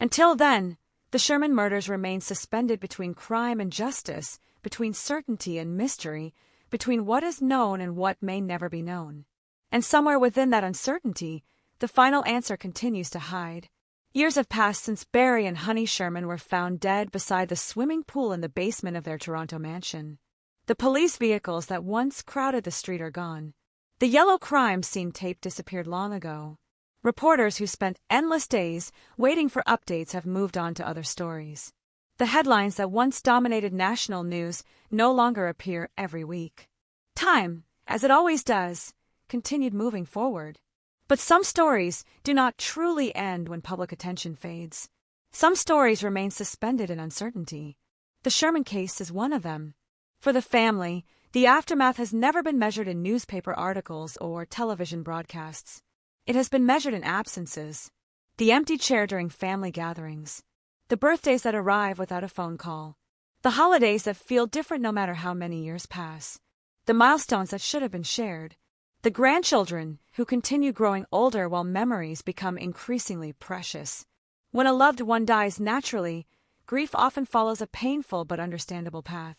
Until then, the Sherman murders remain suspended between crime and justice, between certainty and mystery, between what is known and what may never be known. And somewhere within that uncertainty, the final answer continues to hide. Years have passed since Barry and Honey Sherman were found dead beside the swimming pool in the basement of their Toronto mansion. The police vehicles that once crowded the street are gone. The yellow crime scene tape disappeared long ago. Reporters who spent endless days waiting for updates have moved on to other stories. The headlines that once dominated national news no longer appear every week. Time, as it always does, continued moving forward. But some stories do not truly end when public attention fades. Some stories remain suspended in uncertainty. The Sherman case is one of them. For the family, the aftermath has never been measured in newspaper articles or television broadcasts. It has been measured in absences. The empty chair during family gatherings. The birthdays that arrive without a phone call. The holidays that feel different no matter how many years pass. The milestones that should have been shared. The grandchildren who continue growing older while memories become increasingly precious. When a loved one dies naturally, grief often follows a painful but understandable path.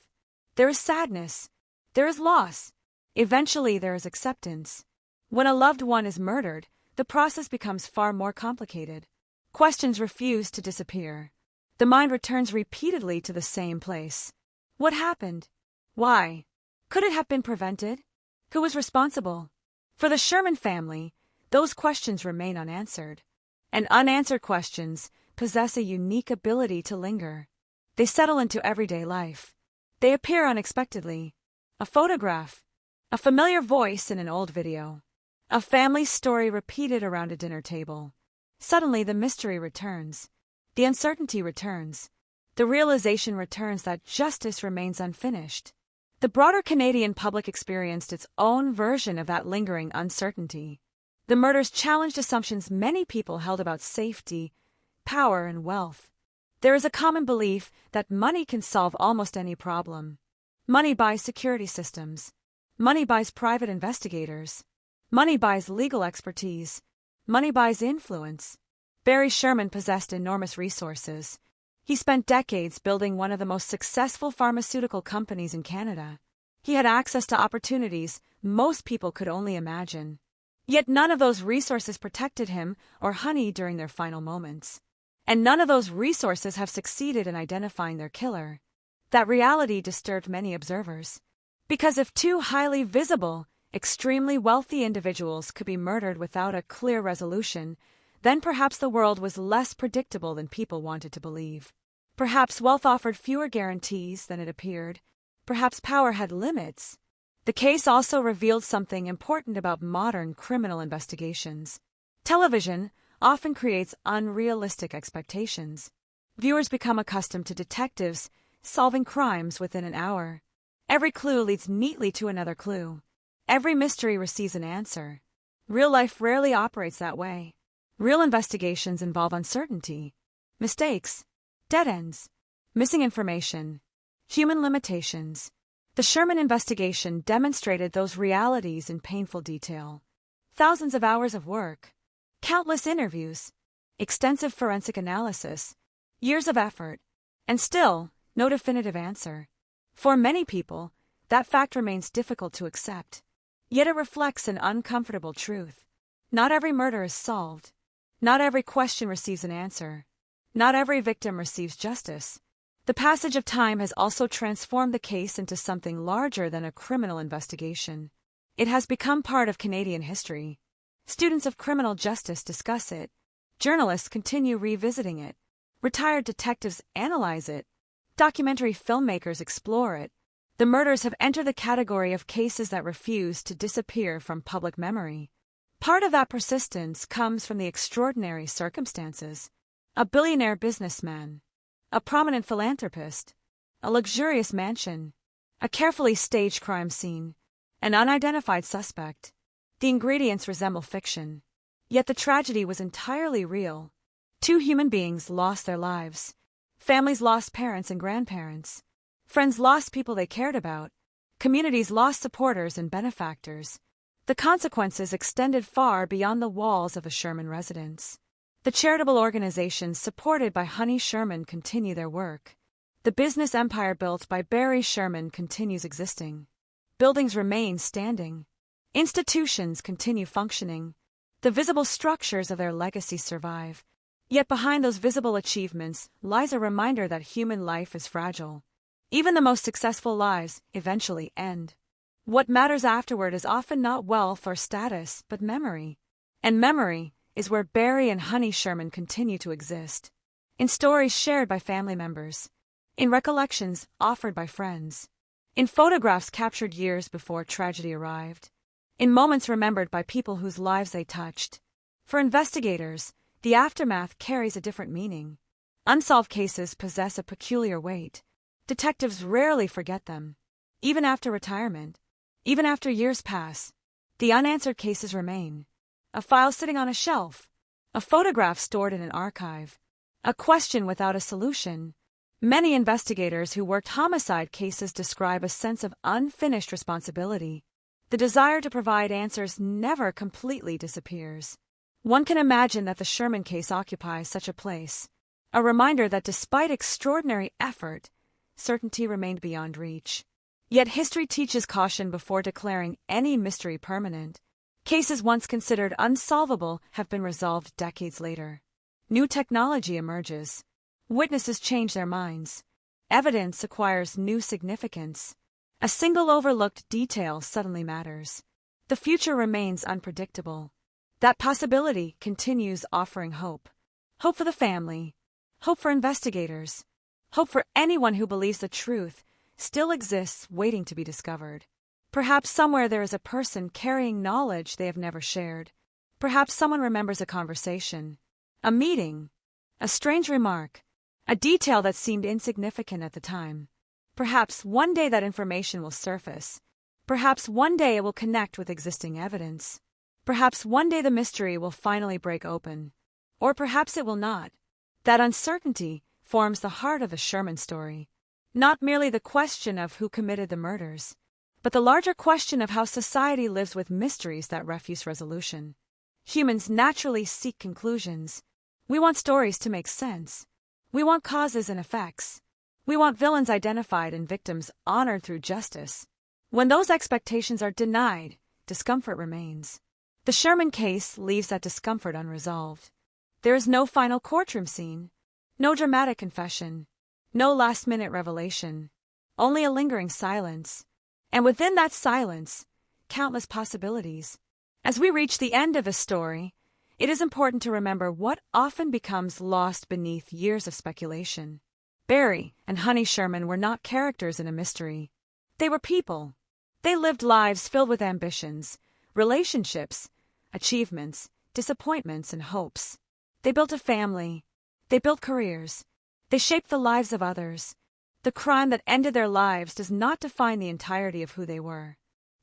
There is sadness. There is loss. Eventually there is acceptance. When a loved one is murdered, the process becomes far more complicated. Questions refuse to disappear. The mind returns repeatedly to the same place. What happened? Why? Could it have been prevented? Who was responsible? For the Sherman family, those questions remain unanswered. And unanswered questions possess a unique ability to linger. They settle into everyday life. They appear unexpectedly. A photograph. A familiar voice in an old video. A family story repeated around a dinner table. Suddenly the mystery returns. The uncertainty returns. The realization returns that justice remains unfinished. The broader Canadian public experienced its own version of that lingering uncertainty. The murders challenged assumptions many people held about safety, power, and wealth. There is a common belief that money can solve almost any problem. Money buys security systems. Money buys private investigators. Money buys legal expertise. Money buys influence. Barry Sherman possessed enormous resources. He spent decades building one of the most successful pharmaceutical companies in Canada. He had access to opportunities most people could only imagine. Yet none of those resources protected him or Honey during their final moments. And none of those resources have succeeded in identifying their killer. That reality disturbed many observers. Because if two highly visible, extremely wealthy individuals could be murdered without a clear resolution, then perhaps the world was less predictable than people wanted to believe. Perhaps wealth offered fewer guarantees than it appeared. Perhaps power had limits. The case also revealed something important about modern criminal investigations. Television often creates unrealistic expectations. Viewers become accustomed to detectives solving crimes within an hour. Every clue leads neatly to another clue. Every mystery receives an answer. Real life rarely operates that way. Real investigations involve uncertainty, mistakes, dead ends, missing information, human limitations. The Sherman investigation demonstrated those realities in painful detail. Thousands of hours of work, countless interviews, extensive forensic analysis, years of effort, and still no definitive answer. For many people, that fact remains difficult to accept. Yet it reflects an uncomfortable truth. Not every murder is solved. Not every question receives an answer. Not every victim receives justice. The passage of time has also transformed the case into something larger than a criminal investigation. It has become part of Canadian history. Students of criminal justice discuss it. Journalists continue revisiting it. Retired detectives analyze it. Documentary filmmakers explore it. The murders have entered the category of cases that refuse to disappear from public memory. Part of that persistence comes from the extraordinary circumstances. A billionaire businessman, a prominent philanthropist, a luxurious mansion, a carefully staged crime scene, an unidentified suspect. The ingredients resemble fiction. Yet the tragedy was entirely real. Two human beings lost their lives. Families lost parents and grandparents. Friends lost people they cared about. Communities lost supporters and benefactors. The consequences extended far beyond the walls of a Sherman residence. The charitable organizations supported by Honey Sherman continue their work. The business empire built by Barry Sherman continues existing. Buildings remain standing. Institutions continue functioning. The visible structures of their legacy survive. Yet behind those visible achievements lies a reminder that human life is fragile. Even the most successful lives eventually end. What matters afterward is often not wealth or status, but memory. And memory is where Barry and Honey Sherman continue to exist. In stories shared by family members, in recollections offered by friends, in photographs captured years before tragedy arrived, in moments remembered by people whose lives they touched. For investigators, the aftermath carries a different meaning. Unsolved cases possess a peculiar weight. Detectives rarely forget them. Even after retirement, even after years pass, the unanswered cases remain. A file sitting on a shelf, a photograph stored in an archive, a question without a solution. Many investigators who worked homicide cases describe a sense of unfinished responsibility. The desire to provide answers never completely disappears. One can imagine that the Sherman case occupies such a place, a reminder that despite extraordinary effort, certainty remained beyond reach. Yet history teaches caution before declaring any mystery permanent. Cases once considered unsolvable have been resolved decades later. New technology emerges. Witnesses change their minds. Evidence acquires new significance. A single overlooked detail suddenly matters. The future remains unpredictable. That possibility continues offering hope. Hope for the family. Hope for investigators. Hope for anyone who believes the truth still exists waiting to be discovered. Perhaps somewhere there is a person carrying knowledge they have never shared. Perhaps someone remembers a conversation, a meeting, a strange remark, a detail that seemed insignificant at the time. Perhaps one day that information will surface. Perhaps one day it will connect with existing evidence. Perhaps one day the mystery will finally break open. Or perhaps it will not. That uncertainty forms the heart of the Sherman story. Not merely the question of who committed the murders, but the larger question of how society lives with mysteries that refuse resolution. Humans naturally seek conclusions. We want stories to make sense. We want causes and effects. We want villains identified and victims honored through justice. When those expectations are denied, discomfort remains. The Sherman case leaves that discomfort unresolved. There is no final courtroom scene, no dramatic confession, no last-minute revelation, only a lingering silence. And within that silence, countless possibilities. As we reach the end of a story, it is important to remember what often becomes lost beneath years of speculation. Barry and Honey Sherman were not characters in a mystery. They were people. They lived lives filled with ambitions, relationships, achievements, disappointments, and hopes. They built a family. They built careers. They shaped the lives of others. The crime that ended their lives does not define the entirety of who they were.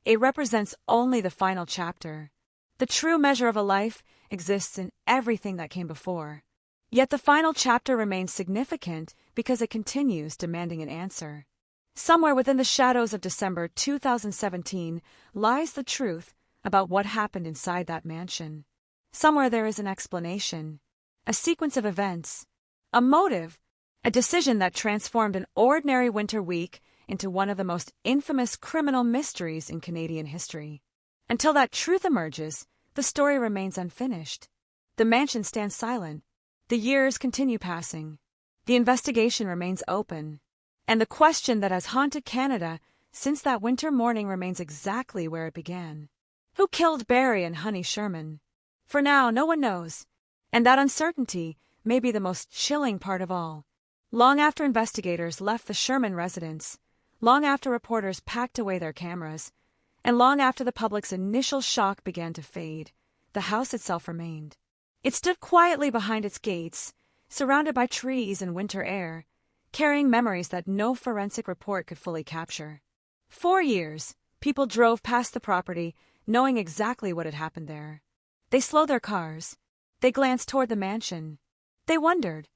It represents only the final chapter. The true measure of a life exists in everything that came before. Yet the final chapter remains significant because it continues demanding an answer. Somewhere within the shadows of December 2017 lies the truth about what happened inside that mansion. Somewhere there is an explanation, a sequence of events, a motive, a decision that transformed an ordinary winter week into one of the most infamous criminal mysteries in Canadian history. Until that truth emerges, the story remains unfinished. The mansion stands silent. The years continue passing. The investigation remains open. And the question that has haunted Canada since that winter morning remains exactly where it began. Who killed Barry and Honey Sherman? For now, no one knows. And that uncertainty may be the most chilling part of all. Long after investigators left the Sherman residence, long after reporters packed away their cameras, and long after the public's initial shock began to fade, the house itself remained. It stood quietly behind its gates, surrounded by trees and winter air, carrying memories that no forensic report could fully capture. 4 years, people drove past the property, knowing exactly what had happened there. They slowed their cars. They glanced toward the mansion. They wondered,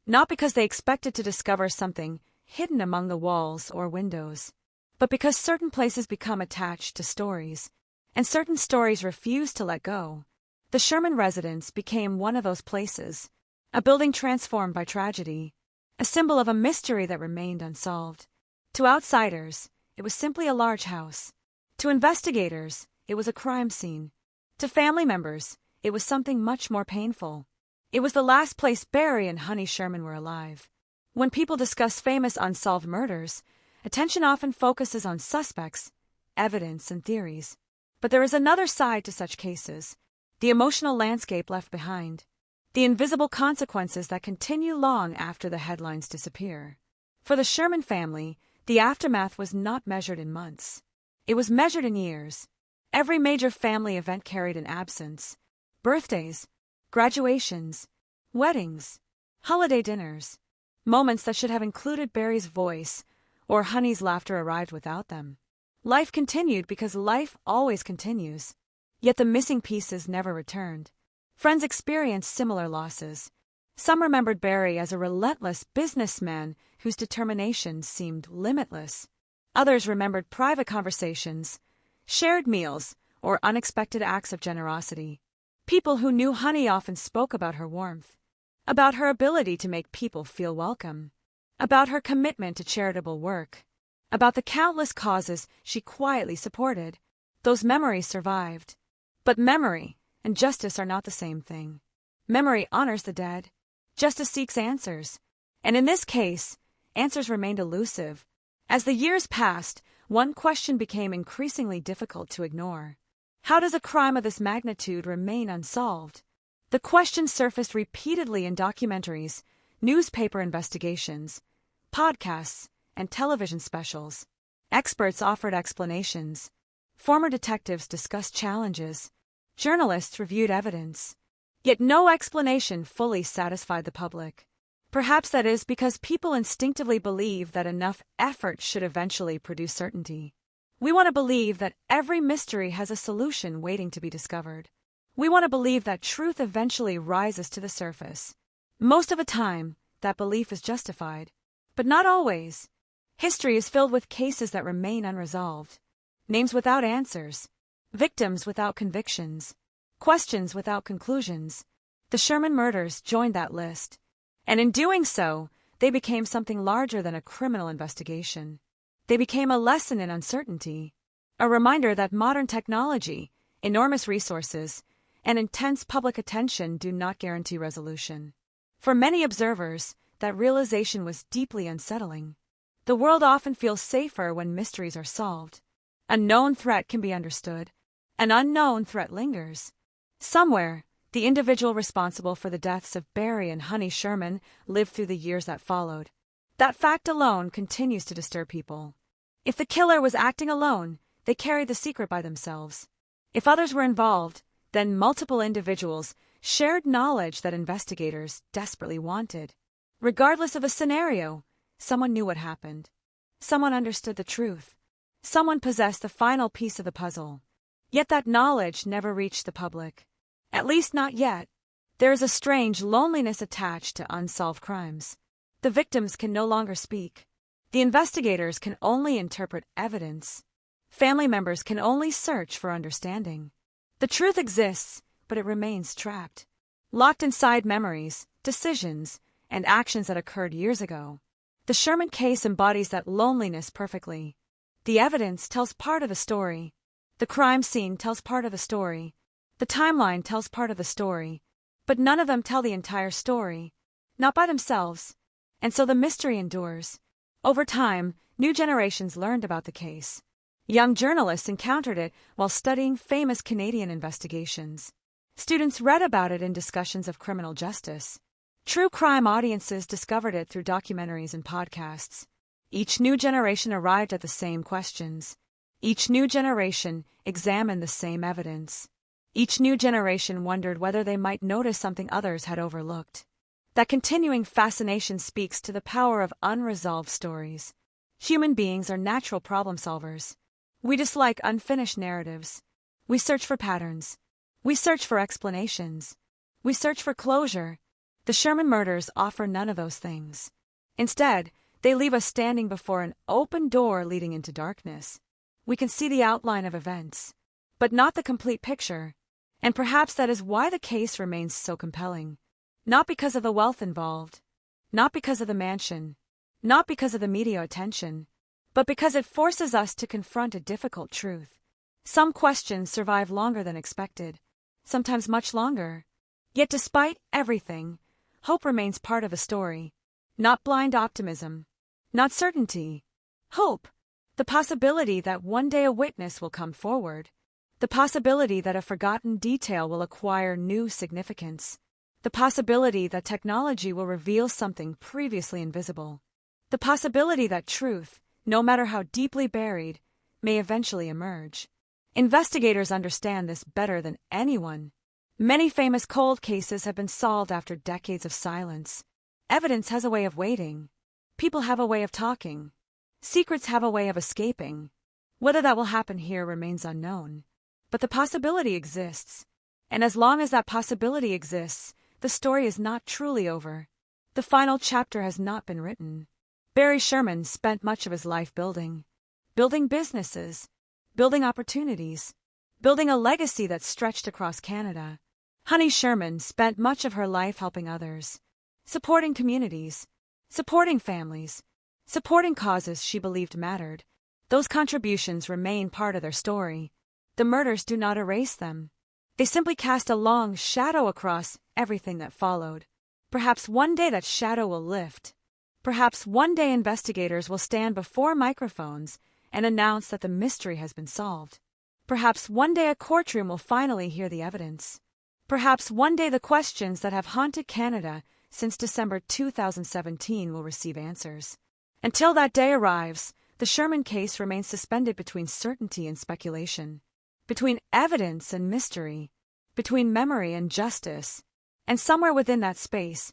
not because they expected to discover something hidden among the walls or windows, but because certain places become attached to stories, and certain stories refuse to let go. The Sherman residence became one of those places, a building transformed by tragedy, a symbol of a mystery that remained unsolved. To outsiders, it was simply a large house. To investigators, it was a crime scene. To family members, it was something much more painful. It was the last place Barry and Honey Sherman were alive. When people discuss famous unsolved murders, attention often focuses on suspects, evidence, and theories. But there is another side to such cases. the emotional landscape left behind, the invisible consequences that continue long after the headlines disappear. For the Sherman family, the aftermath was not measured in months. It was measured in years. Every major family event carried an absence. Birthdays, graduations, weddings, holiday dinners, moments that should have included Barry's voice or Honey's laughter arrived without them. Life continued because life always continues. Yet the missing pieces never returned. Friends experienced similar losses. Some remembered Barry as a relentless businessman whose determination seemed limitless. Others remembered private conversations, shared meals, or unexpected acts of generosity. People who knew Honey often spoke about her warmth, about her ability to make people feel welcome, about her commitment to charitable work, about the countless causes she quietly supported. Those memories survived. But memory and justice are not the same thing. Memory honors the dead. Justice seeks answers. And in this case, answers remained elusive. As the years passed, one question became increasingly difficult to ignore. How does a crime of this magnitude remain unsolved? The question surfaced repeatedly in documentaries, newspaper investigations, podcasts, and television specials. Experts offered explanations. Former detectives discussed challenges. Journalists reviewed evidence. Yet no explanation fully satisfied the public. Perhaps that is because people instinctively believe that enough effort should eventually produce certainty. We want to believe that every mystery has a solution waiting to be discovered. We want to believe that truth eventually rises to the surface. Most of the time, that belief is justified. But not always. History is filled with cases that remain unresolved. Names without answers. Victims without convictions. Questions without conclusions. The Sherman murders joined that list. And in doing so, they became something larger than a criminal investigation. They became a lesson in uncertainty. A reminder that modern technology, enormous resources, and intense public attention do not guarantee resolution. For many observers, that realization was deeply unsettling. The world often feels safer when mysteries are solved. A known threat can be understood. An unknown threat lingers. Somewhere, the individual responsible for the deaths of Barry and Honey Sherman lived through the years that followed. That fact alone continues to disturb people. If the killer was acting alone, they carried the secret by themselves. If others were involved, then multiple individuals shared knowledge that investigators desperately wanted. Regardless of a scenario, someone knew what happened. Someone understood the truth. Someone possessed the final piece of the puzzle. Yet that knowledge never reached the public. At least not yet. There is a strange loneliness attached to unsolved crimes. The victims can no longer speak. The investigators can only interpret evidence. Family members can only search for understanding. The truth exists, but it remains trapped. Locked inside memories, decisions, and actions that occurred years ago. The Sherman case embodies that loneliness perfectly. The evidence tells part of the story. The crime scene tells part of the story. The timeline tells part of the story. But none of them tell the entire story. Not by themselves. And so the mystery endures. Over time, new generations learned about the case. Young journalists encountered it while studying famous Canadian investigations. Students read about it in discussions of criminal justice. True crime audiences discovered it through documentaries and podcasts. Each new generation arrived at the same questions. Each new generation examined the same evidence. Each new generation wondered whether they might notice something others had overlooked. That continuing fascination speaks to the power of unresolved stories. Human beings are natural problem solvers. We dislike unfinished narratives. We search for patterns. We search for explanations. We search for closure. The Sherman murders offer none of those things. Instead, they leave us standing before an open door leading into darkness. We can see the outline of events, but not the complete picture. And perhaps that is why the case remains so compelling. Not because of the wealth involved, not because of the mansion, not because of the media attention, but because it forces us to confront a difficult truth. Some questions survive longer than expected, sometimes much longer. Yet despite everything, hope remains part of the story. Not blind optimism, not certainty. Hope, the possibility that one day a witness will come forward, The possibility that a forgotten detail will acquire new significance. The possibility that technology will reveal something previously invisible. The possibility that truth, no matter how deeply buried, may eventually emerge. Investigators understand this better than anyone. Many famous cold cases have been solved after decades of silence. Evidence has a way of waiting. People have a way of talking. Secrets have a way of escaping. Whether that will happen here remains unknown. But the possibility exists. And as long as that possibility exists, the story is not truly over. The final chapter has not been written. Barry Sherman spent much of his life building businesses, building opportunities, building a legacy that stretched across Canada. Honey Sherman spent much of her life helping others, supporting communities, supporting families, supporting causes she believed mattered. Those contributions remain part of their story. The murders do not erase them. They simply cast a long shadow across everything that followed. Perhaps one day that shadow will lift. Perhaps one day investigators will stand before microphones and announce that the mystery has been solved. Perhaps one day a courtroom will finally hear the evidence. Perhaps one day the questions that have haunted Canada since December 2017 will receive answers. Until that day arrives, the Sherman case remains suspended between certainty and speculation, between evidence and mystery, between memory and justice. And somewhere within that space,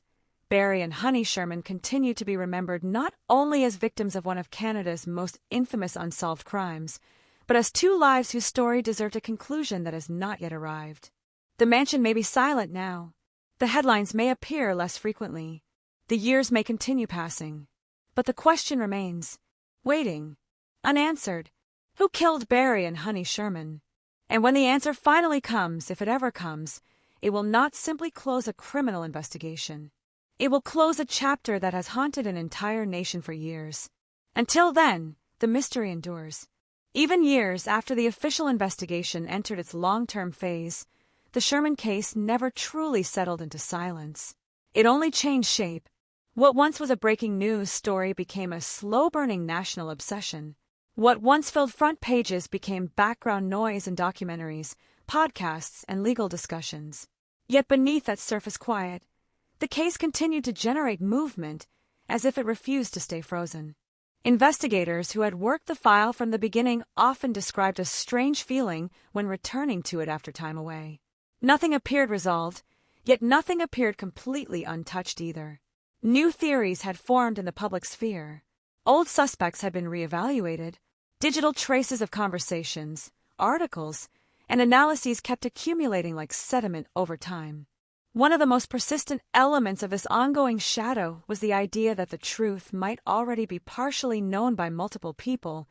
Barry and Honey Sherman continue to be remembered not only as victims of one of Canada's most infamous unsolved crimes, but as two lives whose story deserved a conclusion that has not yet arrived. The mansion may be silent now. The headlines may appear less frequently. The years may continue passing. But the question remains, waiting, unanswered. Who killed Barry and Honey Sherman? And when the answer finally comes, if it ever comes, it will not simply close a criminal investigation. It will close a chapter that has haunted an entire nation for years. Until then, the mystery endures. Even years after the official investigation entered its long-term phase, the Sherman case never truly settled into silence. It only changed shape. What once was a breaking news story became a slow-burning national obsession. What once filled front pages became background noise in documentaries, podcasts, and legal discussions. Yet beneath that surface quiet, the case continued to generate movement as if it refused to stay frozen. Investigators who had worked the file from the beginning often described a strange feeling when returning to it after time away. Nothing appeared resolved, yet nothing appeared completely untouched either. New theories had formed in the public sphere. Old suspects had been reevaluated. Digital traces of conversations, articles, and analyses kept accumulating like sediment over time. One of the most persistent elements of this ongoing shadow was the idea that the truth might already be partially known by multiple people,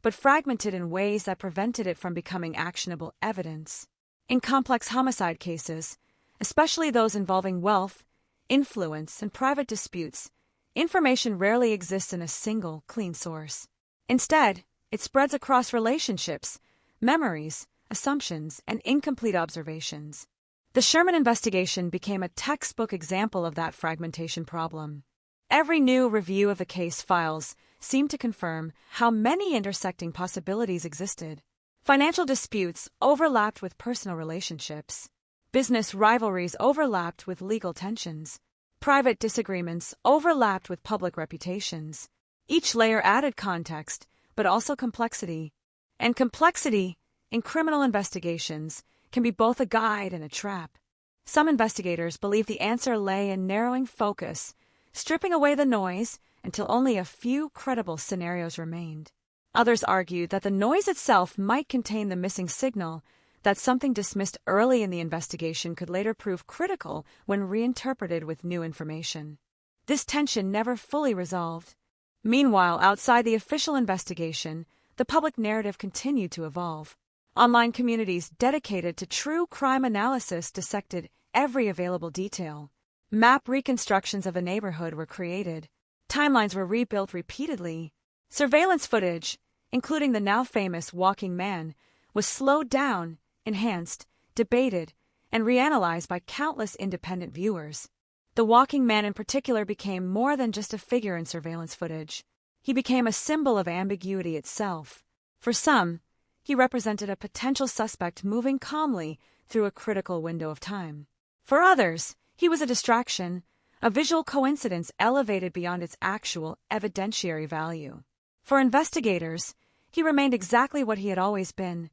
but fragmented in ways that prevented it from becoming actionable evidence. In complex homicide cases, especially those involving wealth, influence, and private disputes, information rarely exists in a single, clean source. Instead, it spreads across relationships, memories, assumptions, and incomplete observations. The Sherman investigation became a textbook example of that fragmentation problem. Every new review of the case files seemed to confirm how many intersecting possibilities existed. Financial disputes overlapped with personal relationships. Business rivalries overlapped with legal tensions. Private disagreements overlapped with public reputations. Each layer added context, but also complexity. And complexity, in criminal investigations, can be both a guide and a trap. Some investigators believe the answer lay in narrowing focus, stripping away the noise until only a few credible scenarios remained. Others argued that the noise itself might contain the missing signal, that something dismissed early in the investigation could later prove critical when reinterpreted with new information. This tension never fully resolved. Meanwhile, outside the official investigation, the public narrative continued to evolve. Online communities dedicated to true crime analysis dissected every available detail. Map reconstructions of a neighborhood were created. Timelines were rebuilt repeatedly. Surveillance footage, including the now famous walking man, was slowed down, enhanced, debated, and reanalyzed by countless independent viewers. The walking man in particular became more than just a figure in surveillance footage. He became a symbol of ambiguity itself. For some, he represented a potential suspect moving calmly through a critical window of time. For others, he was a distraction, a visual coincidence elevated beyond its actual evidentiary value. For investigators, he remained exactly what he had always been,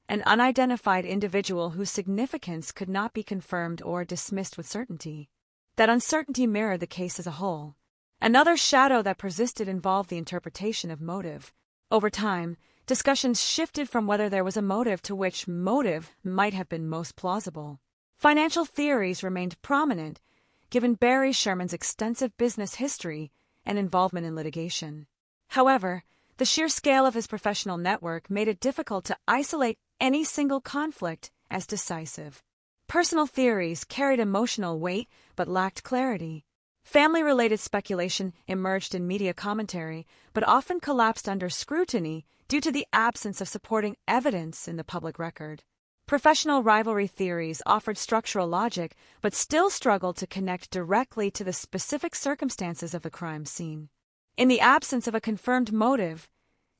an unidentified individual whose significance could not be confirmed or dismissed with certainty. That uncertainty mirrored the case as a whole. Another shadow that persisted involved the interpretation of motive. Over time, discussions shifted from whether there was a motive to which motive might have been most plausible. Financial theories remained prominent, given Barry Sherman's extensive business history and involvement in litigation. However, the sheer scale of his professional network made it difficult to isolate any single conflict as decisive. Personal theories carried emotional weight but lacked clarity. Family-related speculation emerged in media commentary, but often collapsed under scrutiny due to the absence of supporting evidence in the public record. Professional rivalry theories offered structural logic, but still struggled to connect directly to the specific circumstances of the crime scene. In the absence of a confirmed motive,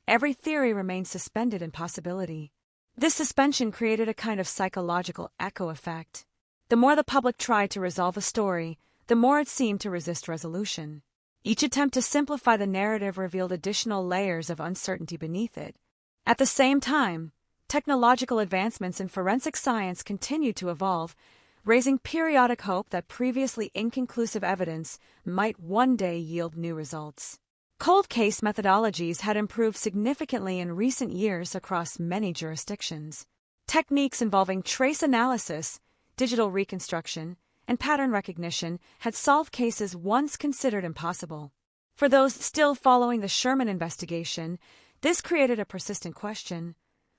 every theory remained suspended in possibility. This suspension created a kind of psychological echo effect. The more the public tried to resolve a story, the more it seemed to resist resolution. Each attempt to simplify the narrative revealed additional layers of uncertainty beneath it. At the same time, technological advancements in forensic science continued to evolve, raising periodic hope that previously inconclusive evidence might one day yield new results. Cold case methodologies had improved significantly in recent years across many jurisdictions. Techniques involving trace analysis, digital reconstruction, and pattern recognition had solved cases once considered impossible. For those still following the Sherman investigation, this created a persistent question.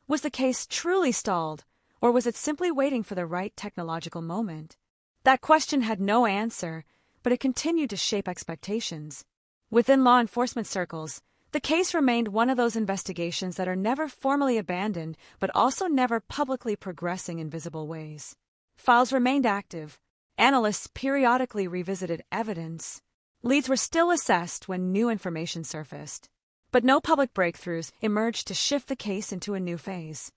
Was the case truly stalled, or was it simply waiting for the right technological moment? That question had no answer, but it continued to shape expectations. Within law enforcement circles, the case remained one of those investigations that are never formally abandoned, but also never publicly progressing in visible ways. Files remained active. Analysts periodically revisited evidence. Leads were still assessed when new information surfaced. But no public breakthroughs emerged to shift the case into a new phase.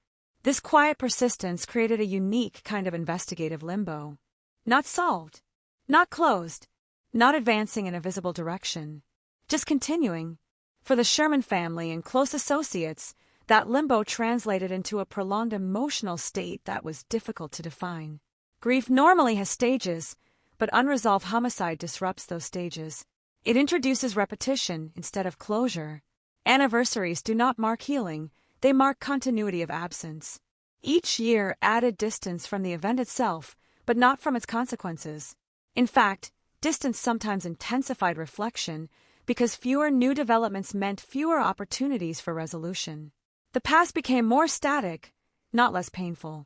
This quiet persistence created a unique kind of investigative limbo. Not solved, not closed, not advancing in a visible direction, just continuing. For the Sherman family and close associates, that limbo translated into a prolonged emotional state that was difficult to define. Grief normally has stages, but unresolved homicide disrupts those stages. It introduces repetition instead of closure. Anniversaries do not mark healing, they mark continuity of absence. Each year added distance from the event itself, but not from its consequences. In fact, distance sometimes intensified reflection because fewer new developments meant fewer opportunities for resolution. The past became more static, not less painful.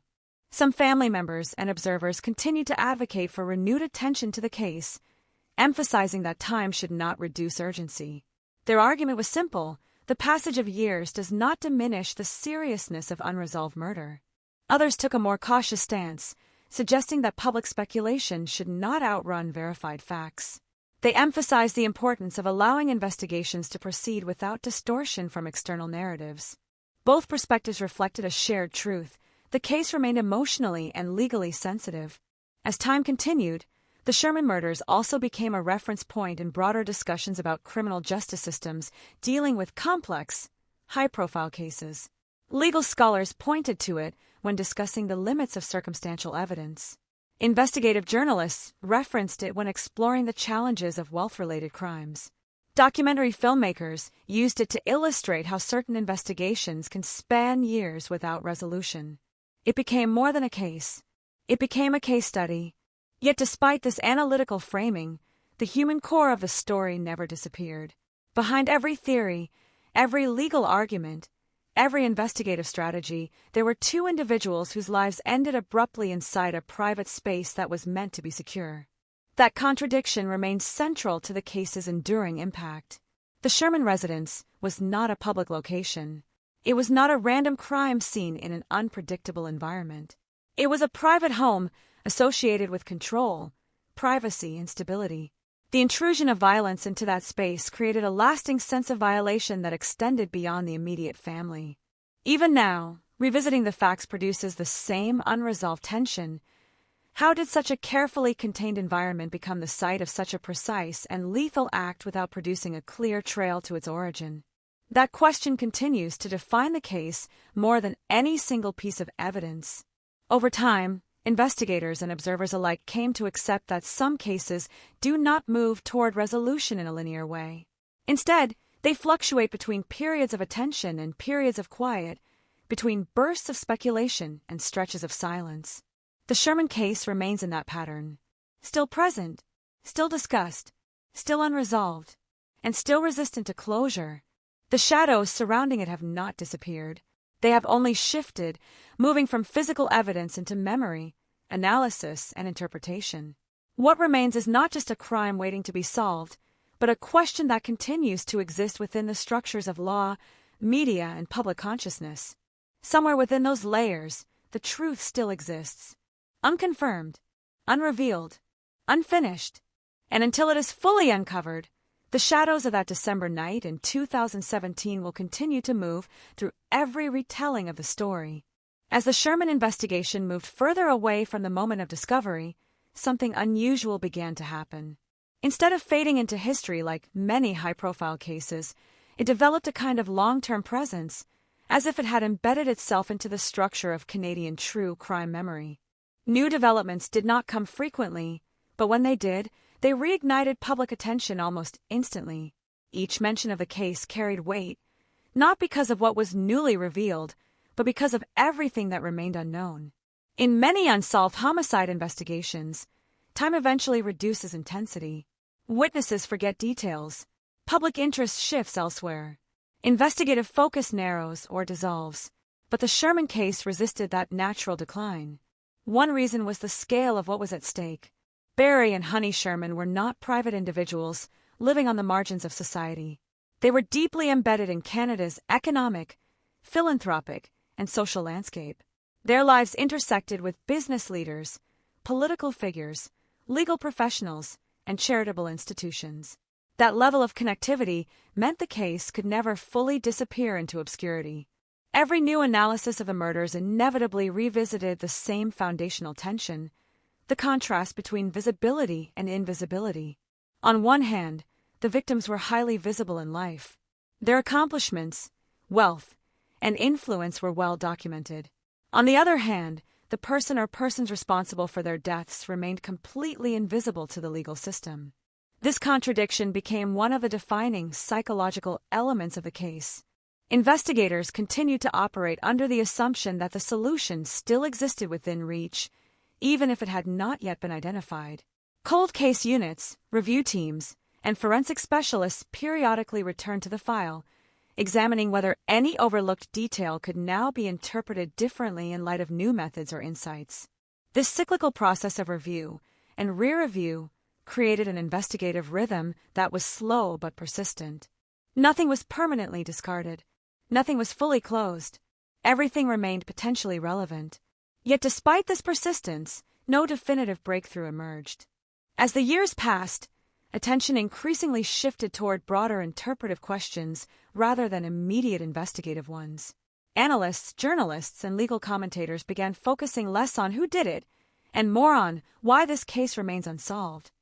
Some family members and observers continued to advocate for renewed attention to the case, emphasizing that time should not reduce urgency. Their argument was simple: the passage of years does not diminish the seriousness of unresolved murder. Others took a more cautious stance, suggesting that public speculation should not outrun verified facts. They emphasized the importance of allowing investigations to proceed without distortion from external narratives. Both perspectives reflected a shared truth: the case remained emotionally and legally sensitive. As time continued, the Sherman murders also became a reference point in broader discussions about criminal justice systems dealing with complex, high-profile cases. Legal scholars pointed to it when discussing the limits of circumstantial evidence. Investigative journalists referenced it when exploring the challenges of wealth-related crimes. Documentary filmmakers used it to illustrate how certain investigations can span years without resolution. It became more than a case. It became a case study. Yet despite this analytical framing, the human core of the story never disappeared. Behind every theory, every legal argument, every investigative strategy, there were two individuals whose lives ended abruptly inside a private space that was meant to be secure. That contradiction remained central to the case's enduring impact. The Sherman residence was not a public location. It was not a random crime scene in an unpredictable environment. It was a private home associated with control, privacy, and stability. The intrusion of violence into that space created a lasting sense of violation that extended beyond the immediate family. Even now, Revisiting the facts produces the same unresolved tension. How did such a carefully contained environment become the site of such a precise and lethal act without producing a clear trail to its origin? That question continues to define the case more than any single piece of evidence. Over time, investigators and observers alike came to accept that some cases do not move toward resolution in a linear way. Instead, they fluctuate between periods of attention and periods of quiet, between bursts of speculation and stretches of silence. The Sherman case remains in that pattern, still present, still discussed, still unresolved, and still resistant to closure. The shadows surrounding it have not disappeared. They have only shifted, moving from physical evidence into memory, analysis, and interpretation. What remains is not just a crime waiting to be solved, but a question that continues to exist within the structures of law, media, and public consciousness. Somewhere within those layers, the truth still exists. Unconfirmed, unrevealed, unfinished, and until it is fully uncovered, the shadows of that December night in 2017 will continue to move through every retelling of the story. As the Sherman investigation moved further away from the moment of discovery, something unusual began to happen. Instead of fading into history like many high-profile cases, it developed a kind of long-term presence, as if it had embedded itself into the structure of Canadian true crime memory. New developments did not come frequently, but when they did, they reignited public attention almost instantly. Each mention of the case carried weight, not because of what was newly revealed, but because of everything that remained unknown. In many unsolved homicide investigations, time eventually reduces intensity. Witnesses forget details. Public interest shifts elsewhere. Investigative focus narrows or dissolves. But the Sherman case resisted that natural decline. One reason was the scale of what was at stake. Barry and Honey Sherman were not private individuals living on the margins of society. They were deeply embedded in Canada's economic, philanthropic, and social landscape. Their lives intersected with business leaders, political figures, legal professionals, and charitable institutions. That level of connectivity meant the case could never fully disappear into obscurity. Every new analysis of the murders inevitably revisited the same foundational tension, the contrast between visibility and invisibility. On one hand, the victims were highly visible in life. Their accomplishments, wealth, and influence were well documented. On the other hand, the person or persons responsible for their deaths remained completely invisible to the legal system. This contradiction became one of the defining psychological elements of the case. Investigators continued to operate under the assumption that the solution still existed within reach, even if it had not yet been identified. Cold case units, review teams, and forensic specialists periodically returned to the file, examining whether any overlooked detail could now be interpreted differently in light of new methods or insights. This cyclical process of review and re-review created an investigative rhythm that was slow but persistent. Nothing was permanently discarded. Nothing was fully closed. Everything remained potentially relevant. Yet despite this persistence, no definitive breakthrough emerged. As the years passed, attention increasingly shifted toward broader interpretive questions rather than immediate investigative ones. Analysts, journalists, and legal commentators began focusing less on who did it and more on why this case remains unsolved.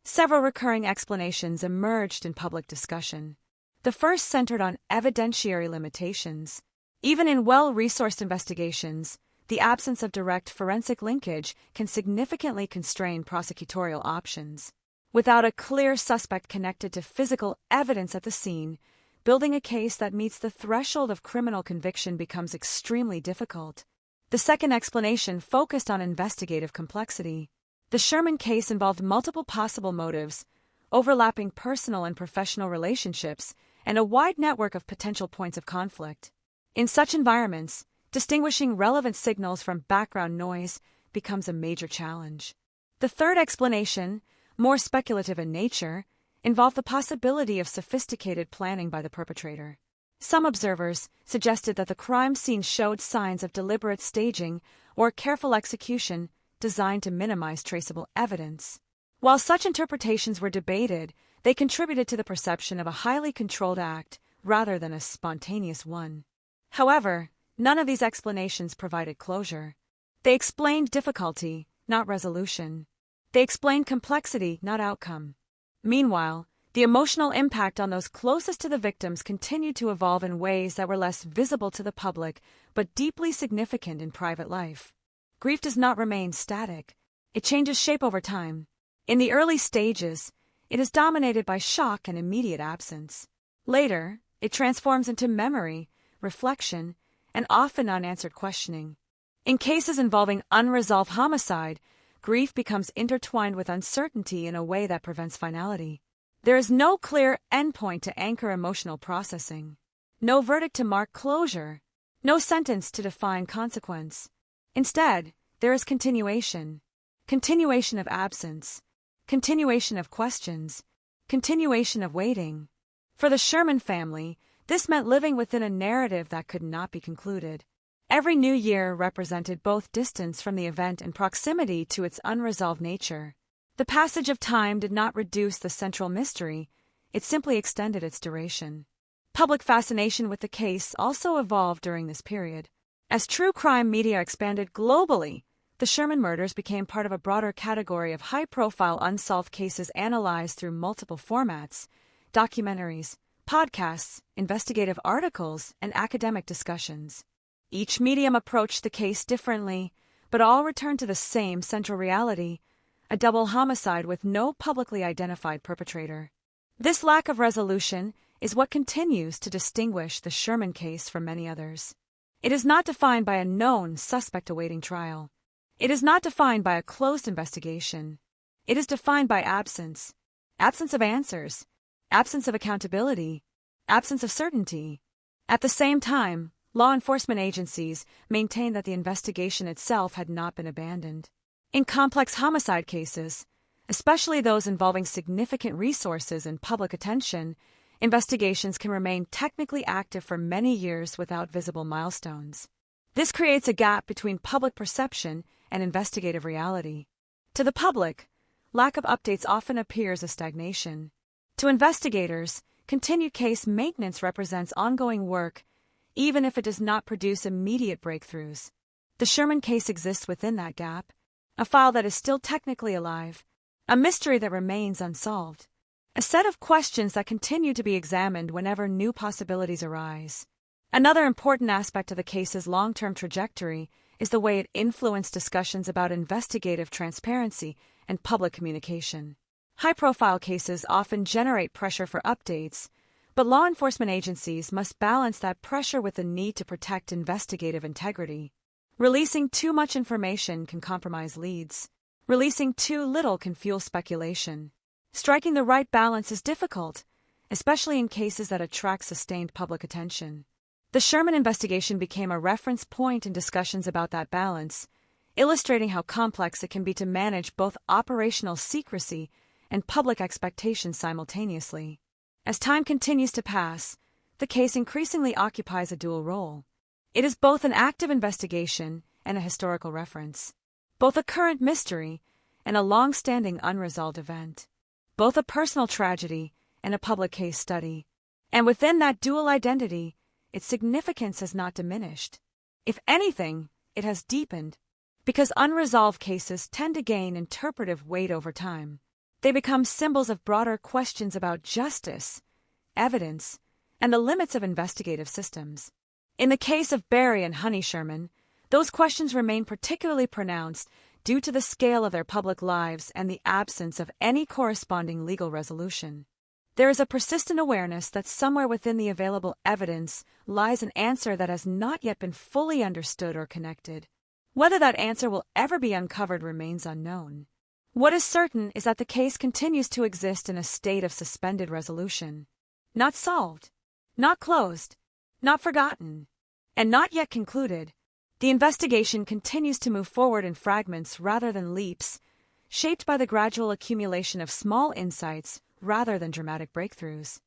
Several recurring explanations emerged in public discussion. The first centered on evidentiary limitations. Even in well-resourced investigations, the absence of direct forensic linkage can significantly constrain prosecutorial options. Without a clear suspect connected to physical evidence at the scene, building a case that meets the threshold of criminal conviction becomes extremely difficult. The second explanation focused on investigative complexity. The Sherman case involved multiple possible motives, overlapping personal and professional relationships, and a wide network of potential points of conflict. In such environments, distinguishing relevant signals from background noise becomes a major challenge. The third explanation, more speculative in nature, involved the possibility of sophisticated planning by the perpetrator. Some observers suggested that the crime scene showed signs of deliberate staging or careful execution designed to minimize traceable evidence. While such interpretations were debated, they contributed to the perception of a highly controlled act rather than a spontaneous one. However, none of these explanations provided closure. They explained difficulty, not resolution. They explained complexity, not outcome. Meanwhile, the emotional impact on those closest to the victims continued to evolve in ways that were less visible to the public, but deeply significant in private life. Grief does not remain static. It changes shape over time. In the early stages, it is dominated by shock and immediate absence. Later, it transforms into memory, reflection, and often unanswered questioning. In cases involving unresolved homicide, grief becomes intertwined with uncertainty in a way that prevents finality. There is no clear endpoint to anchor emotional processing, no verdict to mark closure, no sentence to define consequence. Instead, there is continuation of absence, continuation of questions, continuation of waiting. For the Sherman family, this meant living within a narrative that could not be concluded. Every new year represented both distance from the event and proximity to its unresolved nature. The passage of time did not reduce the central mystery, it simply extended its duration. Public fascination with the case also evolved during this period. As true crime media expanded globally, the Sherman murders became part of a broader category of high-profile unsolved cases analyzed through multiple formats: documentaries, podcasts, investigative articles, and academic discussions. Each medium approached the case differently, but all returned to the same central reality: a double homicide with no publicly identified perpetrator. This lack of resolution is what continues to distinguish the Sherman case from many others. It is not defined by a known suspect awaiting trial. It is not defined by a closed investigation. It is defined by absence of answers, absence of accountability, absence of certainty. At the same time, law enforcement agencies maintain that the investigation itself had not been abandoned. In complex homicide cases, especially those involving significant resources and public attention, investigations can remain technically active for many years without visible milestones. This creates a gap between public perception and investigative reality. To the public, lack of updates often appears as stagnation. To investigators, continued case maintenance represents ongoing work, even if it does not produce immediate breakthroughs. The Sherman case exists within that gap, a file that is still technically alive, a mystery that remains unsolved, a set of questions that continue to be examined whenever new possibilities arise. Another important aspect of the case's long-term trajectory is the way it influenced discussions about investigative transparency and public communication. High-profile cases often generate pressure for updates, but law enforcement agencies must balance that pressure with the need to protect investigative integrity. Releasing too much information can compromise leads. Releasing too little can fuel speculation. Striking the right balance is difficult, especially in cases that attract sustained public attention. The Sherman investigation became a reference point in discussions about that balance, illustrating how complex it can be to manage both operational secrecy and public expectations simultaneously. As time continues to pass, the case increasingly occupies a dual role. It is both an active investigation and a historical reference, both a current mystery and a long-standing unresolved event, both a personal tragedy and a public case study. And within that dual identity, its significance has not diminished. If anything, it has deepened, because unresolved cases tend to gain interpretive weight over time. They become symbols of broader questions about justice, evidence, and the limits of investigative systems. In the case of Barry and Honey Sherman, those questions remain particularly pronounced due to the scale of their public lives and the absence of any corresponding legal resolution. There is a persistent awareness that somewhere within the available evidence lies an answer that has not yet been fully understood or connected. Whether that answer will ever be uncovered remains unknown. What is certain is that the case continues to exist in a state of suspended resolution. Not solved, not closed, not forgotten, and not yet concluded. The investigation continues to move forward in fragments rather than leaps, shaped by the gradual accumulation of small insights rather than dramatic breakthroughs.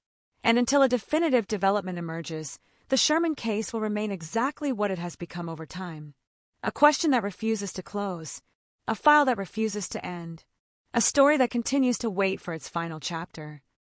And until a definitive development emerges, the Sherman case will remain exactly what it has become over time. A question that refuses to close, a file that refuses to end, a story that continues to wait for its final chapter.